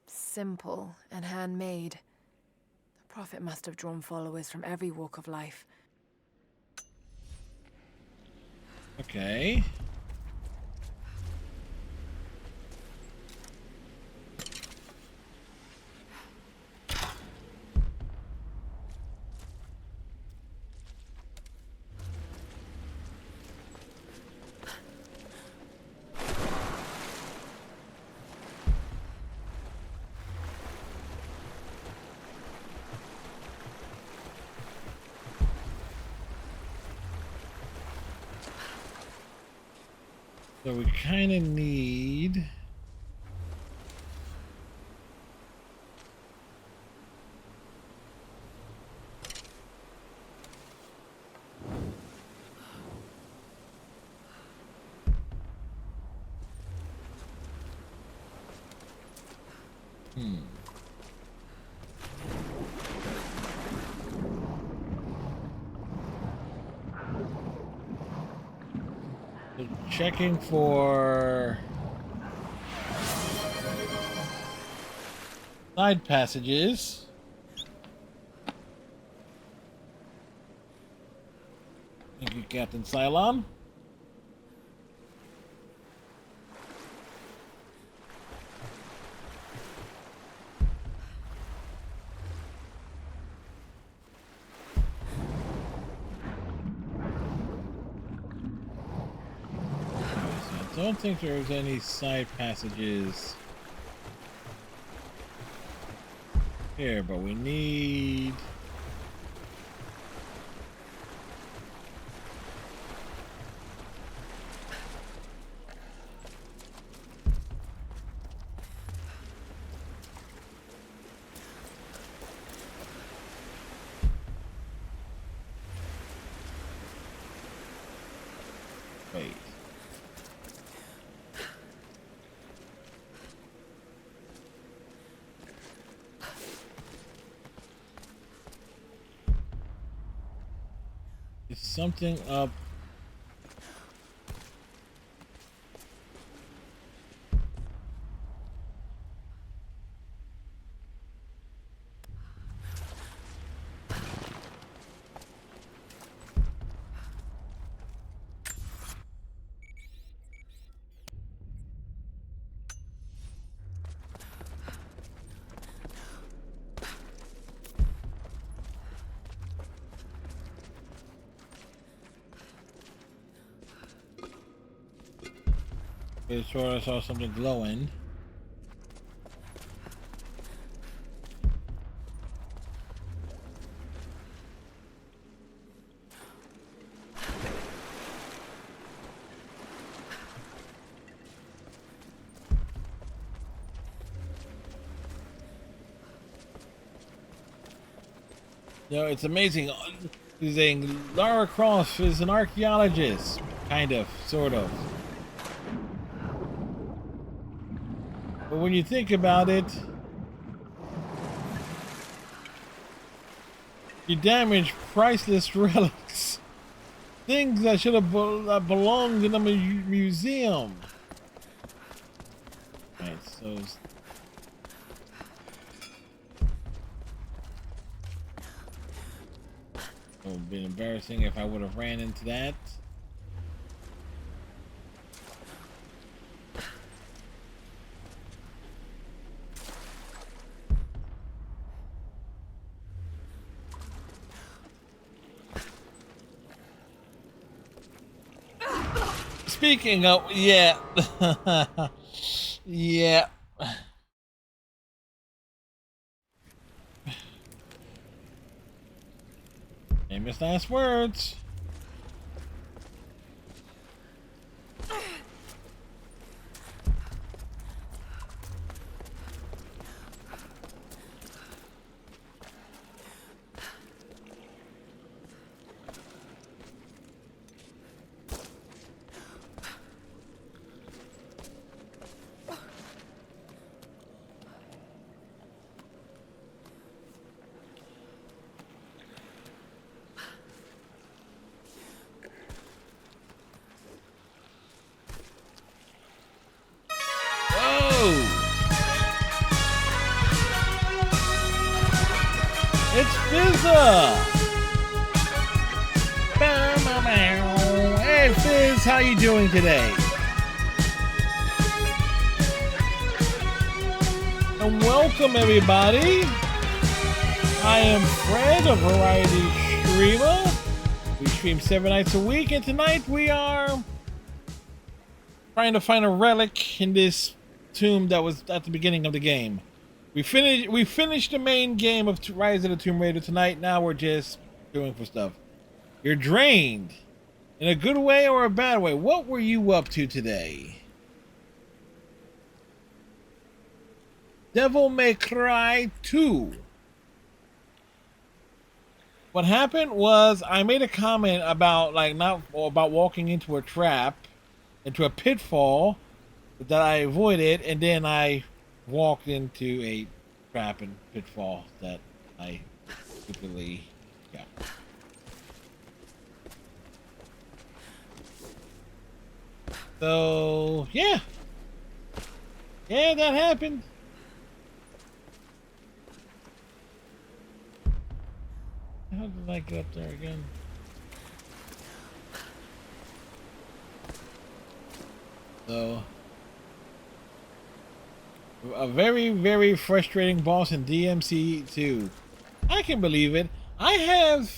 simple and handmade. The Prophet must have drawn followers from every walk of life. Okay. So we kind of need... Checking for side passages. Thank you, Captain Cylon. I don't think there's any side passages here, but we need... Wait. something up. I sort of saw something glowing. You know, it's amazing. He's saying Lara Croft is an archaeologist, kind of, sort of. But when you think about it, you damage priceless relics. Things that should have belonged in a museum. Right, so... It would have been embarrassing if I would have ran into that. Speaking of, yeah. Yeah. Famous last words. It's Fizza! Hey Fizz, how you doing today? And welcome everybody! I am Fred, a variety streamer. We stream 7 nights a week, and tonight we are trying to find a relic in this tomb that was at the beginning of the game. We finished the main game of Rise of the Tomb Raider tonight. Now we're just doing for stuff. You're drained. In a good way or a bad way. What were you up to today? Devil May Cry 2. What happened was I made a comment about about walking into a trap, into a pitfall that I avoided, and then I walked into a trap and pitfall that I stupidly got. So yeah, that happened. How did I get up there again? So a very, very frustrating boss in DMC 2. I can believe it. I have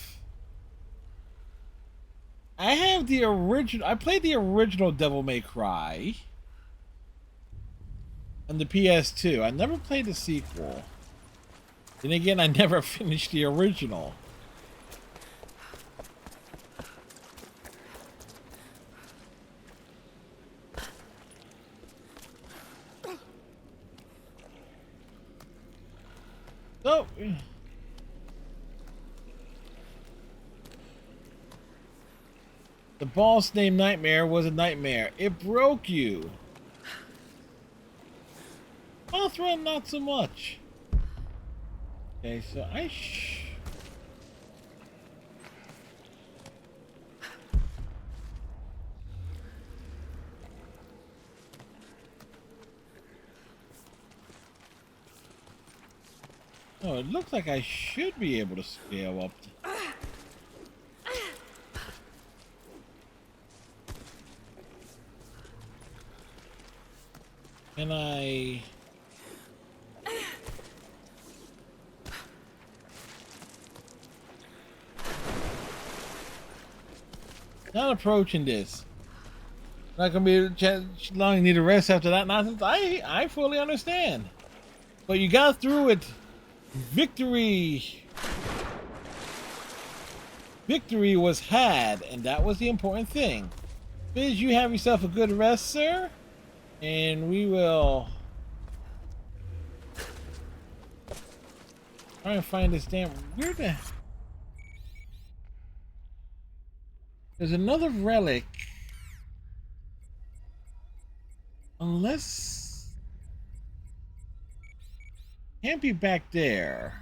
the original. I played the original Devil May Cry on the PS2. I never played the sequel. Then again, I never finished the original. So, the boss named Nightmare was a nightmare. It broke you. Mothra, not so much. Okay, so Oh, it looks like I should be able to scale up. Can I... Not approaching this. Not gonna be long. You need a rest after that nonsense. I fully understand. But you got through it. Victory. Victory was had, and that was the important thing. Biz, you have yourself a good rest, sir. And we will try and find this damn... Where the... There's another relic. Unless... Can't be back there.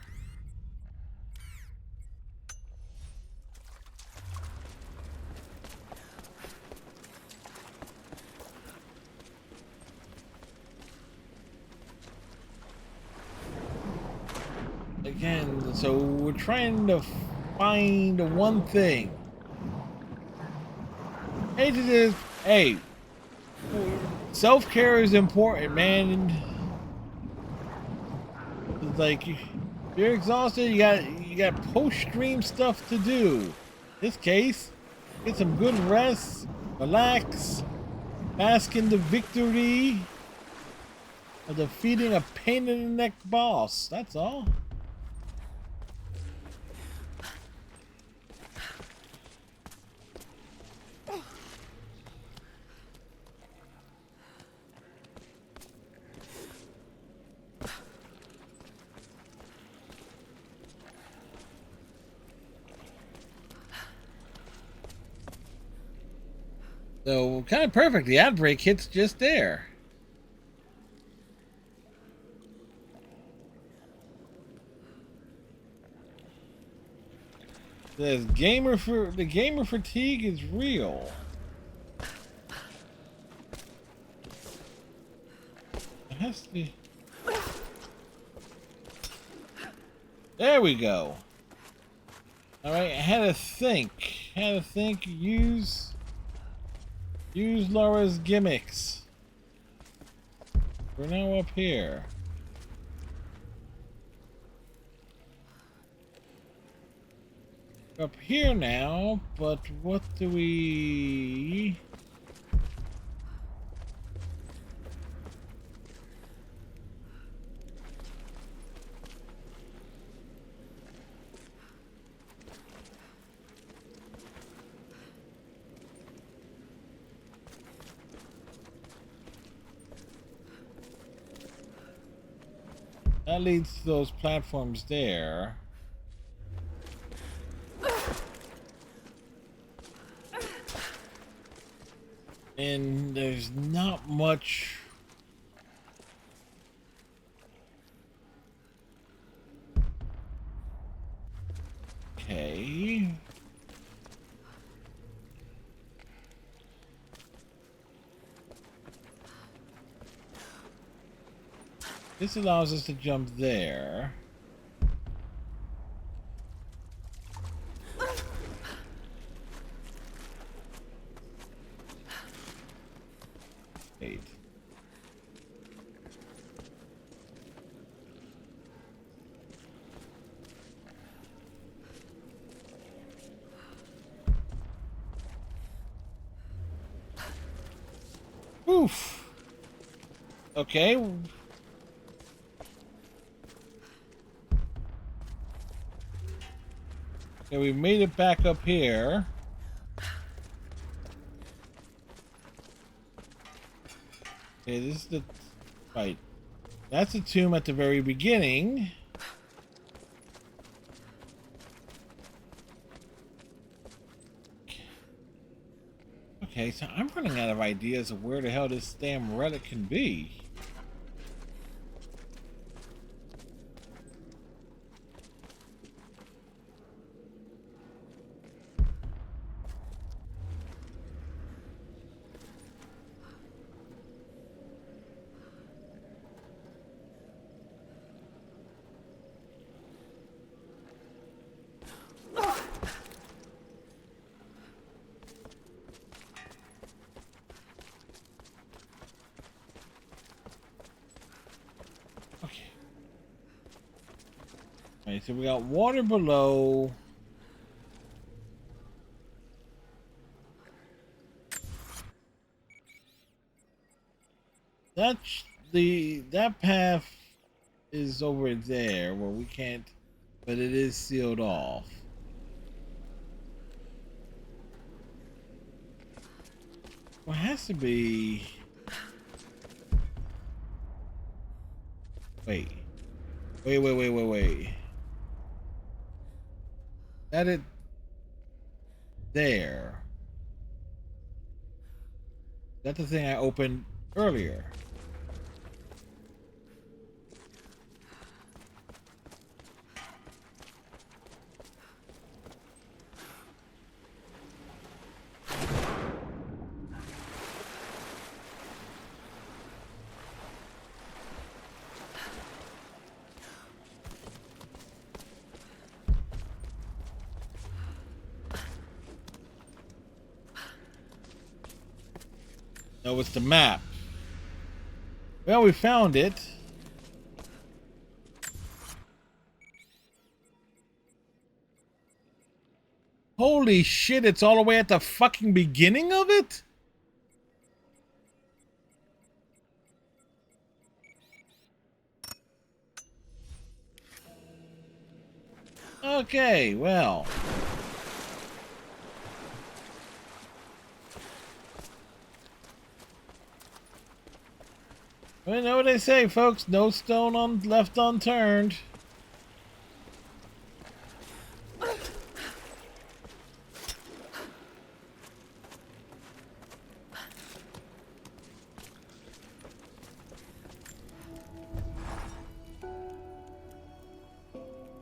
Again, so we're trying to find one thing. Hey, self-care is important, man. It's like you're exhausted, you got post-stream stuff to do. In this case, get some good rest, relax, bask in the victory of defeating a pain in the neck boss. That's all. So, kind of perfect. The ad break hits just there. Says the gamer fatigue is real. It has to be. There we go. All right, I had to think. Use Laura's gimmicks. We're now up here. Up here now, but what do we... That leads to those platforms there. And there's not much... Okay. This allows us to jump there. Wait. Oof. Okay. Okay, we made it back up here. Okay, this is the... Right. That's the tomb at the very beginning. Okay, so I'm running out of ideas of where the hell this damn relic can be. Alright, so we got water below. That's that path is over there where we can't, but it is sealed off. Well, it has to be. Wait. That it there. That's the thing I opened earlier. No, it's the map. Well, we found it. Holy shit, it's all the way at the fucking beginning of it? Okay, well. Well, you know what they say, folks. No stone left unturned.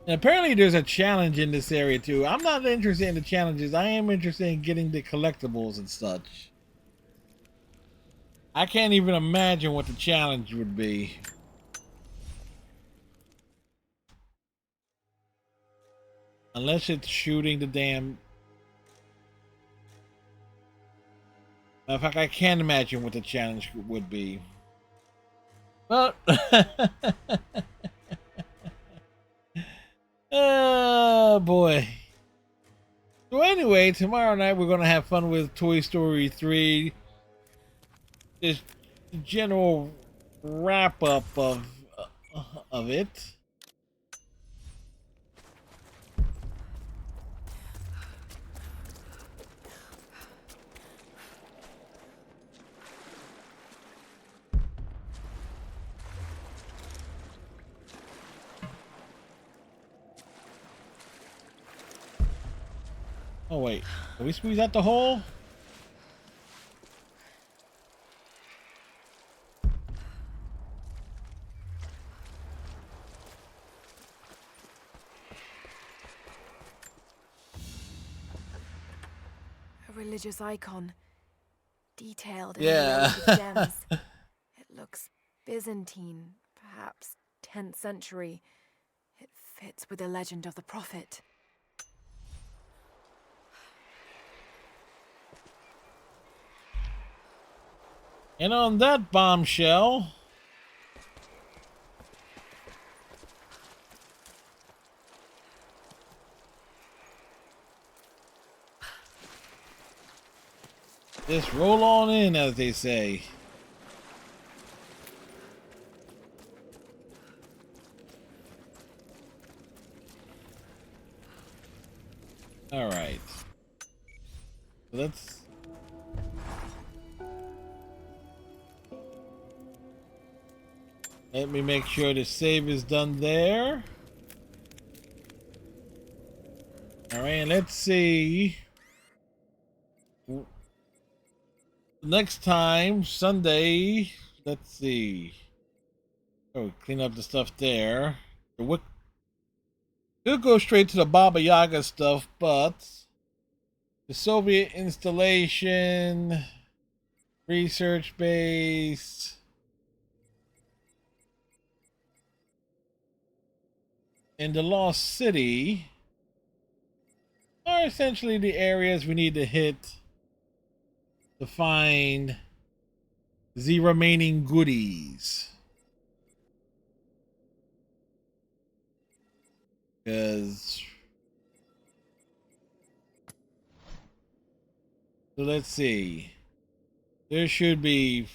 And apparently there's a challenge in this area too. I'm not interested in the challenges. I am interested in getting the collectibles and such. I can't even imagine what the challenge would be. Unless it's shooting the damn... In fact, I can't imagine what the challenge would be. Well... Oh boy. So anyway, tomorrow night we're going to have fun with Toy Story 3. Just general wrap up of it. Oh wait, did we squeeze out the hole? A religious icon, detailed in Yeah. gems. It looks Byzantine, perhaps 10th century. It fits with the legend of the prophet. And on that bombshell, just roll on in, as they say. All right. Let's... Let me make sure the save is done there. All right, and let's see. Next time, Sunday, let's see. Oh, clean up the stuff there. We'll go straight to the Baba Yaga stuff, but the Soviet installation, research base, and the Lost City are essentially the areas we need to hit to find the remaining goodies. Because so let's see. There should be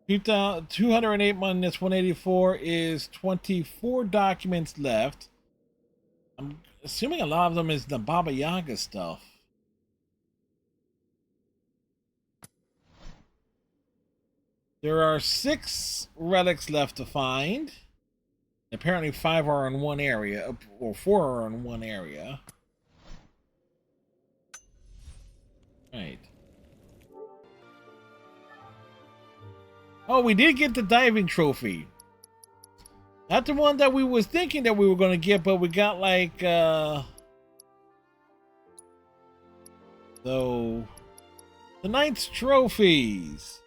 208 minus 184 is 24 documents left. I'm assuming a lot of them is the Baba Yaga stuff. There are 6 relics left to find. Apparently 5 are in one area, or 4 are in one area. Right. Oh, we did get the diving trophy. Not the one that we was thinking that we were going to get, but we got like, so, the Knight's trophies.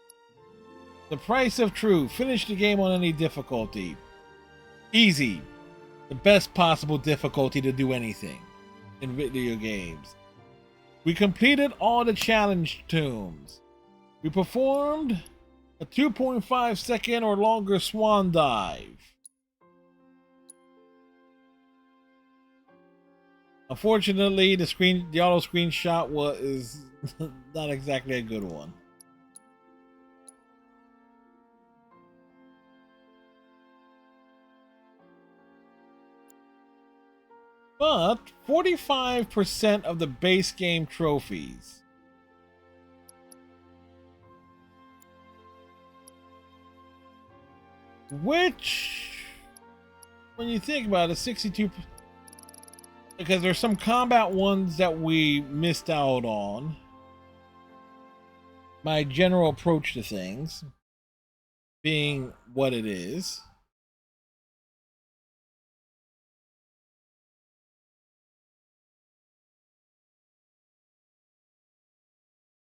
The price of truth. Finish the game on any difficulty. Easy. The best possible difficulty to do anything in video games. We completed all the challenge tombs. We performed a 2.5 second or longer swan dive. Unfortunately, the auto screenshot is not exactly a good one. But 45% of the base game trophies. Which, when you think about it, 62, because there's some combat ones that we missed out on. My general approach to things being what it is.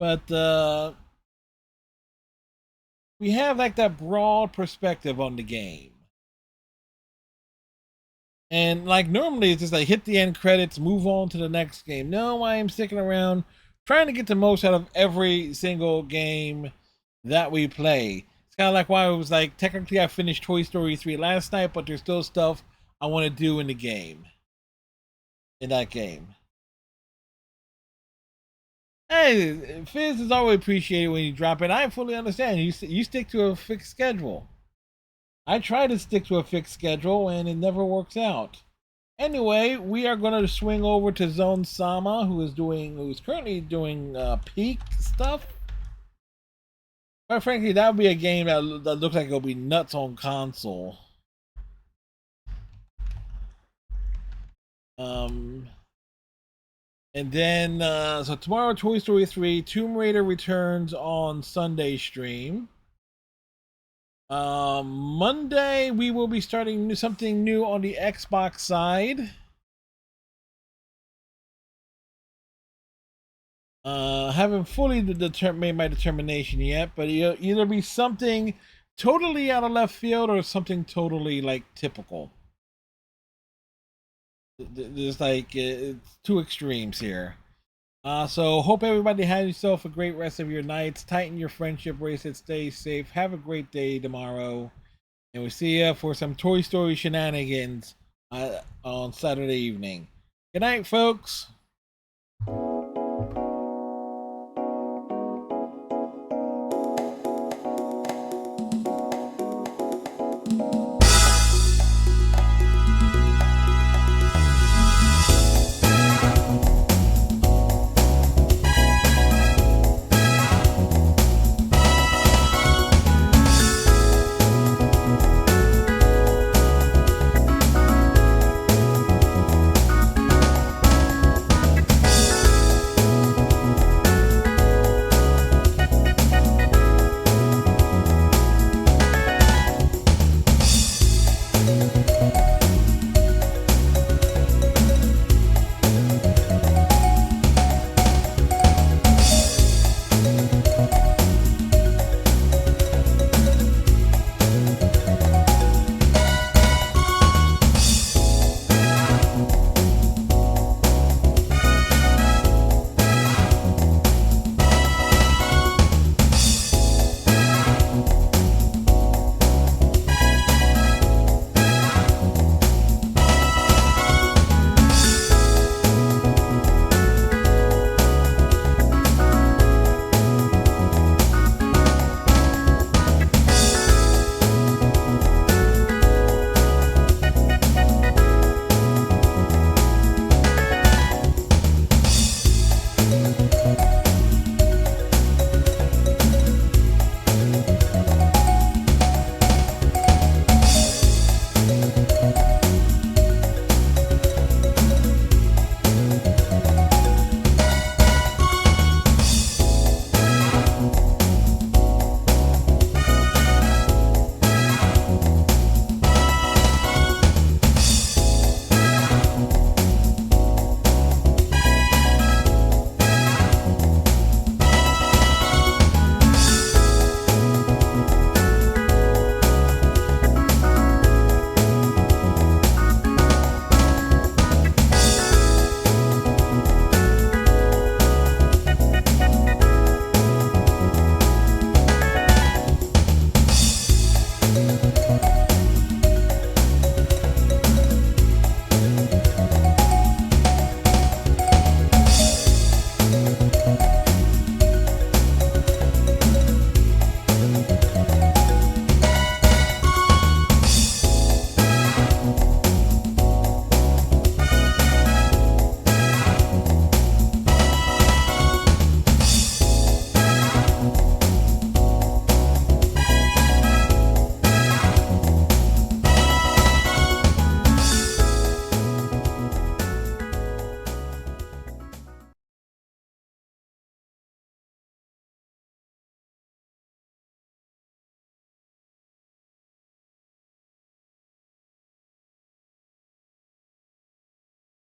But we have like that broad perspective on the game. And like normally it's just like hit the end credits, move on to the next game. No, I am sticking around, trying to get the most out of every single game that we play. It's kind of like why I was like, technically I finished Toy Story 3 last night, but there's still stuff I want to do in the game. In that game. Hey, Fizz is always appreciated when you drop it. I fully understand. You stick to a fixed schedule. I try to stick to a fixed schedule, and it never works out. Anyway, we are going to swing over to Zone Sama, who's currently doing peak stuff. Quite frankly, that would be a game that looks like it'll be nuts on console. And then, so tomorrow, Toy Story 3, Tomb Raider returns on Sunday stream. Monday, we will be starting something new on the Xbox side. Haven't fully made my determination yet, but it'll either be something totally out of left field or something totally, like, typical. There's like it's two extremes here. So hope everybody has yourself a great rest of your nights. Tighten your friendship bracelet. Stay safe. Have a great day tomorrow, and we'll see you for some Toy Story shenanigans on Saturday evening. Good night, folks.